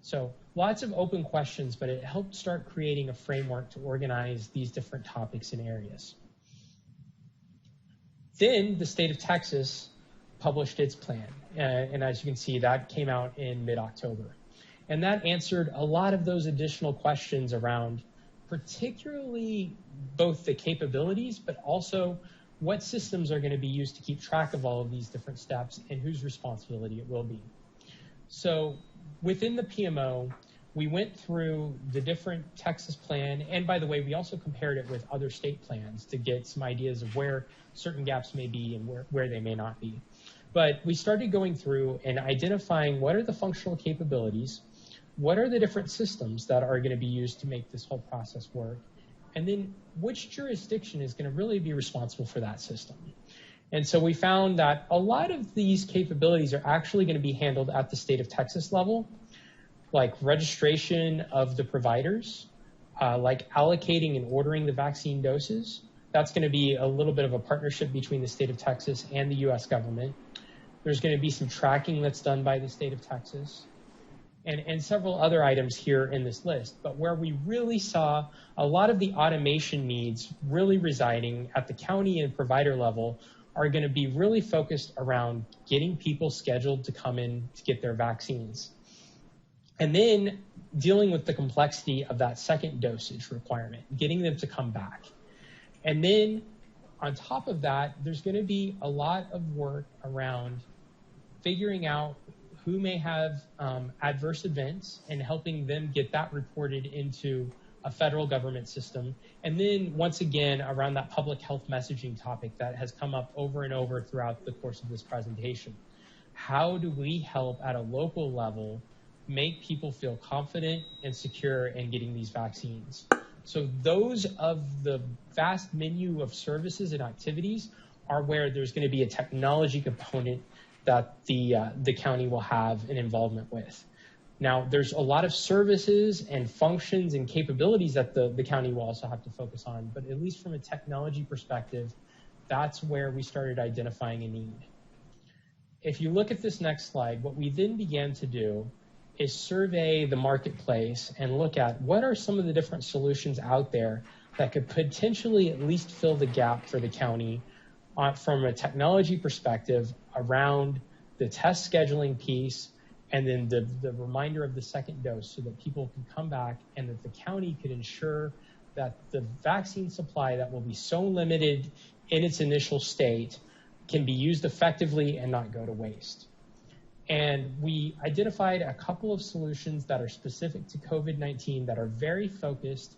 So lots of open questions, but it helped start creating a framework to organize these different topics and areas. Then the state of Texas published its plan. And as you can see, that came out in mid-October. And that answered a lot of those additional questions around particularly both the capabilities, but also what systems are going to be used to keep track of all of these different steps and whose responsibility it will be. So within the PMO, we went through the different Texas plan, and by the way, we also compared it with other state plans to get some ideas of where certain gaps may be and where they may not be. But we started going through and identifying what are the functional capabilities, what are the different systems that are going to be used to make this whole process work, and then which jurisdiction is going to really be responsible for that system. And so we found that a lot of these capabilities are actually going to be handled at the state of Texas level, like registration of the providers, like allocating and ordering the vaccine doses. That's going to be a little bit of a partnership between the state of Texas and the U.S. government. There's going to be some tracking that's done by the state of Texas. and several other items here in this list. But where we really saw a lot of the automation needs really residing at the county and provider level are going to be really focused around getting people scheduled to come in to get their vaccines. And then dealing with the complexity of that second dosage requirement, getting them to come back. And then on top of that, there's going to be a lot of work around figuring out who may have adverse events and helping them get that reported into a federal government system. And then once again, around that public health messaging topic that has come up over and over throughout the course of this presentation. How do we help at a local level make people feel confident and secure in getting these vaccines? So those of the vast menu of services and activities are where there's going to be a technology component that the county will have an involvement with. Now, there's a lot of services and functions and capabilities that the county will also have to focus on, but at least from a technology perspective, that's where we started identifying a need. If you look at this next slide, what we then began to do is survey the marketplace and look at what are some of the different solutions out there that could potentially at least fill the gap for the county from a technology perspective around the test scheduling piece and then the reminder of the second dose so that people can come back and that the county could ensure that the vaccine supply that will be so limited in its initial state can be used effectively and not go to waste. And we identified a couple of solutions that are specific to COVID-19 that are very focused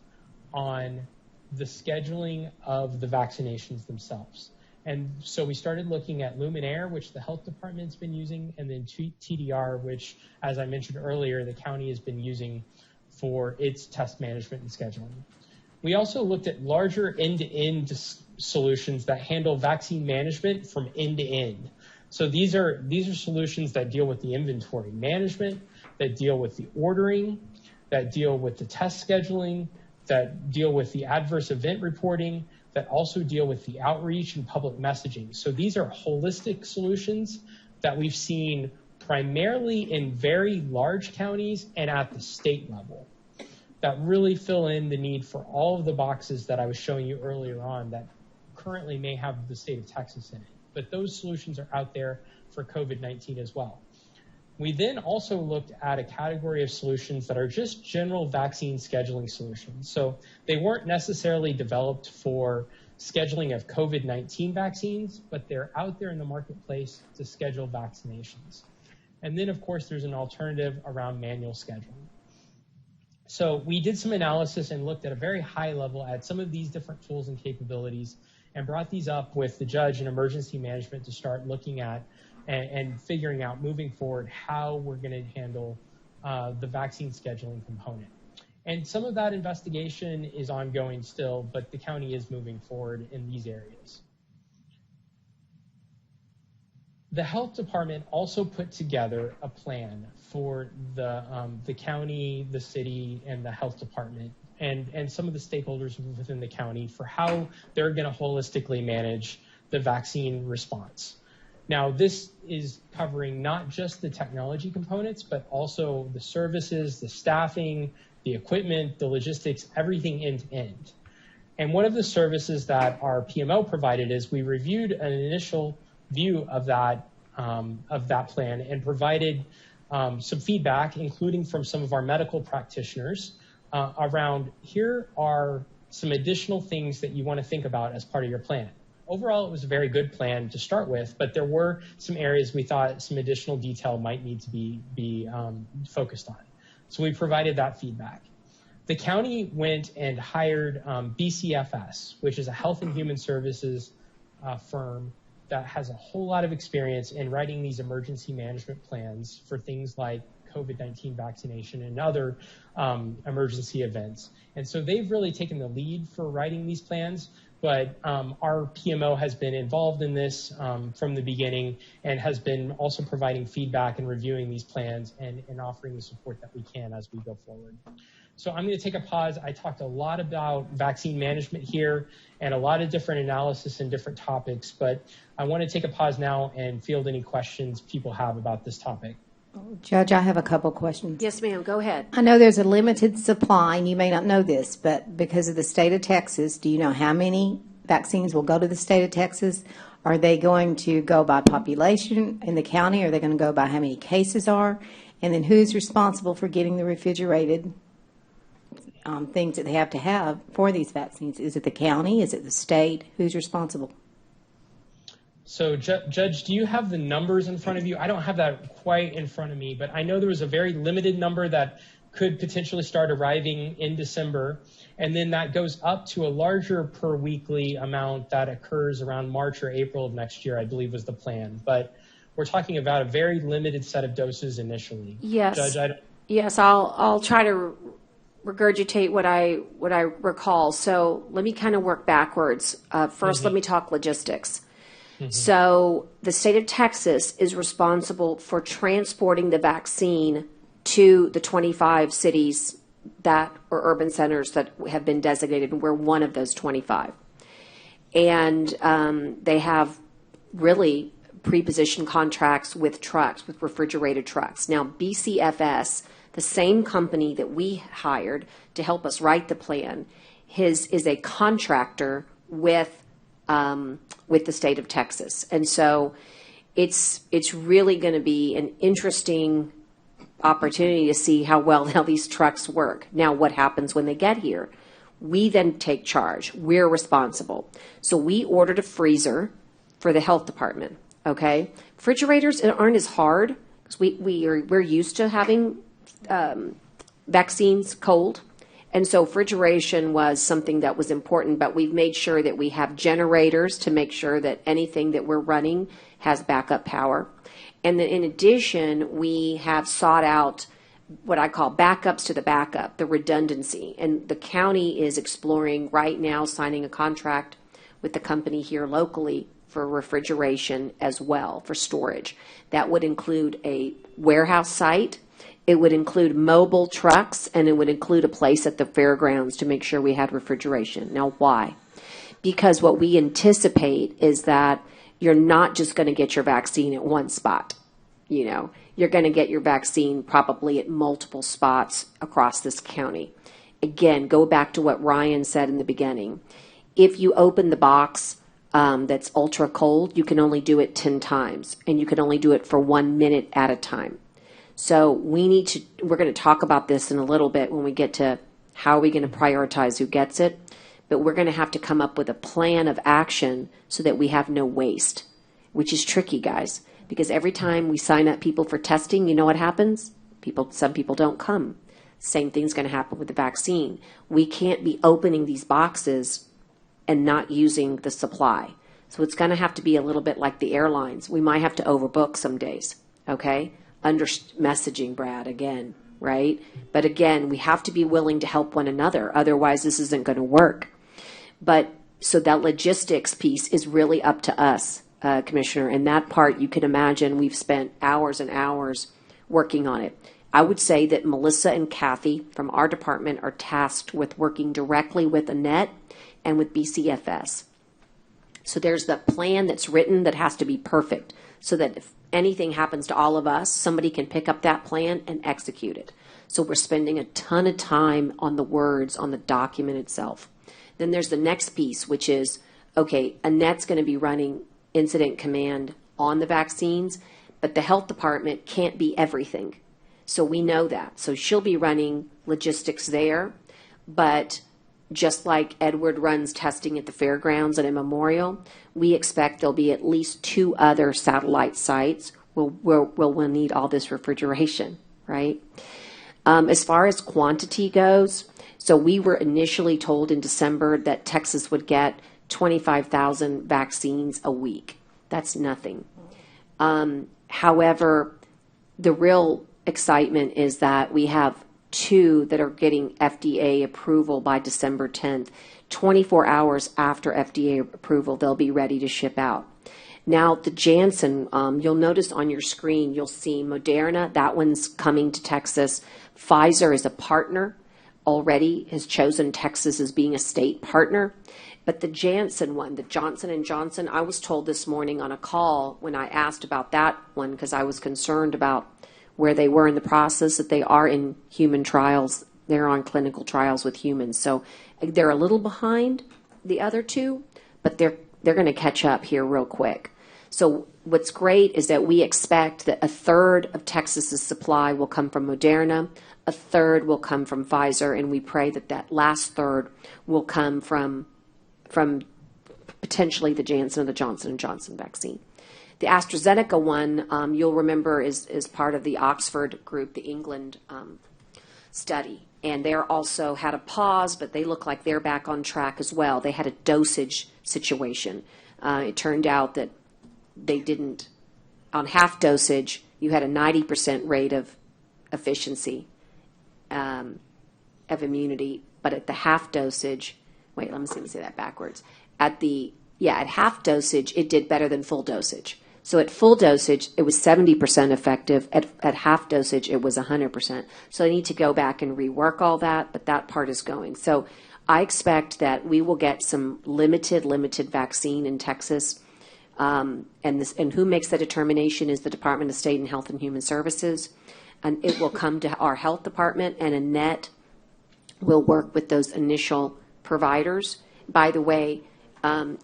on the scheduling of the vaccinations themselves. And so we started looking at Luminaire, which the health department's been using, and then TDR, which, as I mentioned earlier, the county has been using for its test management and scheduling. We also looked at larger end-to-end solutions that handle vaccine management from end to end. So these are solutions that deal with the inventory management, that deal with the ordering, that deal with the test scheduling, that deal with the adverse event reporting, that also deal with the outreach and public messaging. So these are holistic solutions that we've seen primarily in very large counties and at the state level that really fill in the need for all of the boxes that I was showing you earlier on that currently may have the state of Texas in it. But those solutions are out there for COVID-19 as well. We then also looked at a category of solutions that are just general vaccine scheduling solutions. So they weren't necessarily developed for scheduling of COVID-19 vaccines, but they're out there in the marketplace to schedule vaccinations. And then, of course, there's an alternative around manual scheduling. So we did some analysis and looked at a very high level at some of these different tools and capabilities and brought these up with the judge in emergency management to start looking at and figuring out moving forward how we're going to handle the vaccine scheduling component. And some of that investigation is ongoing still, but the county is moving forward in these areas. The health department also put together a plan for the county, the city, and the health department and some of the stakeholders within the county for how they're going to holistically manage the vaccine response. Now, this is covering not just the technology components, but also the services, the staffing, the equipment, the logistics, everything end to end. And one of the services that our PMO provided is we reviewed an initial view of that plan and provided some feedback, including from some of our medical practitioners, around here are some additional things that you want to think about as part of your plan. Overall, it was a very good plan to start with, but there were some areas we thought some additional detail might need to be focused on. So we provided that feedback. The county went and hired BCFS, which is a health and human services firm that has a whole lot of experience in writing these emergency management plans for things like COVID-19 vaccination and other emergency events. And so they've really taken the lead for writing these plans, but our PMO has been involved in this from the beginning and has been also providing feedback and reviewing these plans and offering the support that we can as we go forward. So I'm going to take a pause. I talked a lot about vaccine management here and a lot of different analysis and different topics, but I want to take a pause now and field any questions people have about this topic. Judge, I have a couple questions. Yes, ma'am, go ahead. I know there's a limited supply, and you may not know this, but because of the state of Texas, do you know how many vaccines will go to the state of Texas? Are they going to go by population in the county? Are they going to go by how many cases are? And then who's responsible for getting the refrigerated things that they have to have for these vaccines? Is it the county? Is it the state? Who's responsible? So, Judge, do you have the numbers in front of you? I don't have that quite in front of me, but I know there was a very limited number that could potentially start arriving in December, and then that goes up to a larger per weekly amount that occurs around March or April of next year, I believe was the plan. But we're talking about a very limited set of doses initially. Yes. Judge, yes, I'll try to regurgitate what I recall. So let me kind of work backwards. First, let me talk logistics. So the state of Texas is responsible for transporting the vaccine to the 25 cities that or urban centers that have been designated, and we're one of those 25. And they have really pre-positioned contracts with trucks, with refrigerated trucks. Now, BCFS, the same company that we hired to help us write the plan, is a contractor with the state of Texas. And so it's really going to be an interesting opportunity to see how well these trucks work. Now, what happens when they get here? We then take charge. We're responsible. So we ordered a freezer for the health department, okay? Refrigerators aren't as hard because we're used to having vaccines cold. And so refrigeration was something that was important, but we've made sure that we have generators to make sure that anything that we're running has backup power. And then in addition, we have sought out what I call backups to the backup, the redundancy. And the county is exploring right now signing a contract with the company here locally for refrigeration as well, for storage. That would include a warehouse site. It would include mobile trucks, and it would include a place at the fairgrounds to make sure we had refrigeration. Now, why? Because what we anticipate is that you're not just going to get your vaccine at one spot. You know, you're going to get your vaccine probably at multiple spots across this county. Again, go back to what Ryan said in the beginning. If you open the box that's ultra cold, you can only do it 10 times, and you can only do it for 1 minute at a time. So we're going to talk about this in a little bit when we get to how are we going to prioritize who gets it, but we're going to have to come up with a plan of action so that we have no waste, which is tricky, guys, because every time we sign up people for testing, you know what happens? Some people don't come. Same thing's going to happen with the vaccine. We can't be opening these boxes and not using the supply. So it's going to have to be a little bit like the airlines. We might have to overbook some days, okay? Under messaging, Brad, again, right? But again, we have to be willing to help one another. Otherwise, this isn't going to work. But so that logistics piece is really up to us, Commissioner. And that part, you can imagine, we've spent hours and hours working on it. I would say that Melissa and Kathy from our department are tasked with working directly with Annette and with BCFS. So there's the plan that's written that has to be perfect so that if anything happens to all of us, somebody can pick up that plan and execute it. So we're spending a ton of time on the words, on the document itself. Then there's the next piece, which is, okay, Annette's going to be running incident command on the vaccines, but the health department can't be everything. So we know that. So she'll be running logistics there, but just like Edward runs testing at the fairgrounds and at Memorial, we expect there'll be at least 2 other satellite sites where we'll need all this refrigeration, right? As far as quantity goes, so we were initially told in December that Texas would get 25,000 vaccines a week. That's nothing. However, the real excitement is that we have 2 that are getting FDA approval by December 10th. 24 hours after FDA approval, they'll be ready to ship out. Now, the Janssen, you'll notice on your screen, you'll see Moderna. That one's coming to Texas. Pfizer is a partner already, has chosen Texas as being a state partner. But the Janssen one, the Johnson & Johnson, I was told this morning on a call when I asked about that one because I was concerned about where they were in the process, that they are in human trials. They're on clinical trials with humans. So they're a little behind the other two, but they're going to catch up here real quick. So what's great is that we expect that a third of Texas's supply will come from Moderna, a third will come from Pfizer, and we pray that that last third will come from potentially the Janssen or the Johnson & Johnson vaccine. The AstraZeneca one, you'll remember, is part of the Oxford group, the England study. And they're also had a pause, but they look like they're back on track as well. They had a dosage situation. It turned out that they didn't, on half dosage, you had a 90% rate of efficiency of immunity, but at the half dosage, wait, let me say that backwards. At half dosage, it did better than full dosage. So at full dosage, it was 70% effective. At half dosage, it was 100%. So I need to go back and rework all that, but that part is going. So I expect that we will get some limited vaccine in Texas. And who makes the determination is the Department of State and Health and Human Services. And it will come to our health department, and Annette will work with those initial providers. By the way,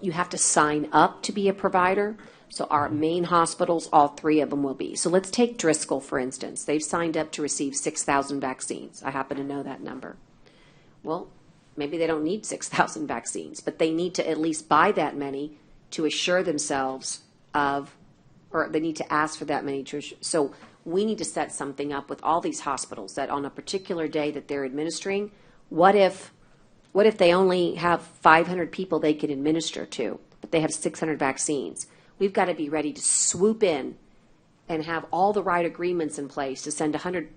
you have to sign up to be a provider. So our main hospitals, all three of them will be. So let's take Driscoll, for instance. They've signed up to receive 6,000 vaccines. I happen to know that number. Well, maybe they don't need 6,000 vaccines, but they need to at least buy that many to assure themselves of, or they need to ask for that many. So we need to set something up with all these hospitals that on a particular day that they're administering, what if they only have 500 people they can administer to, but they have 600 vaccines? We've got to be ready to swoop in and have all the right agreements in place to send 100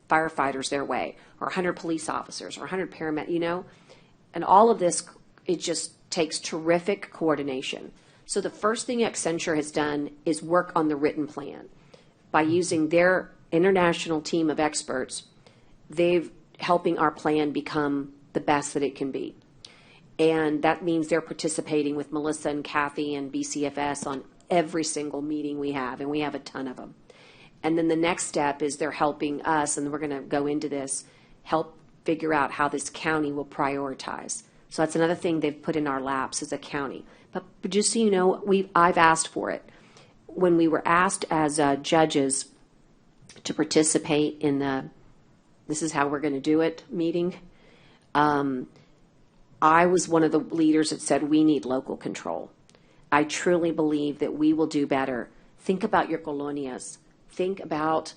firefighters their way, or 100 police officers, or 100 paramedics, And all of this, it just takes terrific coordination. So the first thing Accenture has done is work on the written plan. By using their international team of experts, they've helping our plan become the best that it can be. And that means they're participating with Melissa and Kathy and BCFS on every single meeting we have, and we have a ton of them. And then the next step is they're helping us, and we're going to go into this, help figure out how this county will prioritize. So that's another thing they've put in our laps as a county. But just so you know, I've asked for it. When we were asked as judges to participate in the "this is how we're going to do it" meeting, I was one of the leaders that said we need local control. I truly believe that we will do better. Think about your colonias. Think about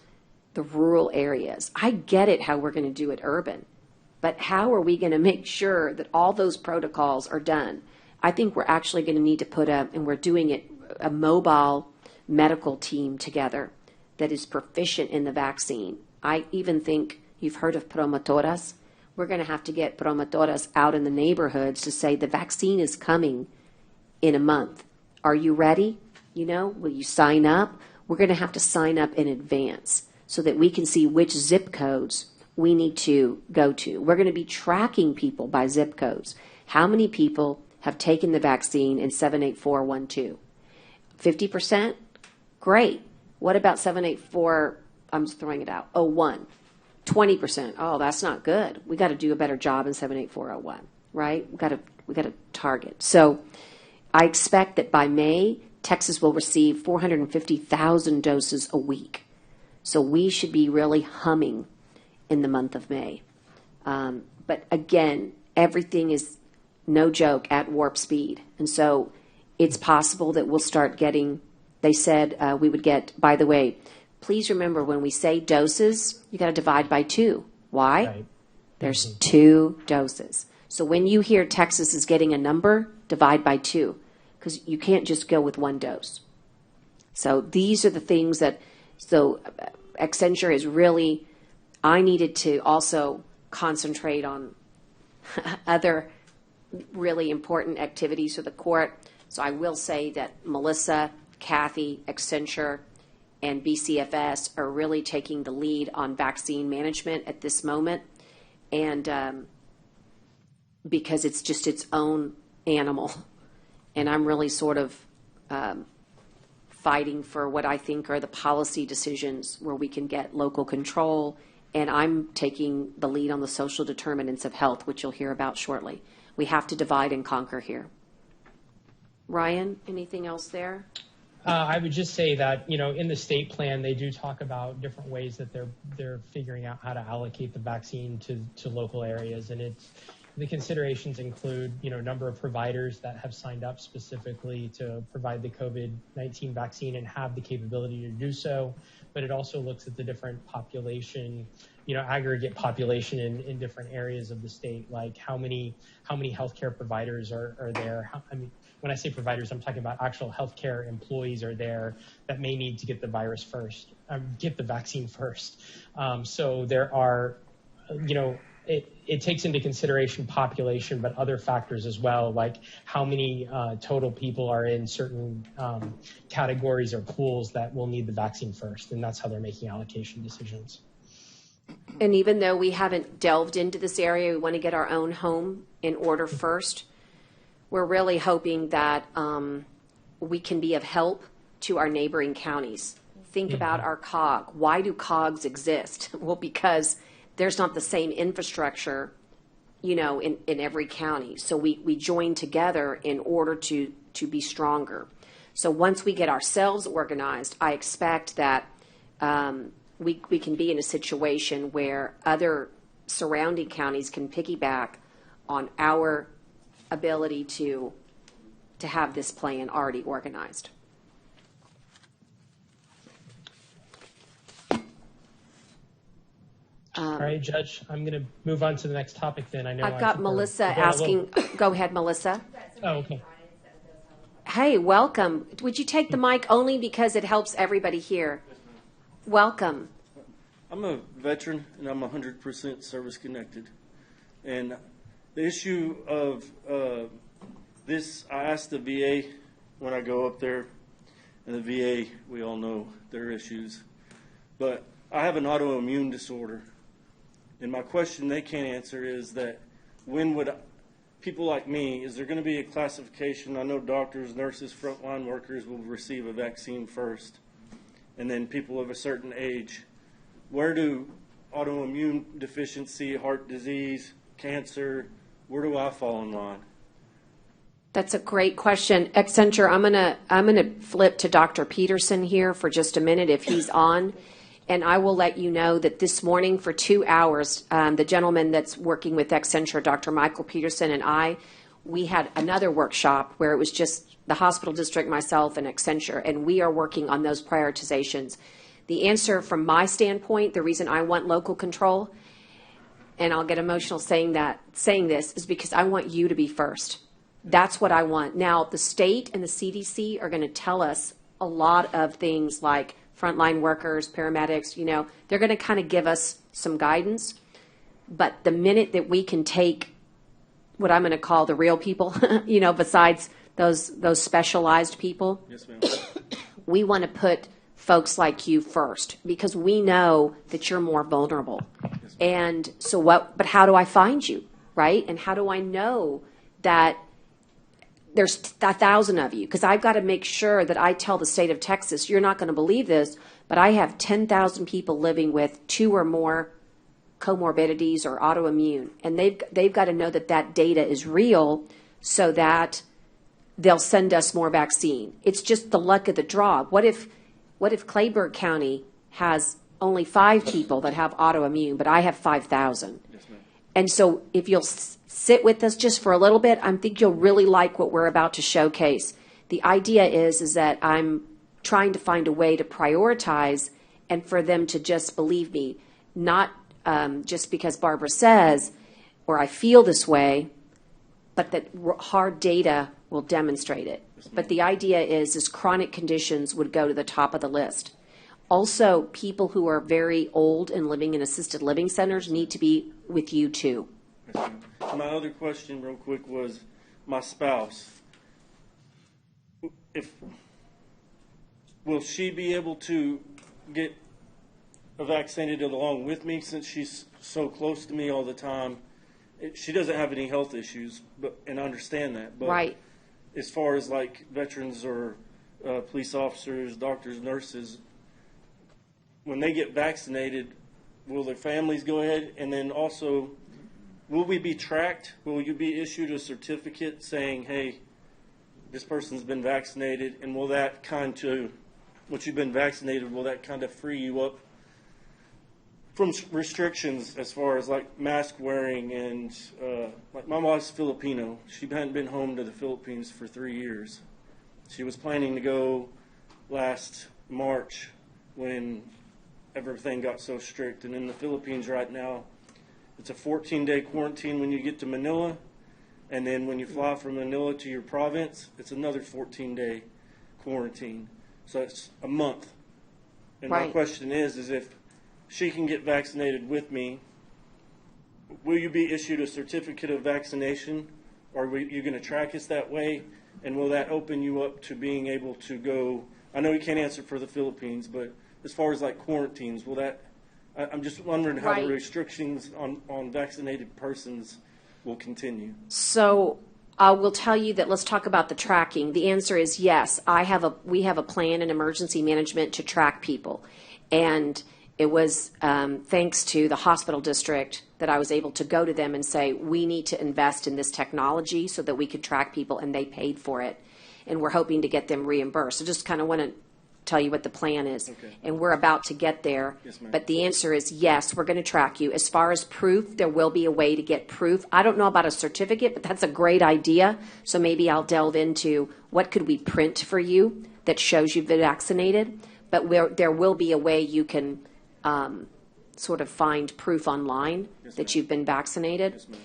the rural areas. I get it how we're going to do it urban, but how are we going to make sure that all those protocols are done? I think we're actually going to need to put and we're doing it, a mobile medical team together that is proficient in the vaccine. I even think you've heard of promotoras. We're going to have to get promotoras out in the neighborhoods to say the vaccine is coming in a month. Are you ready? Will you sign up? We're going to have to sign up in advance so that we can see which zip codes we need to go to. We're going to be tracking people by zip codes. How many people have taken the vaccine in 78412? 50%? Great. What about 784, I'm just throwing it out, 01? 20%. Oh, that's not good. We got to do a better job in 78401, right? We got to target. So I expect that by May, Texas will receive 450,000 doses a week. So we should be really humming in the month of May. But again, everything is, no joke, at warp speed. And so it's possible that we'll start getting, they said we would get, by the way, please remember when we say doses, you got to divide by 2. Why? Right. There's 2 doses. So when you hear Texas is getting a number, divide by 2, because you can't just go with 1 dose. So these are the things that, so Accenture is really, I needed to also concentrate on other really important activities for the court. So I will say that Melissa, Kathy, Accenture, and BCFS are really taking the lead on vaccine management at this moment. And because it's just its own animal. And I'm really sort of fighting for what I think are the policy decisions where we can get local control, and I'm taking the lead on the social determinants of health, which you'll hear about shortly. We have to divide and conquer here. Ryan, anything else there? I would just say that, in the state plan, they do talk about different ways that they're figuring out how to allocate the vaccine to local areas. And the considerations include, number of providers that have signed up specifically to provide the COVID-19 vaccine and have the capability to do so. But it also looks at the different population, aggregate population in different areas of the state, like how many healthcare providers are there. When I say providers, I'm talking about actual healthcare employees are there that may need to get the vaccine first. So there are, it takes into consideration population, but other factors as well, like how many total people are in certain categories or pools that will need the vaccine first. And that's how they're making allocation decisions. And even though we haven't delved into this area, we want to get our own home in order first. We're really hoping that we can be of help to our neighboring counties. Think about our COG. Why do COGs exist? Well, because there's not the same infrastructure, in every county. So we join together in order to be stronger. So once we get ourselves organized, I expect that we can be in a situation where other surrounding counties can piggyback on our ability to have this plan already organized. All right, Judge, I'm going to move on to the next topic then. I've got Melissa asking. Go ahead, Melissa. Oh, okay. Hey, welcome. Would you take the mic only because it helps everybody hear? Welcome. I'm a veteran and I'm 100% service connected. And the issue of this, I asked the VA when I go up there, and the VA, we all know their issues. But I have an autoimmune disorder. And my question they can't answer is that when would people like me, is there going to be a classification? I know doctors, nurses, frontline workers will receive a vaccine first. And then people of a certain age. Where do autoimmune deficiency, heart disease, cancer, where do I fall in line? That's a great question. Accenture, I'm gonna flip to Dr. Peterson here for just a minute if he's on. And I will let you know that this morning for 2 hours, the gentleman that's working with Accenture, Dr. Michael Peterson, and we had another workshop where it was just the hospital district, myself, and Accenture, and we are working on those prioritizations. The answer from my standpoint, the reason I want local control, and I'll get emotional saying this, is because I want you to be first. That's what I want. Now, the state and the CDC are going to tell us a lot of things like frontline workers, paramedics, they're going to kind of give us some guidance. But the minute that we can take what I'm going to call the real people, besides those specialized people, yes, ma'am. We want to put folks like you first because we know that you're more vulnerable. Yes, and so but how do I find you, right? And how do I know that there's 1,000 of you? Because I've got to make sure that I tell the state of Texas, you're not going to believe this, but I have 10,000 people living with 2 or more comorbidities or autoimmune. And they've got to know that data is real so that they'll send us more vaccine. It's just the luck of the draw. What if Clayburgh County has only 5 people that have autoimmune, but I have 5,000? Yes, ma'am. And so if you'll sit with us just for a little bit, I think you'll really like what we're about to showcase. The idea is that I'm trying to find a way to prioritize and for them to just believe me, not just because Barbara says or I feel this way, but that hard data will demonstrate it. But the idea is chronic conditions would go to the top of the list. Also, people who are very old and living in assisted living centers need to be with you too. My other question real quick was my spouse. Will she be able to get vaccinated along with me since she's so close to me all the time? She doesn't have any health issues, and I understand that. But right. As far as like veterans or police officers, doctors, nurses, when they get vaccinated, will their families go ahead? And then also, will we be tracked? Will you be issued a certificate saying, hey, this person's been vaccinated? And will that kind of, once you've been vaccinated, will that kind of free you up from restrictions as far as like mask wearing and like my wife's Filipino. She hadn't been home to the Philippines for 3 years. She was planning to go last March when everything got so strict. And in the Philippines right now, it's a 14-day quarantine when you get to Manila. And then when you fly from Manila to your province, it's another 14-day quarantine. So it's a month. And my question is if she can get vaccinated with me, will you be issued a certificate of vaccination? Or are you going to track us that way? And will that open you up to being able to go? I know you can't answer for the Philippines, but as far as like quarantines, will that? I'm just wondering how the restrictions on vaccinated persons will continue. So I will tell you that let's talk about the tracking. The answer is yes. We have a plan in emergency management to track people. And it was thanks to the hospital district that I was able to go to them and say, we need to invest in this technology so that we could track people, and they paid for it. And we're hoping to get them reimbursed. So just kind of want to tell you what the plan is. Okay. And we're about to get there. Yes, ma'am. But the answer is yes, we're going to track you. As far as proof, there will be a way to get proof. I don't know about a certificate, but that's a great idea. So maybe I'll delve into what could we print for you that shows you've been vaccinated. But there will be a way you can sort of find proof online that you've been vaccinated. Yes, ma'am.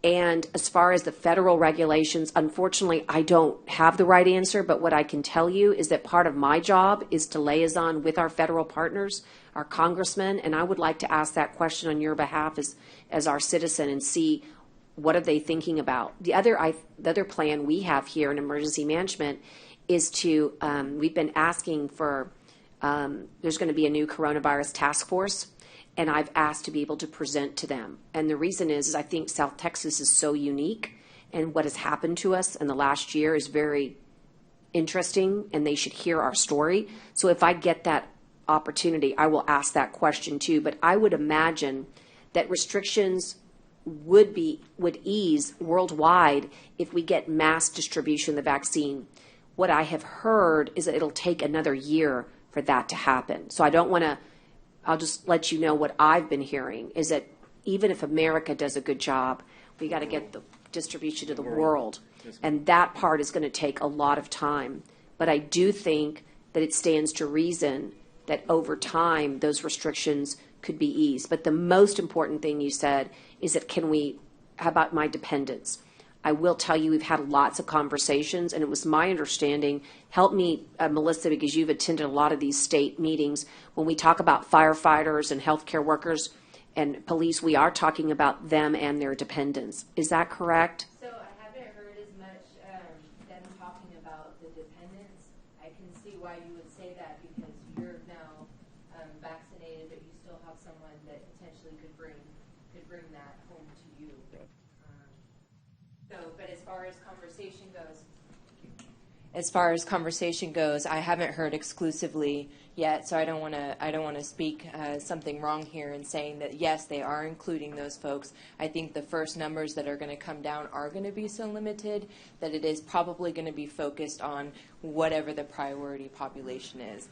And as far as the federal regulations, unfortunately, I don't have the right answer, but what I can tell you is that part of my job is to liaison with our federal partners, our congressmen, and I would like to ask that question on your behalf as our citizen and see what are they thinking about. The other plan we have here in emergency management is to, we've been asking for, there's going to be a new coronavirus task force, and I've asked to be able to present to them. And the reason is I think South Texas is so unique, and what has happened to us in the last year is very interesting, and they should hear our story. So if I get that opportunity, I will ask that question too. But I would imagine that restrictions would ease worldwide if we get mass distribution of the vaccine. What I have heard is that it'll take another year for that to happen. So I don't want to, I'll just let you know what I've been hearing is that even if America does a good job, we got to get the distribution to the world. And that part is going to take a lot of time. But I do think that it stands to reason that over time those restrictions could be eased. But the most important thing you said is that how about my dependents? I will tell you we've had lots of conversations, and it was my understanding, help me, Melissa, because you've attended a lot of these state meetings. When we talk about firefighters and healthcare workers and police, we are talking about them and their dependents. Is that correct? So I haven't heard as much them talking about the dependents. I can see why you would say that because you're now vaccinated, but you still have someone that potentially could bring that home to you. But as far as conversation goes, I haven't heard exclusively yet, so I don't want to speak something wrong here in saying that yes, they are including those folks. I think the first numbers that are going to come down are going to be so limited that it is probably going to be focused on whatever the priority population is,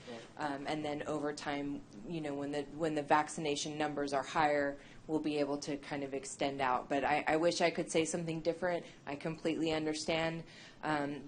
and then over time, when the vaccination numbers are higher, we'll be able to kind of extend out. But I wish I could say something different. I completely understand.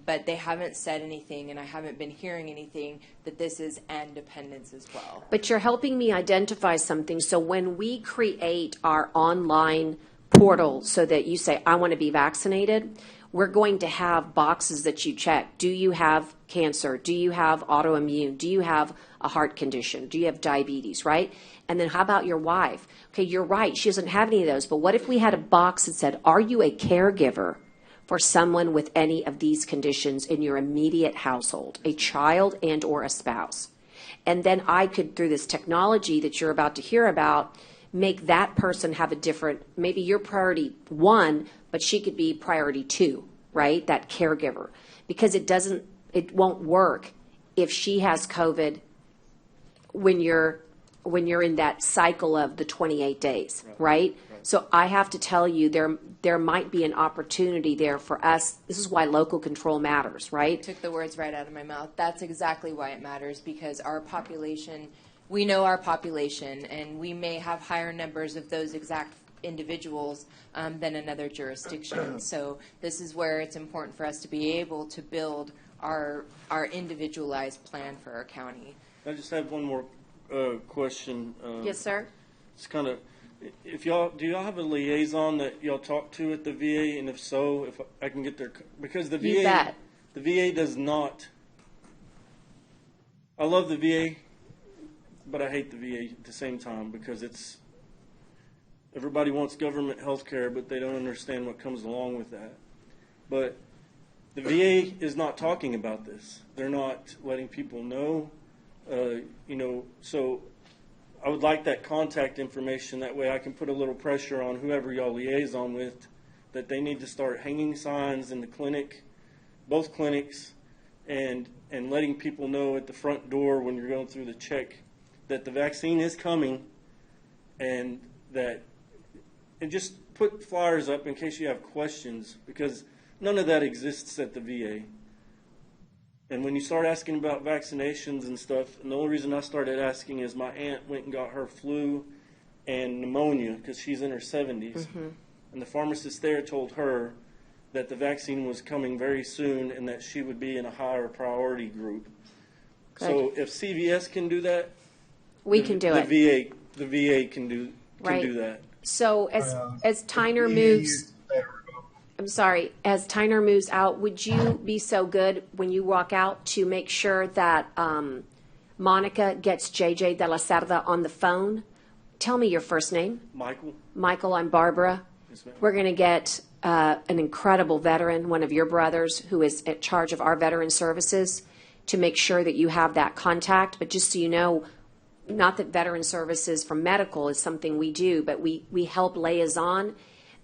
But they haven't said anything, and I haven't been hearing anything that this is and dependence as well. But you're helping me identify something. So when we create our online portal so that you say, I want to be vaccinated, we're going to have boxes that you check. Do you have cancer? Do you have autoimmune? Do you have a heart condition? Do you have diabetes, right? And then how about your wife? Okay, you're right. She doesn't have any of those. But what if we had a box that said, are you a caregiver for someone with any of these conditions in your immediate household, a child and or a spouse? And then I could, through this technology that you're about to hear about, make that person have a different, maybe you're priority 1, but she could be priority 2, right? That caregiver. Because it won't work if she has COVID when you're in that cycle of the 28 days, right? So I have to tell you, there might be an opportunity there for us. This is why local control matters, right? Took the words right out of my mouth. That's exactly why it matters, because our population, we know our population, and we may have higher numbers of those exact individuals than another jurisdiction. So this is where it's important for us to be able to build our individualized plan for our county. I just have one more question. Yes, sir. It's kind of, do y'all have a liaison that y'all talk to at the VA, and if so, if I can get their, because the You bet. the VA does not. I love the VA, but I hate the VA at the same time, because it's, everybody wants government health care, but they don't understand what comes along with that. But the VA is not talking about this. They're not letting people know, so I would like that contact information. That way I can put a little pressure on whoever y'all liaison with, that they need to start hanging signs in the clinic, both clinics, and letting people know at the front door when you're going through the check that the vaccine is coming, and just put flyers up in case you have questions, because none of that exists at the VA. And when you start asking about vaccinations and stuff, and the only reason I started asking is my aunt went and got her flu and pneumonia because she's in her 70s. Mm-hmm. And the pharmacist there told her that the vaccine was coming very soon and that she would be in a higher priority group. Good. So if CVS can do that, We can do it. The VA can do that. So as Tyner moves, I'm sorry, as Tyner moves out, would you be so good when you walk out to make sure that Monica gets JJ de la Cerda on the phone? Tell me your first name. Michael. Michael, I'm Barbara. Yes, ma'am. We're going to get an incredible veteran, one of your brothers, who is in charge of our veteran services, to make sure that you have that contact. But just so you know, not that veteran services for medical is something we do, but we help liaison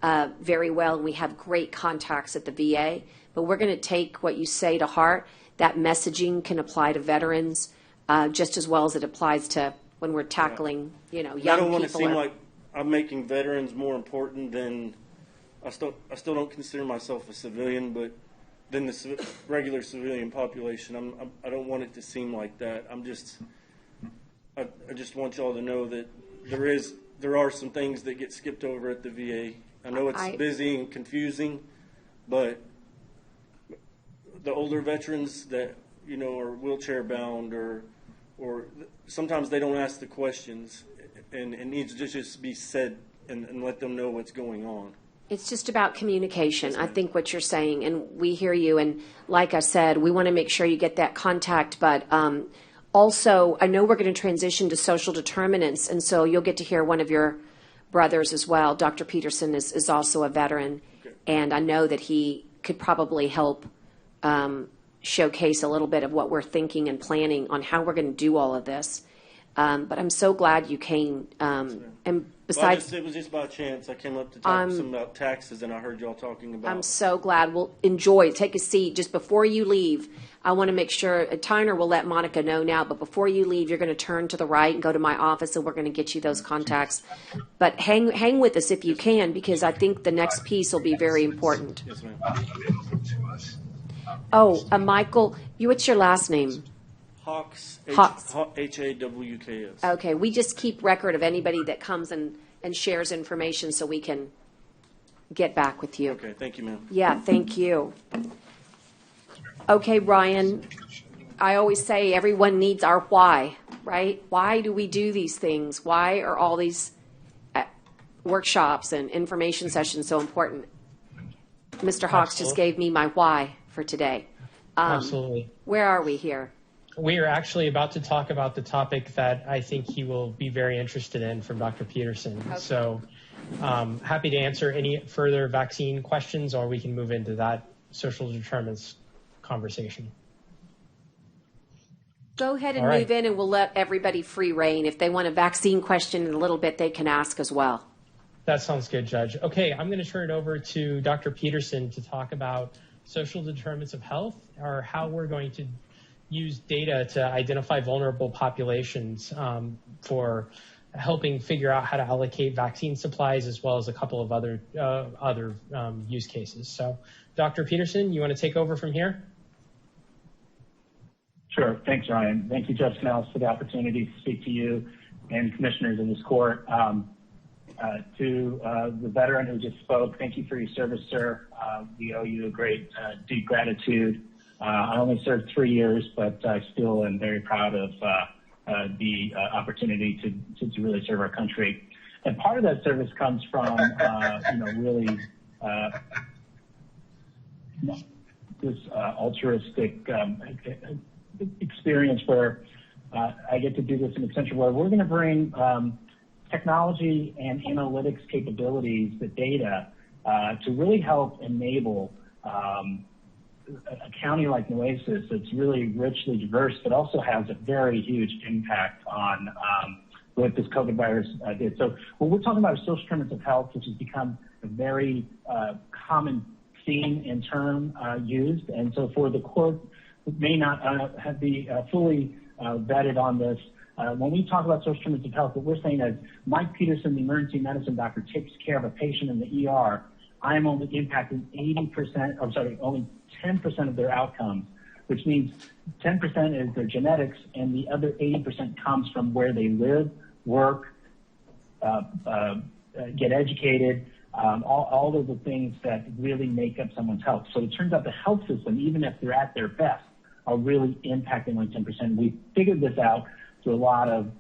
very well, and we have great contacts at the VA. But we're going to take what you say to heart. That messaging can apply to veterans just as well as it applies to when we're tackling, young people. I don't want to seem like I'm making veterans more important than, I still don't consider myself a civilian, but than the regular civilian population. I don't want it to seem like that. I just want y'all to know that there are some things that get skipped over at the VA. I know it's busy and confusing, but the older veterans that are wheelchair bound or sometimes they don't ask the questions, and it needs to just be said and let them know what's going on. It's just about communication, I think, what you're saying, and we hear you. And like I said, we want to make sure you get that contact, but also, I know we're going to transition to social determinants, and so you'll get to hear one of your brothers as well. Dr. Peterson is also a veteran, and I know that he could probably help showcase a little bit of what we're thinking and planning on how we're going to do all of this. But I'm so glad you came. And besides, it was just by chance. I came up to talk to some about taxes, and I heard y'all talking about. I'm so glad. We'll enjoy. Take a seat. Just before you leave, I want to make sure, Tyner will let Monica know now, but before you leave, you're going to turn to the right and go to my office, and we're going to get you those contacts. But hang with us if you can, because I think the next piece will be very important. Yes, ma'am. Oh, Michael, what's your last name? Hawks. Hawks. HAWKS. Okay, we just keep record of anybody that comes and shares information so we can get back with you. Okay, thank you, ma'am. Yeah, thank you. Okay, Ryan, I always say everyone needs our why, right? Why do we do these things? Why are all these workshops and information sessions so important? Mr. Hawks just gave me my why for today. Absolutely. Where are we here? We are actually about to talk about the topic that I think he will be very interested in from Dr. Peterson. Okay. So happy to answer any further vaccine questions, or we can move into that social determinants conversation. Go ahead and move in, and we'll let everybody free reign. If they want a vaccine question in a little bit, they can ask as well. That sounds good, Judge. Okay, I'm going to turn it over to Dr. Peterson to talk about social determinants of health, or how we're going to use data to identify vulnerable populations for helping figure out how to allocate vaccine supplies, as well as a couple of other use cases. So, Dr. Peterson, you want to take over from here? Sure. Thanks, Ryan. Thank you, Judge Canales, for the opportunity to speak to you and commissioners in this court. To the veteran who just spoke, thank you for your service, sir. We owe you a great, deep gratitude. I only served 3 years, but I still am very proud of the opportunity to really serve our country. And part of that service comes from, really this altruistic experience where I get to do this in Accenture, where we're going to bring technology and analytics capabilities, the data, to really help enable a county like Nueces that's really richly diverse, but also has a very huge impact on what this COVID virus did. So when we're talking about social determinants of health, which has become a very common theme and term used, and so for the court who may not be fully vetted on this, when we talk about social determinants of health, what we're saying is Mike Peterson, the emergency medicine doctor, takes care of a patient in the ER. I am only impacting only 10% of their outcomes, which means 10% is their genetics, and the other 80% comes from where they live, work, get educated, all of the things that really make up someone's health. So it turns out the health system, even if they're at their best, are really impacting only 10%. We figured this out through a lot of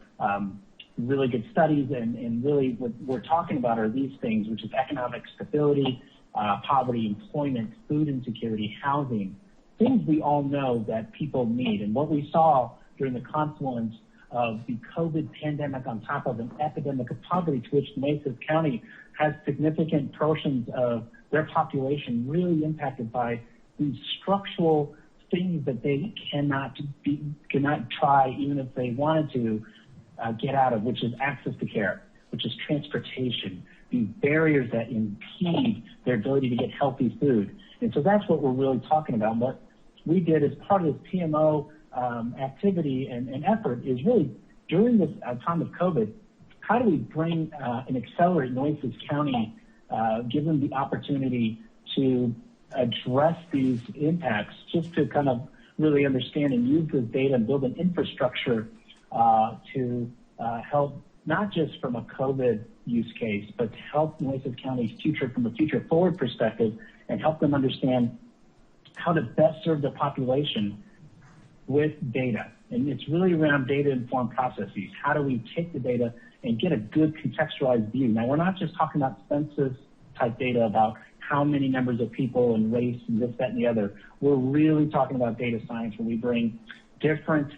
really good studies, and really what we're talking about are these things, which is economic stability, poverty, employment, food insecurity, housing, things we all know that people need. And what we saw during the confluence of the COVID pandemic on top of an epidemic of poverty, to which Nueces County has significant portions of their population really impacted by these structural things that they cannot try, even if they wanted to, get out of, which is access to care, which is transportation, these barriers that impede their ability to get healthy food. And so that's what we're really talking about. What we did as part of this PMO activity and effort is really, during this time of COVID, how do we bring and accelerate Nueces County, give them the opportunity to address these impacts, just to kind of really understand and use this data and build an infrastructure to help, not just from a COVID use case, but to help Nueces County's future from a future forward perspective, and help them understand how to best serve the population with data. And it's really around data-informed processes. How do we take the data and get a good contextualized view? Now, we're not just talking about census-type data about how many numbers of people and race and this, that, and the other. We're really talking about data science, where we bring different,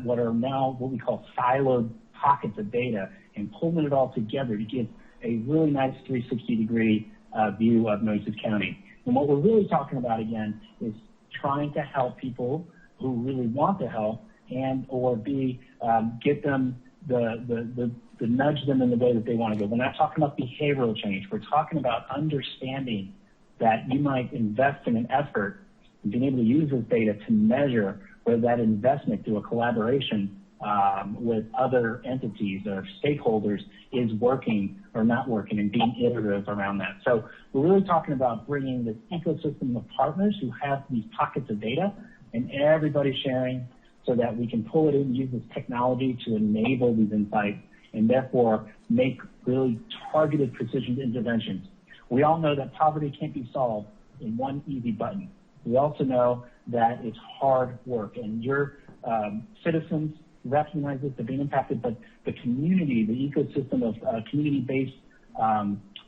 what are now what we call siloed pockets of data, and pulling it all together to give a really nice 360-degree view of Nueces County. And what we're really talking about, again, is trying to help people who really want to help, and or get them the nudge them in the way that they want to go. We're not talking about behavioral change. We're talking about understanding that you might invest in an effort and being able to use this data to measure whether that investment through a collaboration with other entities or stakeholders is working or not working, and being iterative around that. So we're really talking about bringing this ecosystem of partners who have these pockets of data, and everybody sharing, so that we can pull it in and use this technology to enable these insights, and therefore make really targeted precision interventions. We all know that poverty can't be solved in one easy button. We also know that it's hard work, and your citizens recognize this, they're being impacted, but the community, the ecosystem of community-based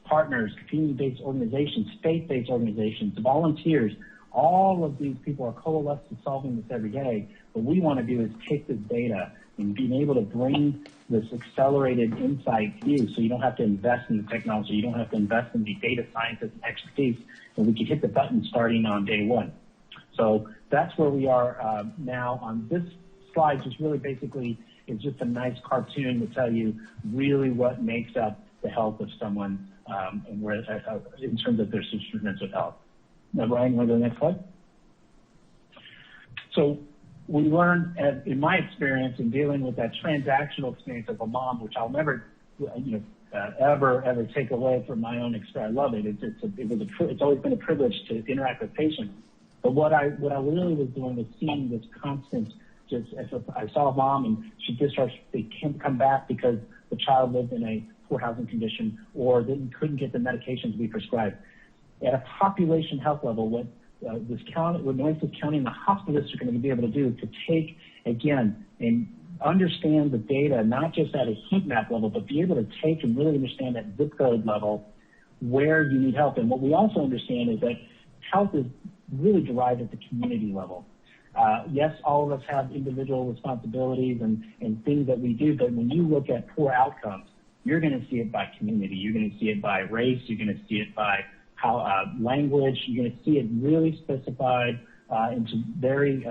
partners, community-based organizations, faith-based organizations, volunteers, all of these people are coalesced to solving this every day. What we want to do is take this data and being able to bring this accelerated insight to you, so you don't have to invest in the technology, you don't have to invest in the data scientist expertise, and we can hit the button starting on day one. So that's where we are now. On this slide, just really basically is just a nice cartoon to tell you really what makes up the health of someone in terms of their determinants of health. Now, Ryan, want to go to the next slide? So we learned, in my experience in dealing with that transactional experience of a mom, which I'll never, ever take away from my own experience. I love it. It's always been a privilege to interact with patients. But what I really was doing was seeing this constant, I saw a mom and she discharged, they can't come back because the child lived in a poor housing condition or couldn't get the medications we prescribed. At a population health level, what Nueces County and the hospitalists are going to be able to do to take, again, and understand the data, not just at a heat map level, but be able to take and really understand at zip code level where you need help. And what we also understand is that health is really derived at the community level. Yes, all of us have individual responsibilities and things that we do, but when you look at poor outcomes, you're going to see it by community. You're going to see it by race. You're going to see it by language. You're going to see it really specified into very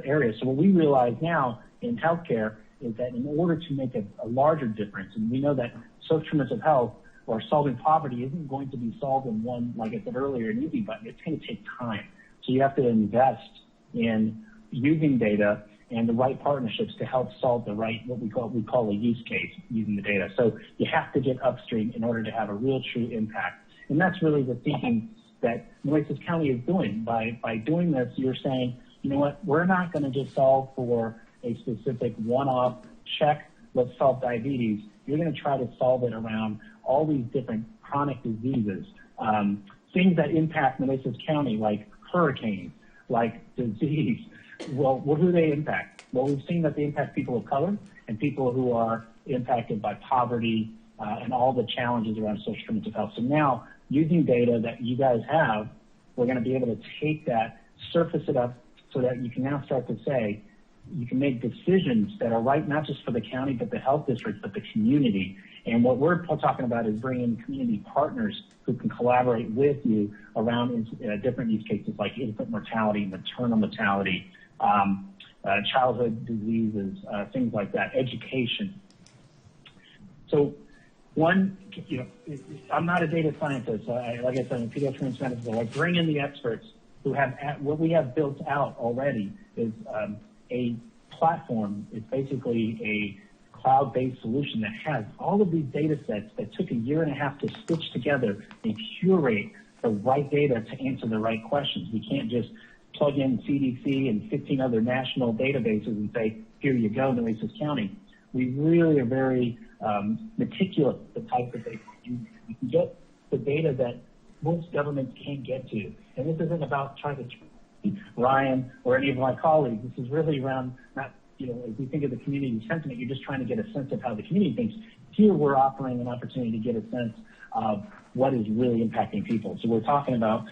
areas. So what we realize now in healthcare is that in order to make a larger difference, and we know that social determinants of health or solving poverty isn't going to be solved in one, like I said earlier, an easy button. It's going to take time. So you have to invest in using data and the right partnerships to help solve the right, what we call a use case using the data. So you have to get upstream in order to have a real true impact. And that's really the thinking that Nueces County is doing. By doing this, you're saying, you know what, we're not going to just solve for a specific one-off check, let's solve diabetes. You're going to try to solve it around all these different chronic diseases, things that impact Nueces County, like hurricanes, like disease. Well, what do they impact? Well, we've seen that they impact people of color and people who are impacted by poverty and all the challenges around social determinants of health. So now, using data that you guys have, we're going to be able to take that, surface it up so that you can now start to say, you can make decisions that are right, not just for the county, but the health districts, but the community. And what we're talking about is bringing community partners who can collaborate with you around different use cases like infant mortality, maternal mortality, childhood diseases, things like that, education. So one, I'm not a data scientist. Like I said, I'm a pediatric scientist, so I bring in the experts who have, what we have built out already is a platform. It's basically a cloud-based solution that has all of these data sets that took 1.5 years to stitch together and curate the right data to answer the right questions. We can't just plug in CDC and 15 other national databases and say, here you go, Nueces County. We really are very meticulous, the type of data. You can get the data that most governments can't get to. And this isn't about trying to Ryan or any of my colleagues. This is really around not, as we think of the community sentiment, you're just trying to get a sense of how the community thinks. Here we're offering an opportunity to get a sense of what is really impacting people. So we're talking about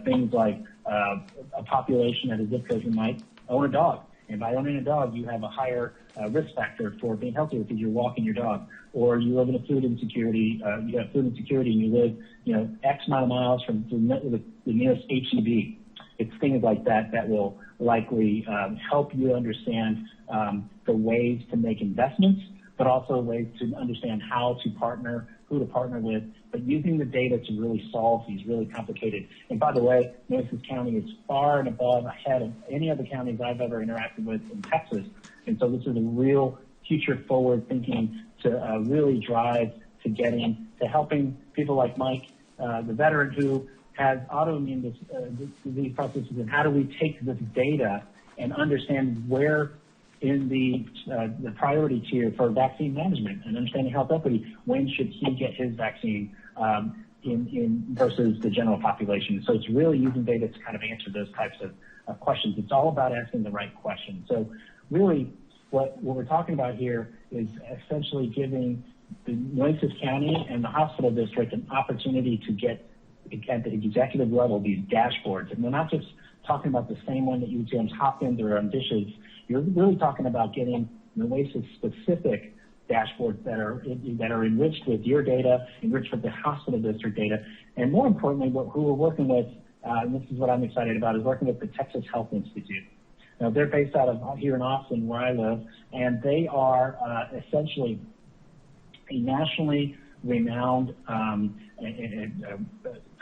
things like a population at a zip code who might own a dog. And by owning a dog, you have a higher risk factor for being healthier because you're walking your dog. Or you live in a food insecurity, you have food insecurity and you live, X amount of miles from the nearest H-E-B. It's things like that that will likely help you understand the ways to make investments, but also ways to understand how to partner, who to partner with, but using the data to really solve these really complicated. And by the way, Nueces County is far and above ahead of any other counties I've ever interacted with in Texas. And so this is a real future forward thinking to really drive to getting, to helping people like Mike, the veteran who has autoimmune disease processes, and how do we take this data and understand where in the priority tier for vaccine management and understanding health equity, when should he get his vaccine in versus the general population. So it's really using data to kind of answer those types of questions. It's all about asking the right question. So really what we're talking about here is essentially giving the Nueces County and the hospital district an opportunity to get at the executive level these dashboards. And we're not just talking about the same one that you would see on Hopkins or on Dishes. You're really talking about getting Nueces specific dashboards that are enriched with your data, enriched with the hospital district data, and more importantly, who we're working with, and this is what I'm excited about, is working with the Texas Health Institute. Now, they're based out of here in Austin, where I live, and they are essentially a nationally renowned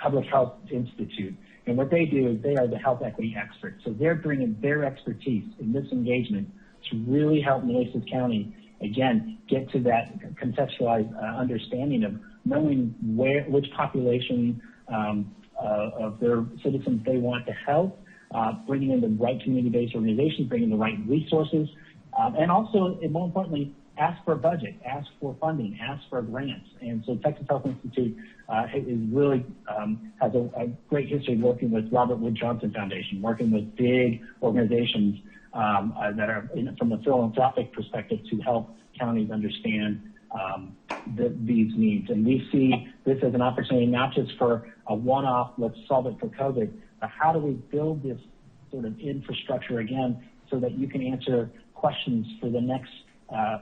Public Health Institute. And what they do is they are the health equity experts. So they're bringing their expertise in this engagement to really help Nueces County, again, get to that contextualized understanding of knowing which population of their citizens they want to help, bringing in the right community-based organizations, bringing the right resources, and also, and more importantly, ask for a budget, ask for funding, ask for grants. And so Texas Health Institute is really has a great history working with Robert Wood Johnson Foundation, working with big organizations that are from a philanthropic perspective to help counties understand these needs. And we see this as an opportunity not just for a one-off, let's solve it for COVID, but how do we build this sort of infrastructure again so that you can answer questions for the next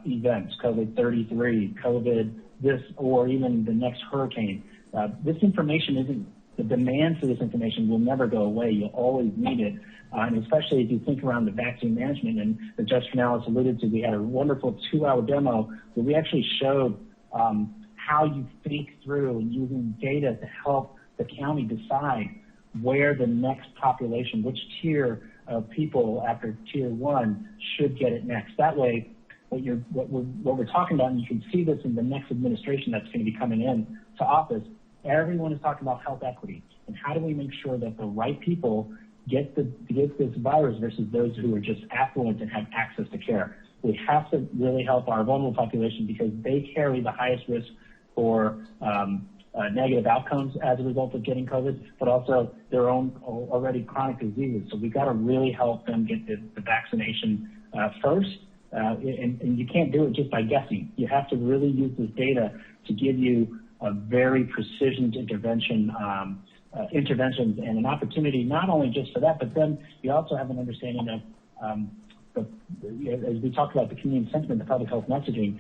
events, COVID-33, COVID this, or even the next hurricane. This information isn't, the demand for this information will never go away. You'll always need it. And especially if you think around the vaccine management, and as Judge Canales alluded to, we had a wonderful 2-hour demo where we actually showed how you think through and using data to help the county decide where the next population, which tier of people after tier 1 should get it next. That way, what we're talking about, and you can see this in the next administration that's going to be coming in to office, everyone is talking about health equity. And how do we make sure that the right people get this virus versus those who are just affluent and have access to care? We have to really help our vulnerable population because they carry the highest risk for negative outcomes as a result of getting COVID, but also their own already chronic diseases. So we've got to really help them get the vaccination first. And you can't do it just by guessing. You have to really use this data to give you a very precision interventions and an opportunity not only just for that, but then you also have an understanding of, as we talked about the community sentiment, the public health messaging,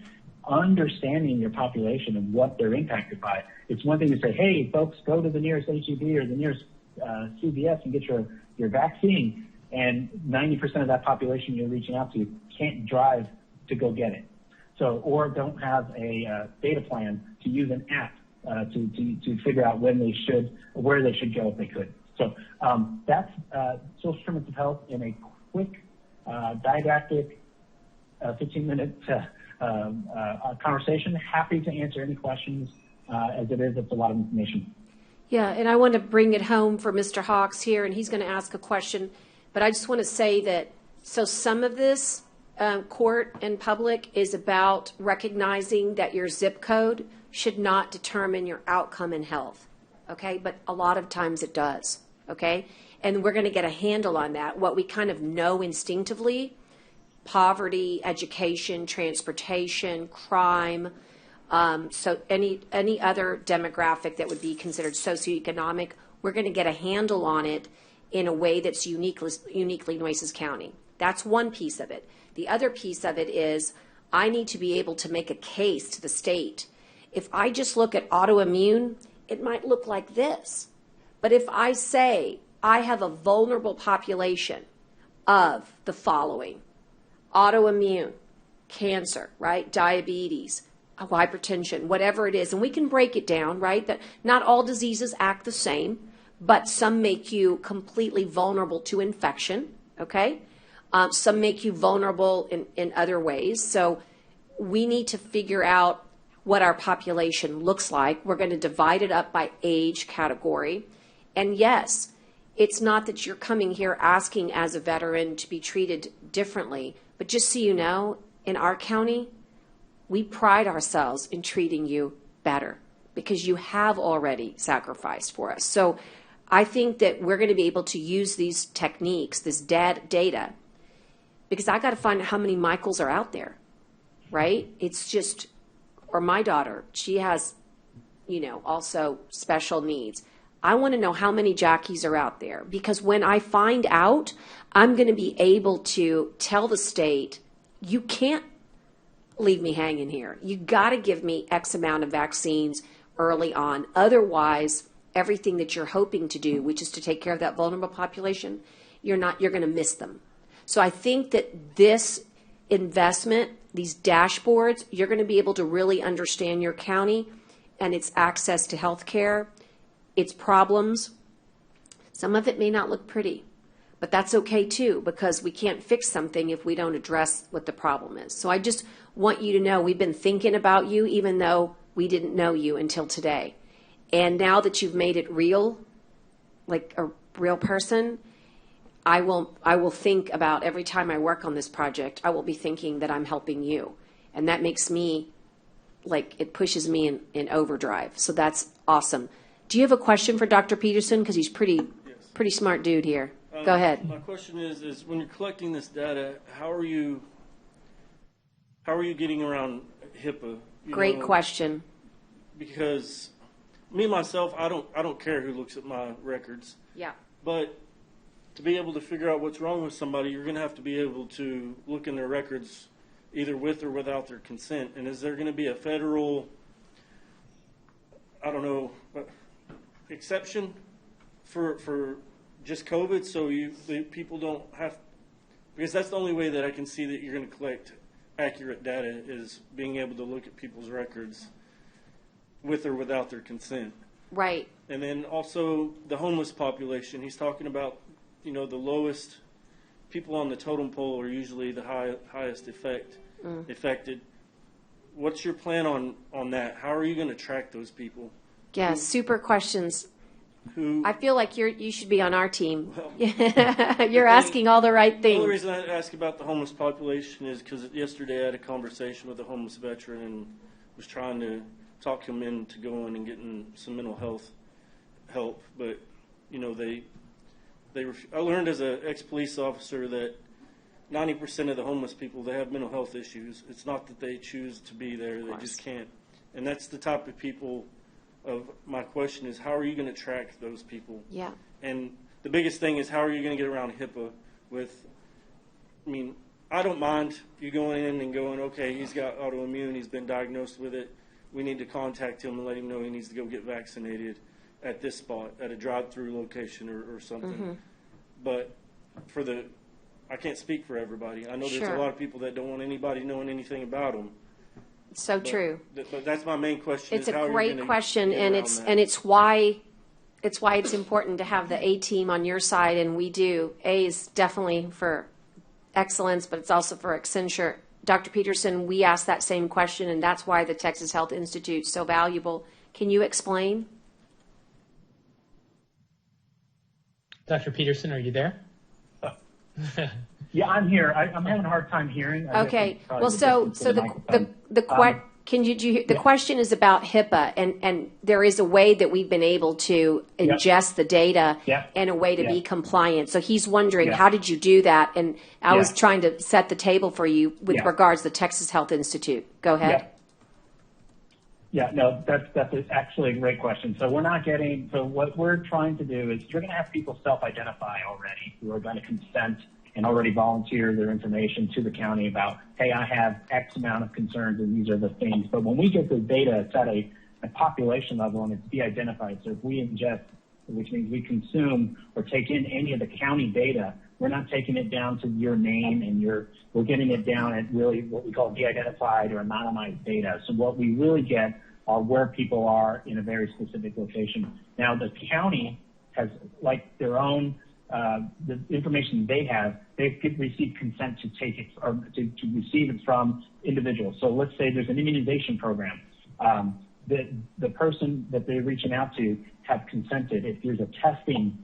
understanding your population and what they're impacted by. It's one thing to say, hey, folks, go to the nearest HEB or the nearest CVS and get your vaccine. And 90% of that population you're reaching out to can't drive to go get it. So, or don't have a data plan to use an app to figure out where they should go if they could. So that's social determinants of health in a quick, didactic, 15-minute conversation. Happy to answer any questions. As it is, it's a lot of information. Yeah, and I want to bring it home for Mr. Hawks here, and he's going to ask a question. But I just want to say that, so some of this court and public is about recognizing that your zip code should not determine your outcome in health, okay? But a lot of times it does, okay? And we're going to get a handle on that. What we kind of know instinctively, poverty, education, transportation, crime, so any other demographic that would be considered socioeconomic, we're going to get a handle on it in a way that's uniquely Nueces County. That's one piece of it. The other piece of it is I need to be able to make a case to the state. If I just look at autoimmune, it might look like this. But if I say I have a vulnerable population of the following: autoimmune, cancer, right? Diabetes, hypertension, whatever it is, and we can break it down, right? That not all diseases act the same, but some make you completely vulnerable to infection, okay? Some make you vulnerable in other ways. So we need to figure out what our population looks like. We're going to divide it up by age category. And yes, it's not that you're coming here asking as a veteran to be treated differently, but just so you know, in our county, we pride ourselves in treating you better because you have already sacrificed for us. So I think that we're going to be able to use these techniques, this data, because I got to find out how many Michaels are out there, right? It's just, or my daughter, she has, also special needs. I want to know how many Jackies are out there, because when I find out, I'm going to be able to tell the state, you can't leave me hanging here. You got to give me X amount of vaccines early on. Otherwise, everything that you're hoping to do, which is to take care of that vulnerable population, you're going to miss them. So I think that this investment, these dashboards, you're going to be able to really understand your county and it's access to health care, it's problems. Some of it may not look pretty, but that's okay too, because we can't fix something if we don't address what the problem is. So I just want you to know we've been thinking about you, even though we didn't know you until today. And now that you've made it real, like a real person, I will think about every time I work on this project, I will be thinking that I'm helping you. And that makes me, like, it pushes me in overdrive. So that's awesome. Do you have a question for Dr. Peterson? Because he's pretty smart dude here. Go ahead. My question is when you're collecting this data, how are you getting around HIPAA? Great question. Because me myself, I don't care who looks at my records. Yeah. But to be able to figure out what's wrong with somebody, you're going to have to be able to look in their records either with or without their consent. And is there going to be a federal, I don't know, exception for just COVID, so the people don't have, because that's the only way that I can see that you're going to collect accurate data is being able to look at people's records with or without their consent. Right. And then also the homeless population. He's talking about, the lowest people on the totem pole are usually the highest affected. What's your plan on that? How are you going to track those people? Yeah, super questions. I feel like you should be on our team. Well, you're asking all the right things. The only reason I ask about the homeless population is because yesterday I had a conversation with a homeless veteran and was trying to talk him into going and getting some mental health help. But, I learned as an ex-police officer that 90% of the homeless people, they have mental health issues. It's not that they choose to be there, they just can't. And that's the type of people of my question is, how are you going to track those people? Yeah. And the biggest thing is, how are you going to get around HIPAA with, I don't mind you going in and going, okay, he's got autoimmune, he's been diagnosed with it. We need to contact him and let him know he needs to go get vaccinated at this spot, at a drive-through location or something. Mm-hmm. But I can't speak for everybody. I know there's a lot of people that don't want anybody knowing anything about them. So true. But that's my main question. It's a great question, and it's why it's important to have the A team on your side, and we do. A is definitely for excellence, but it's also for Accenture. Dr. Peterson, we asked that same question, and that's why the Texas Health Institute is so valuable. Can you explain? Dr. Peterson, are you there? Yeah, I'm here. I'm having a hard time hearing. Okay. Well, so the question is about HIPAA, and there is a way that we've been able to ingest the data and a way to be compliant. So he's wondering, how did you do that? And I was trying to set the table for you with regards to the Texas Health Institute. Go ahead. Yeah, no, that's actually a great question. So what we're trying to do is you're going to have people self-identify already who are going to consent and already volunteer their information to the county about, hey, I have X amount of concerns and these are the things. But when we get the data, it's at a population level and it's de-identified. So if we ingest, which means we consume or take in any of the county data, we're not taking it down to your name and we're getting it down at really what we call de-identified or anonymized data. So what we really get are where people are in a very specific location. Now the county has like their own the information they have, they've received consent to take it or to receive it from individuals. So let's say there's an immunization program. The person that they're reaching out to have consented. If there's a testing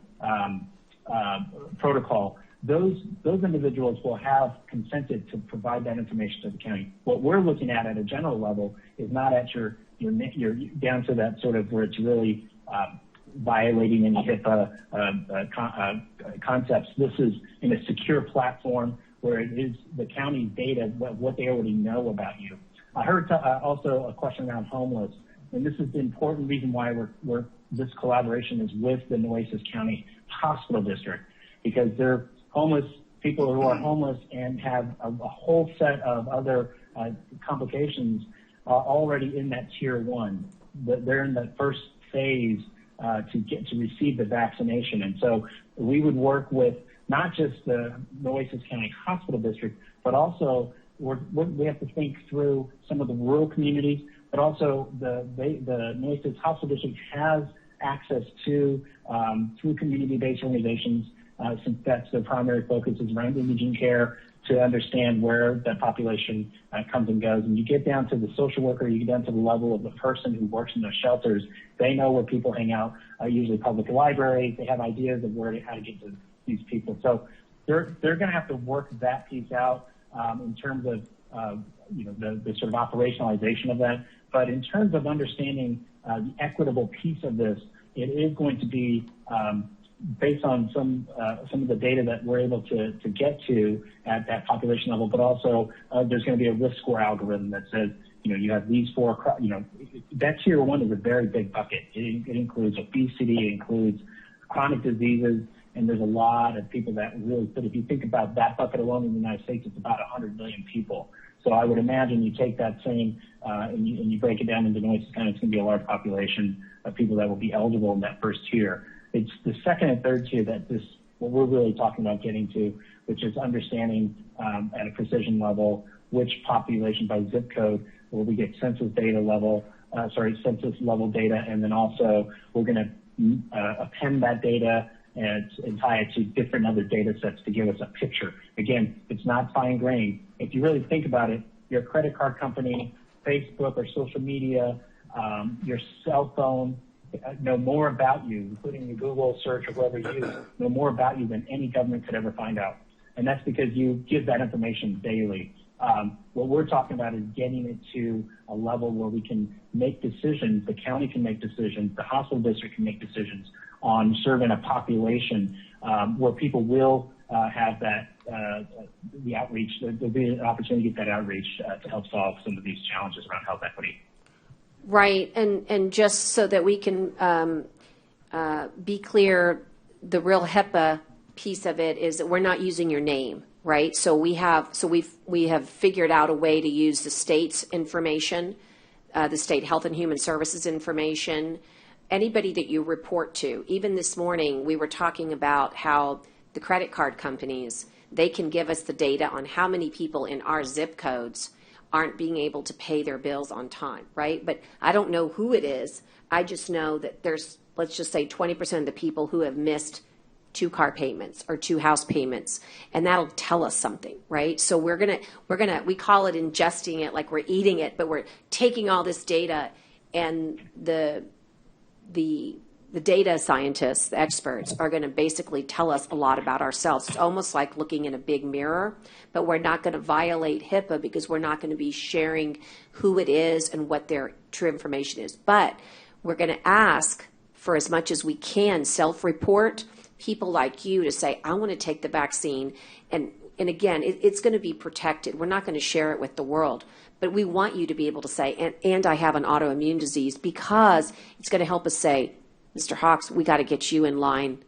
protocol, those individuals will have consented to provide that information to the county. What we're looking at a general level is not at your down to that sort of where it's really violating any HIPAA concepts. This is in a secure platform where it is the county's data, what they already know about you. I heard also a question around homeless, and this is the important reason why this collaboration is with the Nueces County Hospital District, because they're homeless people who are homeless and have a whole set of other complications are already in that tier 1. They're in the first phase to receive the vaccination. And so we would work with not just the Nueces County Hospital District, but also we have to think through some of the rural communities but also the Nueces Hospital District has access to, through community-based organizations, since that's their primary focus is around imaging care, to understand where that population comes and goes. And you get down to the social worker, you get down to the level of the person who works in those shelters. They know where people hang out, usually public libraries. They have ideas of how to get to these people. So they're going to have to work that piece out in terms of the sort of operationalization of that. But in terms of understanding the equitable piece of this, it is going to be based on some of the data that we're able to get to at that population level, but also there's going to be a risk score algorithm that says, you have these four, that tier one is a very big bucket. It includes obesity, it includes chronic diseases, and there's a lot of people that really, but if you think about that bucket alone in the United States, it's about 100 million people. So I would imagine you take that same, and you break it down into Nueces County, it's going to be a large population of people that will be eligible in that first tier. It's the second and third tier what we're really talking about getting to, which is understanding at a precision level which population by zip code where we get census level data, and then also we're going to append that data and tie it to different other data sets to give us a picture. Again, it's not fine grained. If you really think about it, your credit card company, Facebook or social media, your cell phone, know more about you, including the Google search or whoever you use, know more about you than any government could ever find out. And that's because you give that information daily. What we're talking about is getting it to a level where we can make decisions, the county can make decisions, the hospital district can make decisions on serving a population where people will have that, the outreach, there'll be an opportunity to get that outreach to help solve some of these challenges around health equity. Right, and just so that we can be clear, the real HIPAA piece of it is that we're not using your name, right? So we have figured out a way to use the state's information, the state Health and Human Services information, anybody that you report to. Even this morning, we were talking about how the credit card companies, they can give us the data on how many people in our zip codes aren't being able to pay their bills on time, right? But I don't know who it is. I just know that there's, let's just say 20% of the people who have missed 2 car payments or 2 house payments, and that'll tell us something, right? So we're gonna, we call it ingesting it like we're eating it, but we're taking all this data, and the data scientists, the experts, are going to basically tell us a lot about ourselves. It's almost like looking in a big mirror, but we're not going to violate HIPAA because we're not going to be sharing who it is and what their true information is. But we're going to ask for as much as we can self-report people like you to say, I want to take the vaccine. And again, it's going to be protected. We're not going to share it with the world. But we want you to be able to say, and I have an autoimmune disease, because it's going to help us say, Mr. Hawks, we got to get you in line,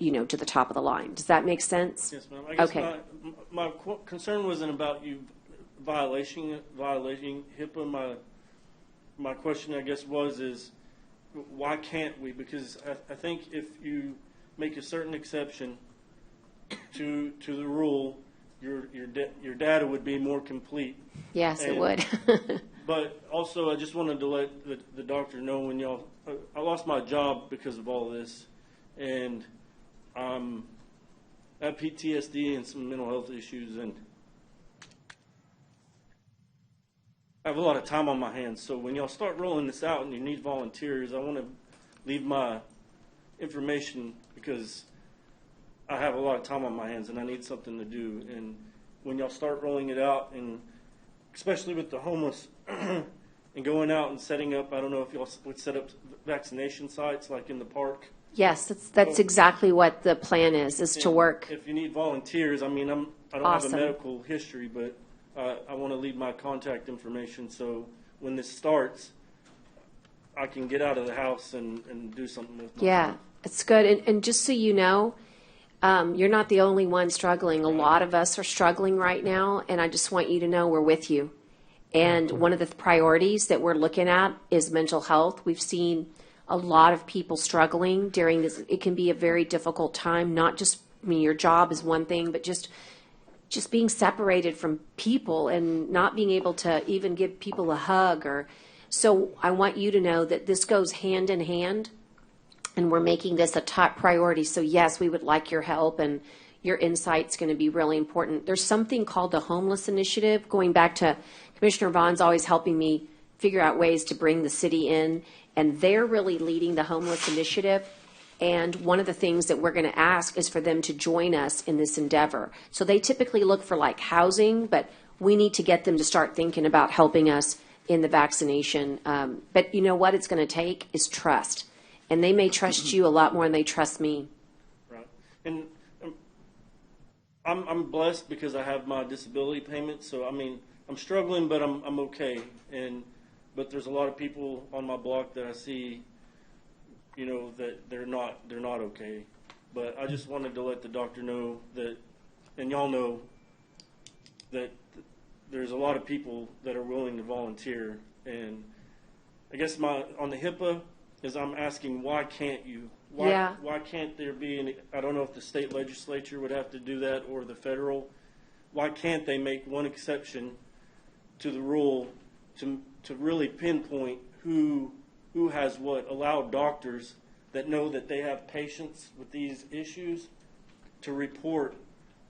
to the top of the line. Does that make sense? Yes, ma'am. I guess okay. My concern wasn't about you violating HIPAA. My question, I guess, is why can't we? Because I think if you make a certain exception to the rule, your data would be more complete. Yes, it would. But also, I just wanted to let the doctor know I lost my job because of all this, and I have PTSD and some mental health issues, and I have a lot of time on my hands. So when y'all start rolling this out and you need volunteers, I want to leave my information because I have a lot of time on my hands and I need something to do. And when y'all start rolling it out, and especially with the homeless, and going out and setting up, I don't know if y'all would set up vaccination sites like in the park. Yes, that's exactly what the plan is to work. If you need volunteers, I mean, I don't have a medical history, but I want to leave my contact information so when this starts, I can get out of the house and do something with my life. It's good. And just so you know, you're not the only one struggling. A lot of us are struggling right now, and I just want you to know we're with you. And one of the priorities that we're looking at is mental health. We've seen a lot of people struggling during this. It can be a very difficult time, not just, your job is one thing, but just being separated from people and not being able to even give people a hug. So I want you to know that this goes hand in hand, and we're making this a top priority. So yes, we would like your help, and your insight's going to be really important. There's something called the Homeless Initiative, going back to Commissioner Vaughn's always helping me figure out ways to bring the city in, and they're really leading the Homeless Initiative. And one of the things that we're going to ask is for them to join us in this endeavor. So they typically look for like housing, but we need to get them to start thinking about helping us in the vaccination. But you know what it's going to take is trust. And they may trust you a lot more than they trust me. Right. And I'm blessed because I have my disability payment. So, I mean, I'm struggling, but I'm okay. But there's a lot of people on my block that I see, you know, that they're not okay. But I just wanted to let the doctor know that, and y'all know that there's a lot of people that are willing to volunteer. And I guess on the HIPAA is I'm asking, why can't you? Why can't there be any, I don't know if the state legislature would have to do that or the federal. Why can't they make one exception to the rule to really pinpoint who has what? Allow doctors that know that they have patients with these issues to report,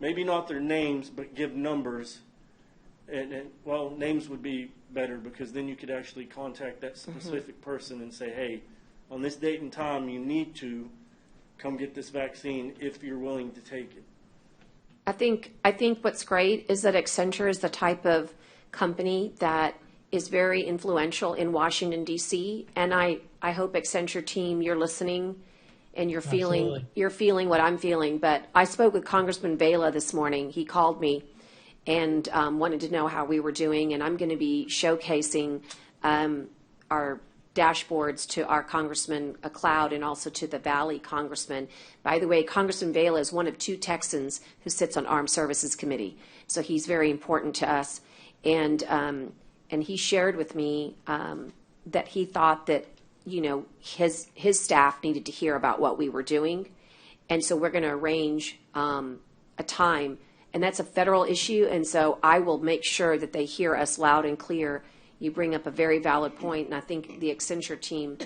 maybe not their names, but give numbers. And well, names would be better because then you could actually contact that specific person and say, hey, on this date and time, you need to come get this vaccine if you're willing to take it. I think what's great is that Accenture is the type of company that is very influential in Washington, D.C., and I hope Accenture team, you're listening and you're feeling what I'm feeling. But I spoke with Congressman Vela this morning. He called me and wanted to know how we were doing, and I'm going to be showcasing our dashboards to our Congressman Cloud and also to the Valley Congressman. By the way, Congressman Vela is one of 2 Texans who sits on Armed Services Committee, so he's very important to us. And he shared with me that he thought that, you know, his staff needed to hear about what we were doing, and so we're going to arrange a time, and that's a federal issue, and so I will make sure that they hear us loud and clear. You bring up a very valid point, and I think the Accenture team,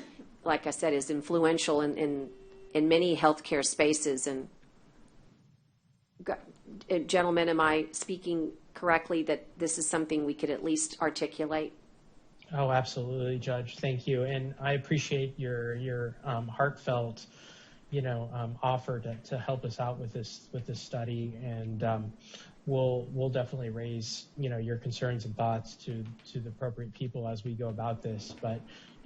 like I said, is influential in many healthcare spaces. And gentlemen, am I speaking correctly that this is something we could at least articulate? Oh, absolutely, Judge. Thank you, and I appreciate your heartfelt, offer to help us out with this study, and we'll definitely raise your concerns and thoughts to the appropriate people as we go about this. But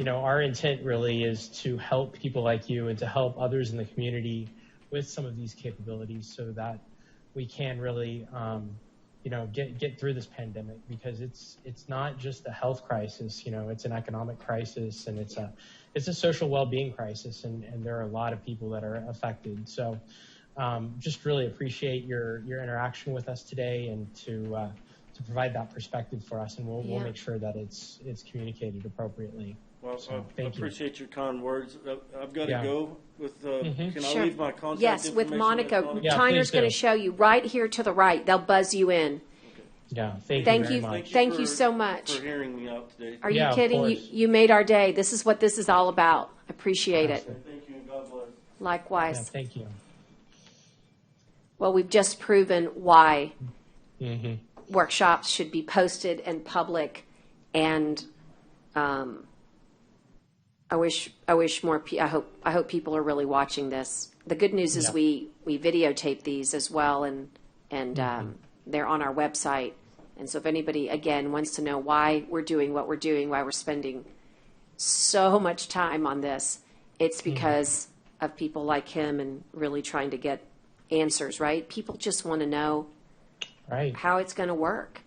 our intent really is to help people like you and to help others in the community with some of these capabilities so that we can really get through this pandemic, because it's not just a health crisis, it's an economic crisis, and it's a social well-being crisis, and there are a lot of people that are affected. So just really appreciate your interaction with us today and to provide that perspective for us, and we'll make sure that it's communicated appropriately. Well, so, I appreciate your kind words. I've got to go with, can Sure. I leave my contact Yes, information with Monica. Tyner's going to do. show you right here to the right. They'll buzz you in. Yeah, thank you very much. Thank you so much. For hearing me out today. Are you kidding? You made our day. This is what this is all about. Appreciate it. Thank you, and God bless. Likewise. Yeah, thank you. Well, we've just proven why workshops should be posted and public, and I wish more. I hope people are really watching this. The good news is we videotape these as well, and they're on our website. And so if anybody again wants to know why we're doing what we're doing, why we're spending so much time on this, it's because of people like him and really trying to get answers. Right? People just want to know how it's going to work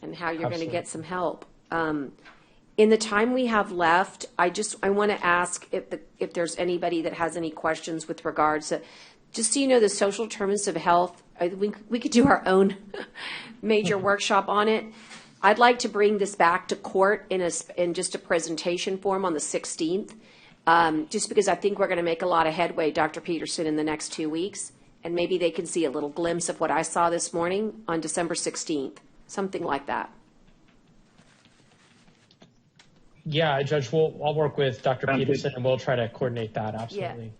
and how you're going to get some help. In the time we have left, I want to ask if there's anybody that has any questions with regards to, just so you know, the social determinants of health. We could do our own major workshop on it. I'd like to bring this back to court in just a presentation form on the 16th, just because I think we're going to make a lot of headway, Dr. Peterson, in the next 2 weeks, and maybe they can see a little glimpse of what I saw this morning on December 16th, something like that. Yeah, Judge, I'll work with Dr. Peterson and we'll try to coordinate that. Absolutely.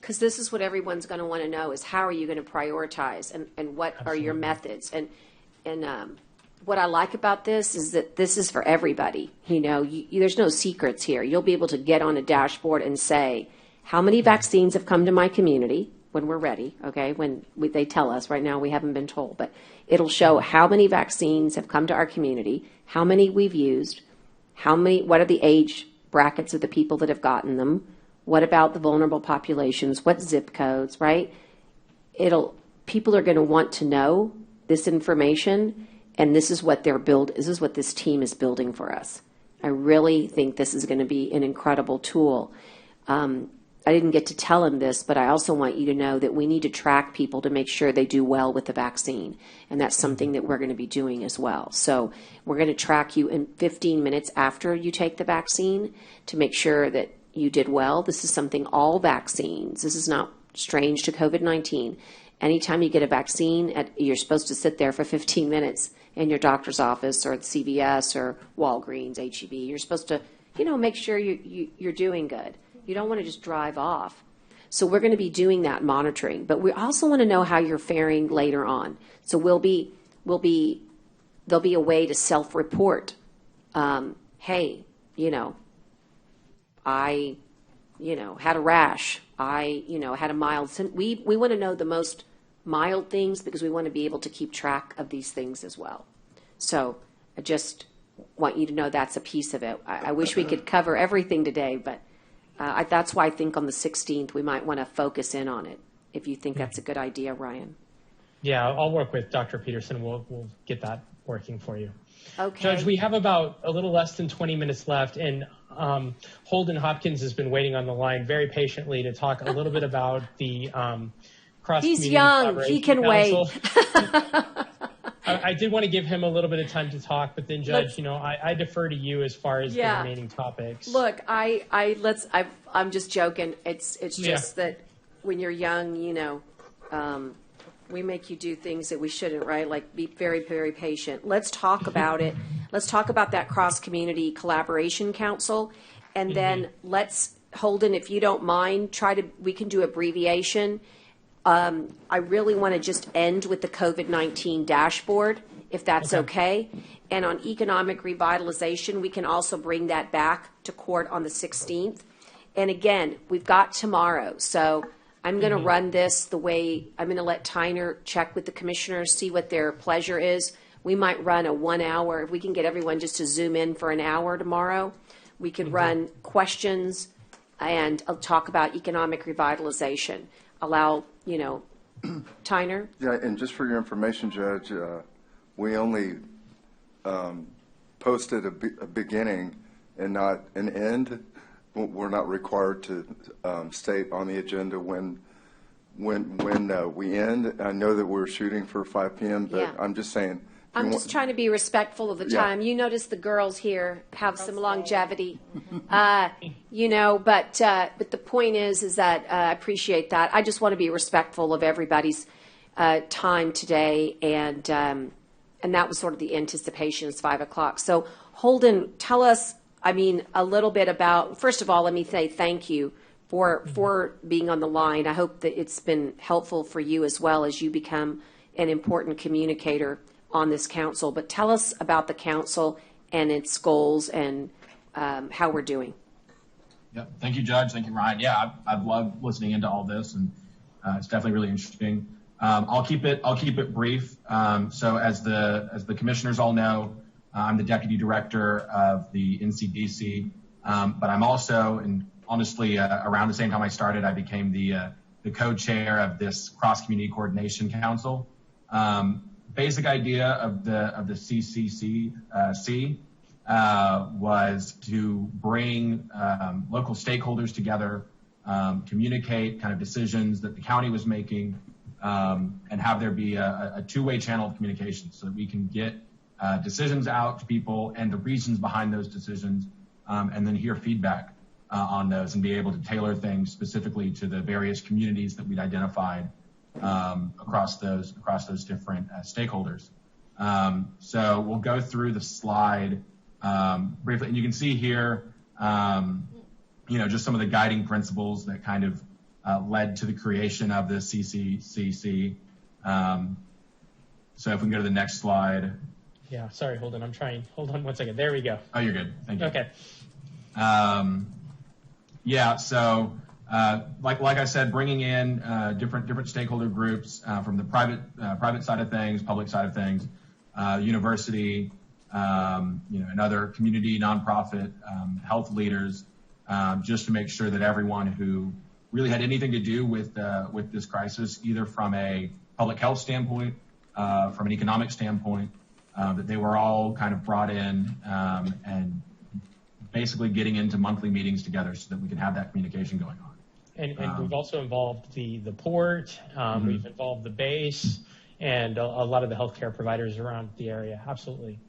Because this is what everyone's going to want to know is how are you going to prioritize and what are your methods? And what I like about this is that this is for everybody. You know, there's no secrets here. You'll be able to get on a dashboard and say, how many vaccines have come to my community when we're ready, okay? They tell us. Right now we haven't been told, but it'll show how many vaccines have come to our community, how many we've used, what are the age brackets of the people that have gotten them, what about the vulnerable populations, what zip codes, right? People are going to want to know this information, and this is what this is what this team is building for us. I really think this is going to be an incredible tool. I didn't get to tell him this, but I also want you to know that we need to track people to make sure they do well with the vaccine. And that's something that we're going to be doing as well. So we're going to track you in 15 minutes after you take the vaccine to make sure that you did well. This is something all vaccines, this is not strange to COVID-19. Anytime you get a vaccine, you're supposed to sit there for 15 minutes in your doctor's office or at CVS or Walgreens, HEB. You're supposed to, make sure you're doing good. You don't want to just drive off. So we're going to be doing that monitoring, but we also want to know how you're faring later on. So there'll be a way to self-report. Hey, I, had a rash. I, had a mild. We want to know the most mild things because we want to be able to keep track of these things as well. So I just want you to know that's a piece of it. I wish we could cover everything today, but that's why I think on the 16th we might want to focus in on it, if you think that's a good idea, Ryan. Yeah, I'll work with Dr. Peterson. We'll get that working for you. Okay. Judge, we have about a little less than 20 minutes left, and Holden Hopkins has been waiting on the line very patiently to talk a little bit about the cross-community He's young. He can council. wait. I did want to give him a little bit of time to talk, but then, Judge, I defer to you as far as the remaining topics. Look, I'm just joking. It's just that when you're young, we make you do things that we shouldn't, right? Like be very, very patient. Let's talk about it. Let's talk about that cross-community collaboration council, and then Holden, if you don't mind, we can do abbreviation. I really want to just end with the COVID-19 dashboard, if that's okay. And on economic revitalization, we can also bring that back to court on the 16th. And again, we've got tomorrow. So I'm going to run this the way I'm going to let Tyner check with the commissioners, see what their pleasure is. We might run a 1 hour. If we can get everyone just to zoom in for an hour tomorrow, we could run questions and talk about economic revitalization. Allow, Tyner? Yeah, and just for your information, Judge, we only posted a beginning and not an end. We're not required to state on the agenda when we end. I know that we're shooting for 5 p.m., but I'm just saying. I'm just trying to be respectful of the time. You notice the girls here have some longevity, but the point is that I appreciate that. I just want to be respectful of everybody's time today, and that was sort of the anticipation is 5 o'clock. So Holden, tell us, a little bit about, first of all, let me say thank you for being on the line. I hope that it's been helpful for you as well as you become an important communicator on this council, but tell us about the council and its goals and how we're doing. Yeah, thank you, Judge. Thank you, Ryan. Yeah, I've loved listening into all this, and it's definitely really interesting. I'll keep it brief. So as the commissioners all know, I'm the deputy director of the NCDC, but I'm also, and honestly, around the same time I started, I became the co-chair of this cross-community coordination council. Basic idea of the CCC was to bring local stakeholders together, communicate kind of decisions that the county was making, and have there be a two-way channel of communication so that we can get decisions out to people and the reasons behind those decisions, and then hear feedback on those and be able to tailor things specifically to the various communities that we'd identified across those different stakeholders. So we'll go through the slide briefly. And you can see here, just some of the guiding principles that kind of led to the creation of the CCCC. So if we can go to the next slide. Yeah, sorry, hold on. Hold on one second. There we go. Oh, you're good. Thank you. Okay. So like I said, bringing in different stakeholder groups from the private side of things, public side of things, university, and other community, nonprofit, health leaders, just to make sure that everyone who really had anything to do with this crisis, either from a public health standpoint, from an economic standpoint, that they were all kind of brought in and basically getting into monthly meetings together so that we can have that communication going on. And we've also involved the port, we've involved the base, and a lot of the healthcare providers around the area. Absolutely.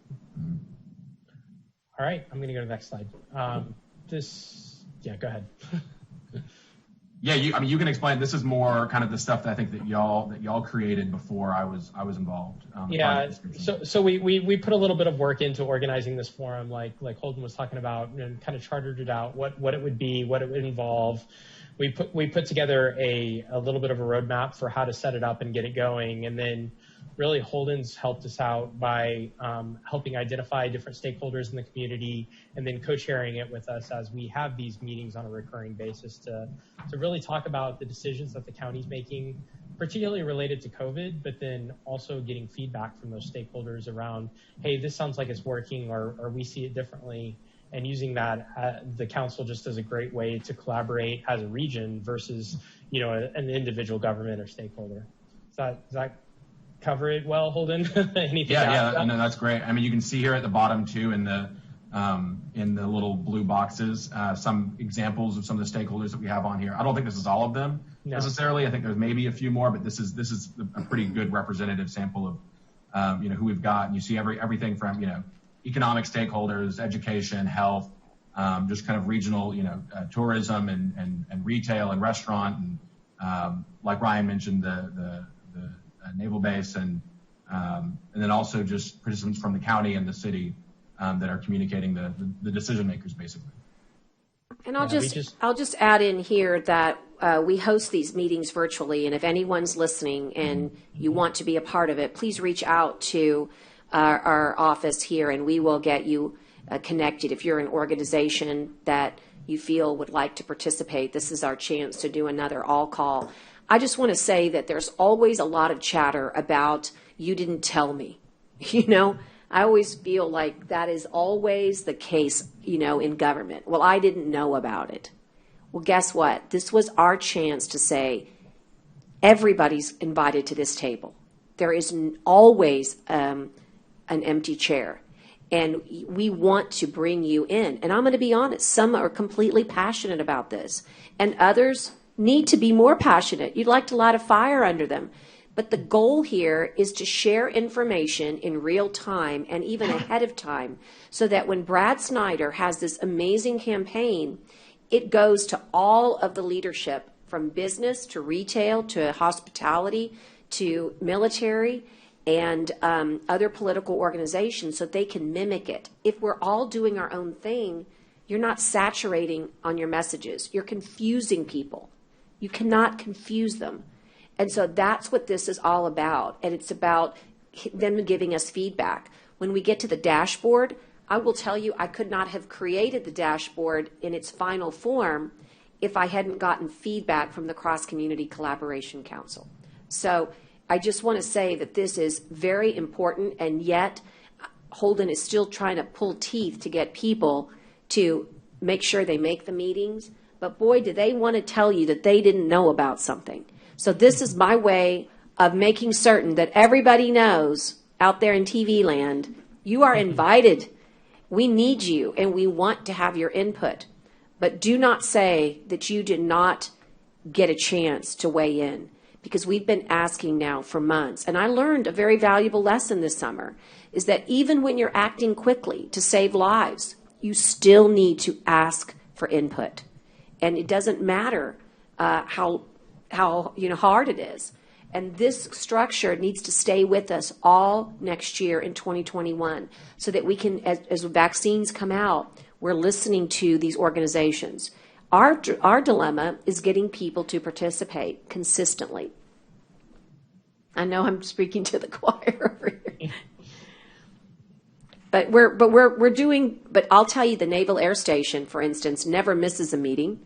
All right, I'm going to go to the next slide. Go ahead. Yeah, you can explain. This is more kind of the stuff that I think that y'all created before I was involved. So we put a little bit of work into organizing this forum, like Holden was talking about, and kind of chartered it out, what it would be, what it would involve. We put together a little bit of a roadmap for how to set it up and get it going, and then really Holden's helped us out by helping identify different stakeholders in the community and then co-chairing it with us as we have these meetings on a recurring basis to really talk about the decisions that the county's making, particularly related to COVID, but then also getting feedback from those stakeholders around, hey, this sounds like it's working, or we see it differently, and using that, the council just as a great way to collaborate as a region versus, an individual government or stakeholder. Does that cover it well, Holden? Anything? Yeah, no, that's great. I mean, you can see here at the bottom too, in the little blue boxes, some examples of some of the stakeholders that we have on here. I don't think this is all of them necessarily. I think there's maybe a few more, but this is a pretty good representative sample of who we've got. And you see everything from economic stakeholders, education, health, just kind of regional, tourism and retail and restaurant, and like Ryan mentioned, the naval base, and then also just participants from the county and the city that are communicating the decision makers, basically. And I'll just add in here that we host these meetings virtually, and if anyone's listening and you want to be a part of it, please reach out to our office here, and we will get you connected. If you're an organization that you feel would like to participate, this is our chance to do another all-call. I just want to say that there's always a lot of chatter about, you didn't tell me. I always feel like that is always the case, in government. Well, I didn't know about it. Well, guess what? This was our chance to say, everybody's invited to this table. There is always an empty chair. And we want to bring you in. And I'm going to be honest, some are completely passionate about this, and others need to be more passionate. You'd like to light a fire under them. But the goal here is to share information in real time and even ahead of time, so that when Brad Snyder has this amazing campaign, it goes to all of the leadership, from business to retail to hospitality to military and other political organizations, so they can mimic it. If we're all doing our own thing, you're not saturating on your messages. You're confusing people. You cannot confuse them. And so that's what this is all about. And it's about them giving us feedback. When we get to the dashboard, I will tell you, I could not have created the dashboard in its final form if I hadn't gotten feedback from the Cross-Community Collaboration Council. So I just want to say that this is very important, and yet Holden is still trying to pull teeth to get people to make sure they make the meetings. But boy, do they want to tell you that they didn't know about something. So this is my way of making certain that everybody knows out there in TV land, you are invited. We need you, and we want to have your input. But do not say that you did not get a chance to weigh in, because we've been asking now for months. And I learned a very valuable lesson this summer, is that even when you're acting quickly to save lives, you still need to ask for input. And it doesn't matter how hard it is. And this structure needs to stay with us all next year in 2021 so that we can, as vaccines come out, we're listening to these organizations. Our dilemma is getting people to participate consistently. I know I'm speaking to the choir over here. But I'll tell you, the Naval Air Station, for instance, never misses a meeting.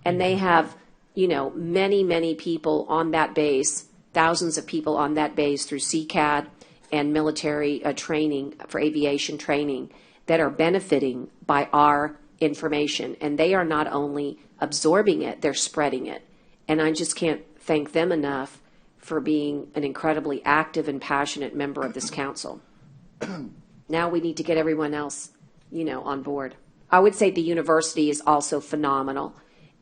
And they have, many, many people on that base, thousands of people on that base through CCAD and military training for aviation training that are benefiting by our information. And they are not only absorbing it, they're spreading it. And I just can't thank them enough for being an incredibly active and passionate member of this council. Now we need to get everyone else, on board. I would say the university is also phenomenal,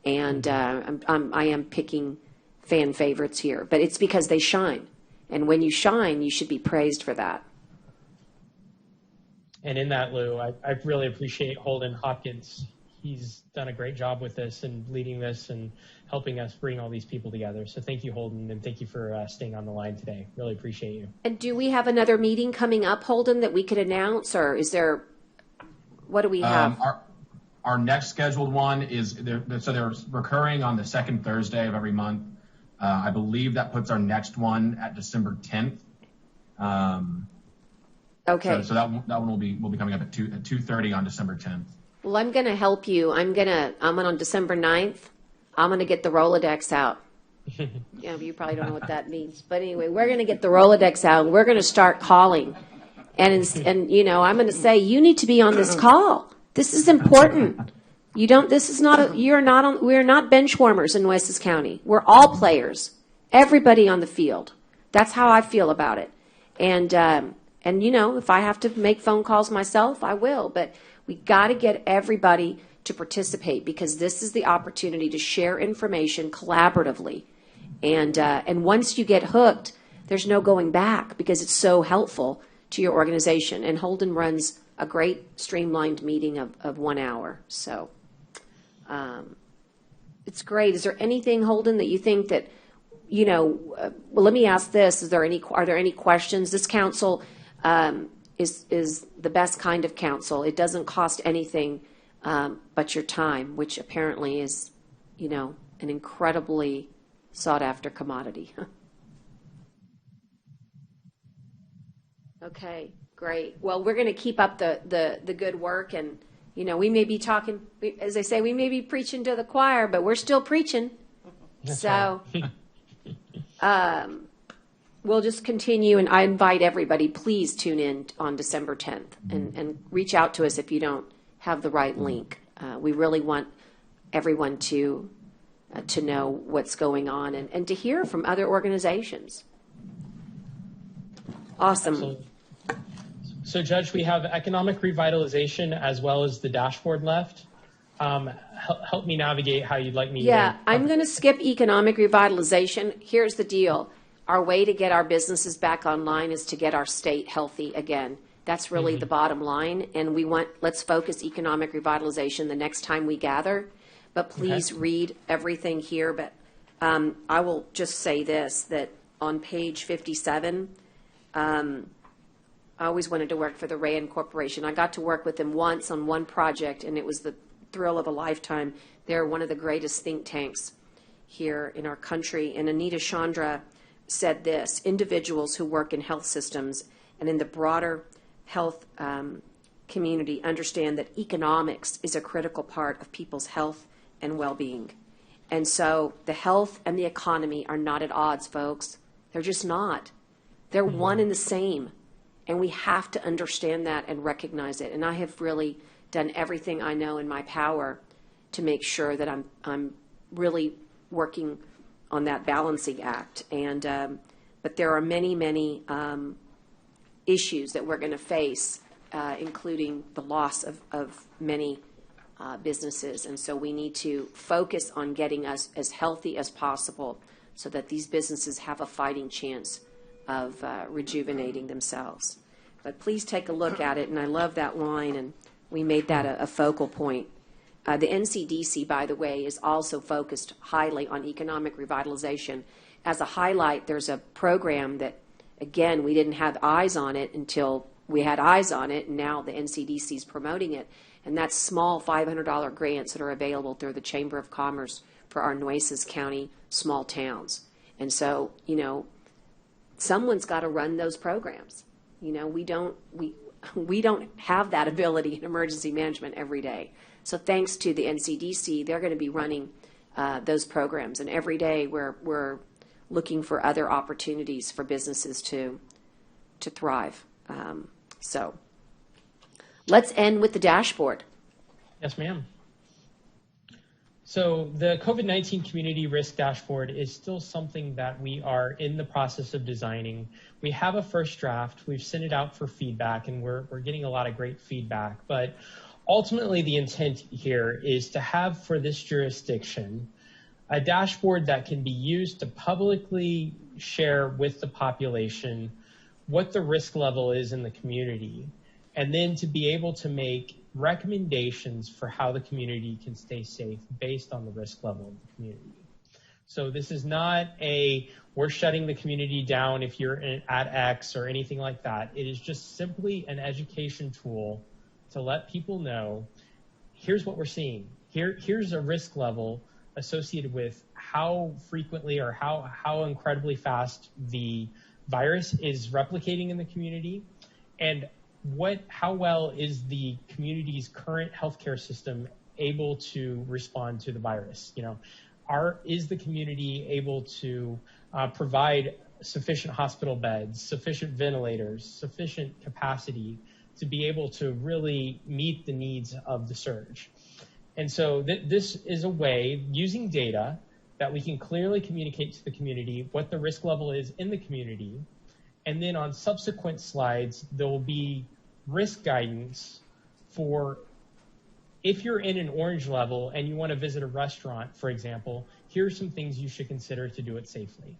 and I am picking fan favorites here, but it's because they shine. And when you shine, you should be praised for that. And in that, Lou, I really appreciate Holden Hopkins. He's done a great job with this and leading this and helping us bring all these people together. So thank you, Holden, and thank you for staying on the line today. Really appreciate you. And do we have another meeting coming up, Holden, that we could announce, or is there, what do we have? Our next scheduled one is, they're recurring on the second Thursday of every month. I believe that puts our next one at December 10th. Okay. So that one will be coming up at 2:30 on December 10th. Well, I'm going to help you. I'm on December 9th. I'm going to get the Rolodex out. Yeah, you probably don't know what that means. But anyway, we're going to get the Rolodex out, and we're going to start calling. And I'm going to say, you need to be on this call. This is important. We're not bench warmers in Nueces County. We're all players. Everybody on the field. That's how I feel about it. And if I have to make phone calls myself, I will. But we got to get everybody to participate, because this is the opportunity to share information collaboratively. And once you get hooked, there's no going back, because it's so helpful to your organization. And Holden runs a great streamlined meeting of 1 hour. So it's great. Is there anything, Holden, that you think that, well, let me ask this. Are there any questions? This council is the best kind of council. It doesn't cost anything but your time, which apparently is, an incredibly sought-after commodity. Okay, great. Well, we're going to keep up the good work, and, we may be talking, as I say, we may be preaching to the choir, but we're still preaching. So we'll just continue, and I invite everybody, please tune in on December 10th and reach out to us if you don't have the right link. We really want everyone to know what's going on and to hear from other organizations. Awesome. Absolutely. So, Judge, we have economic revitalization as well as the dashboard left. Help me navigate how you'd like me to. Yeah, I'm going to skip economic revitalization. Here's the deal. Our way to get our businesses back online is to get our state healthy again. That's really the bottom line. And let's focus economic revitalization the next time we gather. But please read everything here. But I will just say this, that on page 57, I always wanted to work for the Rand Corporation. I got to work with them once on one project, and it was the thrill of a lifetime. They're one of the greatest think tanks here in our country. And Anita Chandra said this: individuals who work in health systems and in the broader health community understand that economics is a critical part of people's health and well-being. And so the health and the economy are not at odds, folks. They're just not. They're one and the same. And we have to understand that and recognize it. And I have really done everything I know in my power to make sure that I'm really working on that balancing act. And but there are many issues that we're going to face, including the loss of many businesses. And so we need to focus on getting us as healthy as possible so that these businesses have a fighting chance of rejuvenating themselves. But please take a look at it, and I love that line, and we made that a focal point The NCDC, by the way, is also focused highly on economic revitalization. As a highlight, there's a program that, again, we didn't have eyes on it until we had eyes on it, and now the NCDC is promoting it. And that's small $500 grants that are available through the Chamber of Commerce for our Nueces County small towns. And so, you know, someone's got to run those programs. You know, we don't have that ability in emergency management every day. So thanks to the NCDC, they're going to be running those programs. And every day we're looking for other opportunities for businesses to thrive. So let's end with the dashboard. Yes, ma'am. So the COVID-19 Community Risk Dashboard is still something that we are in the process of designing. We have a first draft. We've sent it out for feedback, and we're getting a lot of great feedback. But ultimately, the intent here is to have for this jurisdiction a dashboard that can be used to publicly share with the population what the risk level is in the community, and then to be able to make recommendations for how the community can stay safe based on the risk level of the community. So this is not we're shutting the community down if you're at X or anything like that. It is just simply an education tool to let people know, here's what we're seeing. Here's a risk level associated with how frequently or how incredibly fast the virus is replicating in the community, and how well is the community's current healthcare system able to respond to the virus? You know, is the community able to provide sufficient hospital beds, sufficient ventilators, sufficient capacity to be able to really meet the needs of the surge? And so this is a way, using data, that we can clearly communicate to the community what the risk level is in the community. And then on subsequent slides, there will be risk guidance for if you're in an orange level and you want to visit a restaurant, for example, here are some things you should consider to do it safely.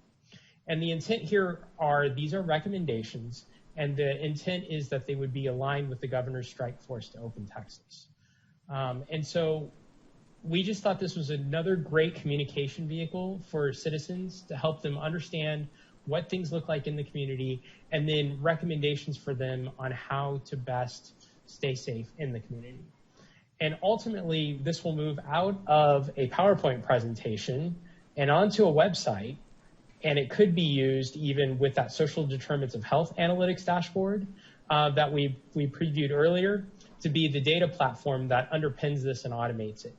And the intent here these are recommendations, and the intent is that they would be aligned with the governor's strike force to open Texas. And so we just thought this was another great communication vehicle for citizens to help them understand what things look like in the community, and then recommendations for them on how to best stay safe in the community. And ultimately, this will move out of a PowerPoint presentation and onto a website, and it could be used even with that social determinants of health analytics dashboard that we previewed earlier to be the data platform that underpins this and automates it.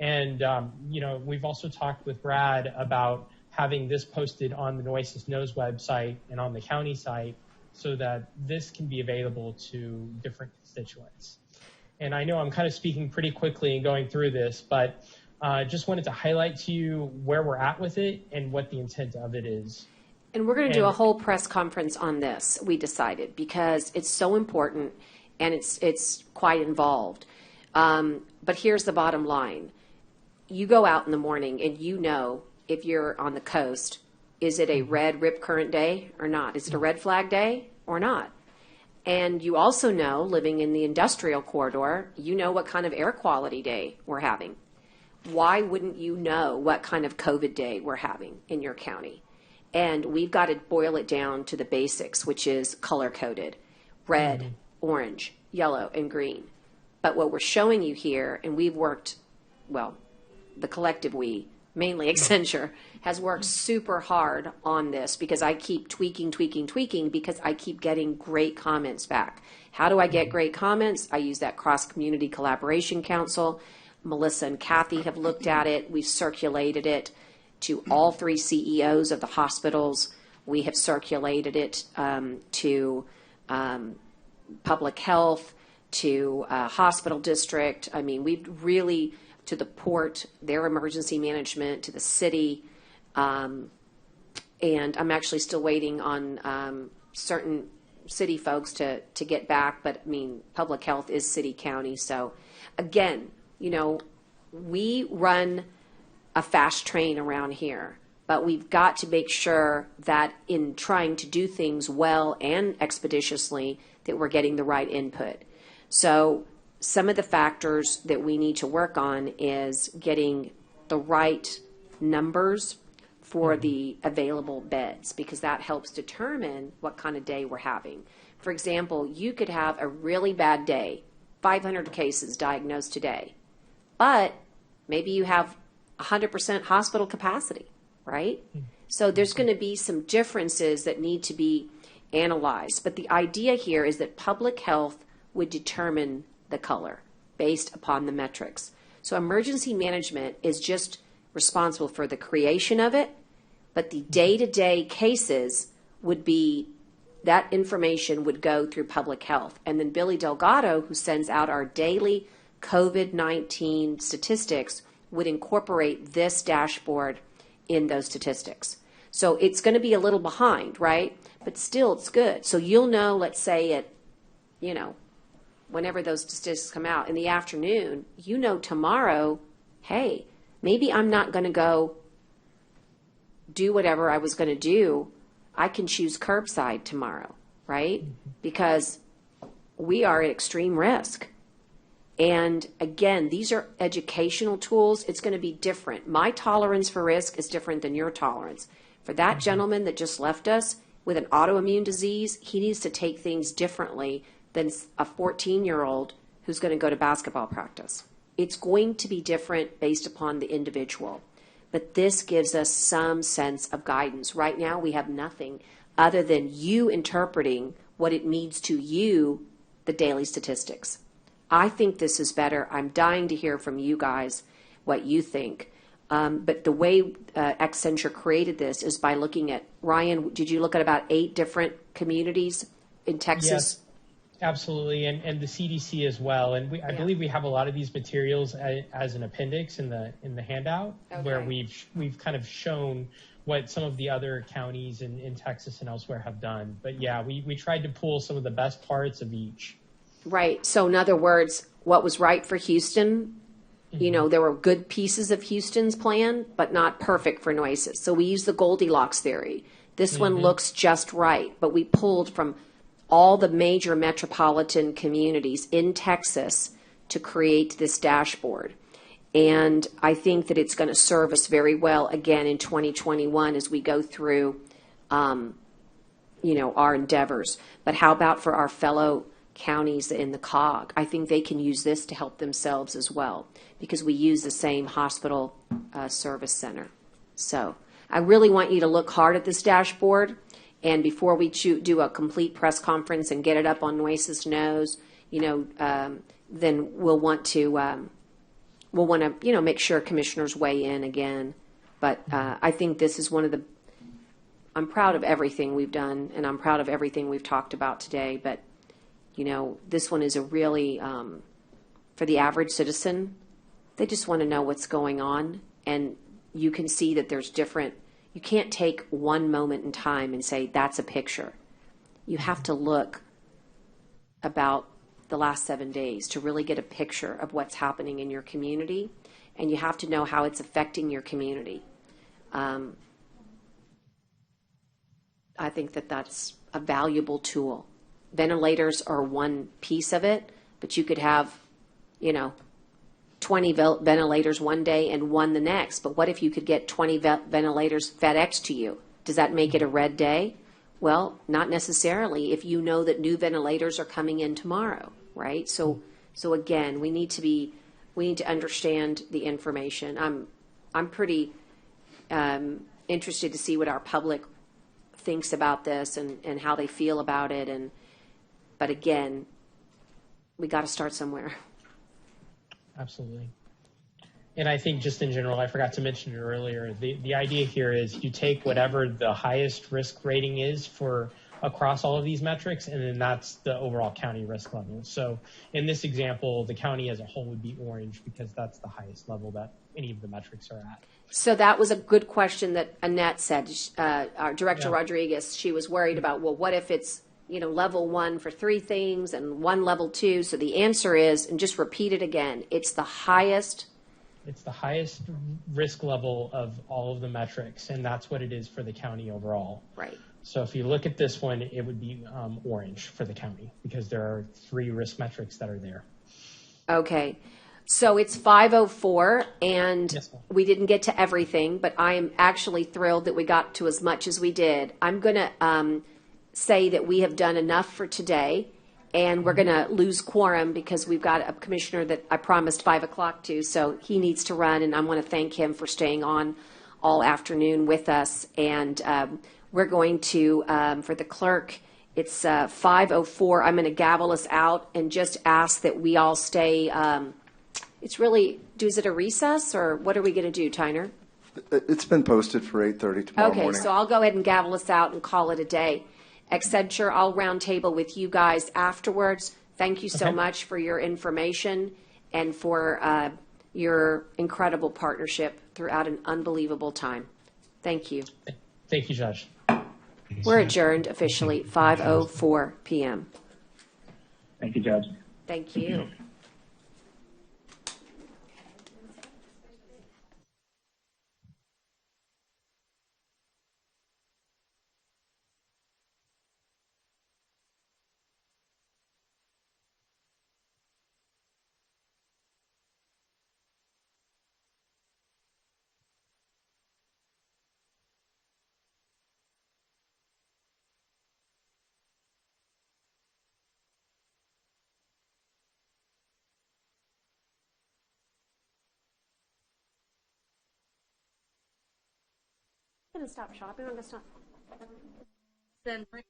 And, you know, we've also talked with Brad about having this posted on the Nueces Knows website and on the county site so that this can be available to different constituents. And I know I'm kind of speaking pretty quickly and going through this, but just wanted to highlight to you where we're at with it and what the intent of it is. And we're going to do a whole press conference on this, we decided, because it's so important and it's quite involved. But here's the bottom line. You go out in the morning and you know, if you're on the coast, is it a red rip current day or not? Is it a red flag day or not? And you also know, living in the industrial corridor, you know what kind of air quality day we're having. Why wouldn't you know what kind of COVID day we're having in your county? And we've got to boil it down to the basics, which is color-coded, red, orange, yellow, and green. But what we're showing you here, and we've worked, well, the collective we, mainly Accenture, has worked super hard on this because I keep tweaking because I keep getting great comments back. How do I get great comments? I use that Cross-Community Collaboration Council. Melissa and Kathy have looked at it. We've circulated it to all 3 CEOs of the hospitals. We have circulated it to public health, to hospital district. I mean, we've really, to the port, their emergency management, to the city. And I'm actually still waiting on certain city folks to get back. But, I mean, public health is city county. So, again, you know, we run a fast train around here. But we've got to make sure that in trying to do things well and expeditiously that we're getting the right input. So some of the factors that we need to work on is getting the right numbers for the available beds, because that helps determine what kind of day we're having. For example, you could have a really bad day, 500 cases diagnosed today, but maybe you have 100% hospital capacity, right? So there's going to be some differences that need to be analyzed. But the idea here is that public health would determine the color based upon the metrics. So emergency management is just responsible for the creation of it, but the day-to-day cases would be, that information would go through public health. And then Billy Delgado, who sends out our daily COVID-19 statistics, would incorporate this dashboard in those statistics. So it's going to be a little behind, right? But still, it's good. So you'll know, let's say at, whenever those statistics come out in the afternoon, tomorrow, hey, maybe I'm not going to go do whatever I was going to do. I can choose curbside tomorrow, right? Because we are at extreme risk. And again, these are educational tools. It's going to be different. My tolerance for risk is different than your tolerance. For that gentleman that just left us with an autoimmune disease, he needs to take things differently than a 14-year-old who's going to go to basketball practice. It's going to be different based upon the individual. But this gives us some sense of guidance. Right now, we have nothing other than you interpreting what it means to you, the daily statistics. I think this is better. I'm dying to hear from you guys what you think. But the way Accenture created this is by looking at, Ryan, did you look at about 8 different communities in Texas? Yes, absolutely, and the CDC as well. And I believe we have a lot of these materials as an appendix in the handout, where we've kind of shown what some of the other counties in Texas and elsewhere have done. But yeah, we tried to pull some of the best parts of each. Right. So in other words, what was right for Houston, there were good pieces of Houston's plan, but not perfect for Nueces. So we used the Goldilocks theory. This one looks just right, but we pulled from all the major metropolitan communities in Texas to create this dashboard. And I think that it's going to serve us very well again in 2021 as we go through, our endeavors. But how about for our fellow counties in the COG? I think they can use this to help themselves as well, because we use the same hospital service center. So I really want you to look hard at this dashboard. And before we do a complete press conference and get it up on Nueces Knows, then we'll want to make sure commissioners weigh in again. But I think this is I'm proud of everything we've done, and I'm proud of everything we've talked about today. But this one is a really, for the average citizen, they just want to know what's going on. And you can see that there's different. You can't take one moment in time and say, that's a picture. You have to look about the last 7 days to really get a picture of what's happening in your community, and you have to know how it's affecting your community. I think that that's a valuable tool. Ventilators are one piece of it, but you could have, 20 ventilators one day and 1 the next. But what if you could get 20 ventilators FedEx to you? Does that make it a red day? Well, not necessarily if you know that new ventilators are coming in tomorrow, right? So again, we need to understand the information. I'm pretty interested to see what our public thinks about this and how they feel about it. But again, we got to start somewhere. Absolutely. And I think just in general, I forgot to mention it earlier, the idea here is you take whatever the highest risk rating is for across all of these metrics, and then that's the overall county risk level. So in this example, the county as a whole would be orange because that's the highest level that any of the metrics are at. So that was a good question that Annette said, our Director Rodriguez. She was worried about, well, what if it's level 1 for 3 things and 1 level 2. So the answer is, and just repeat it again, it's the highest. It's the highest risk level of all of the metrics, and that's what it is for the county overall. Right. So if you look at this one, it would be orange for the county because there are 3 risk metrics that are there. Okay. So it's 5:04, and Yes, ma'am. we didn't get to everything, but I am actually thrilled that we got to as much as we did. I'm going to say that we have done enough for today, and we're going to lose quorum because we've got a commissioner that I promised 5 o'clock to, so he needs to run, and I want to thank him for staying on all afternoon with us. And we're going to, for the clerk, it's 5:04. I'm going to gavel us out and just ask that we all stay. It's really, is it a recess, or what are we going to do, Tyner? It's been posted for 8:30 tomorrow Okay, morning. so I'll go ahead and gavel us out and call it a day. Accenture, I'll round table with you guys afterwards. Thank you so Okay. much for your information and for your incredible partnership throughout an unbelievable time. Thank you. Thank you, Judge. We're adjourned officially 5:04 p.m. Thank you, Judge. Thank you. I'm going to stop shopping. I'm going to stop. Then bring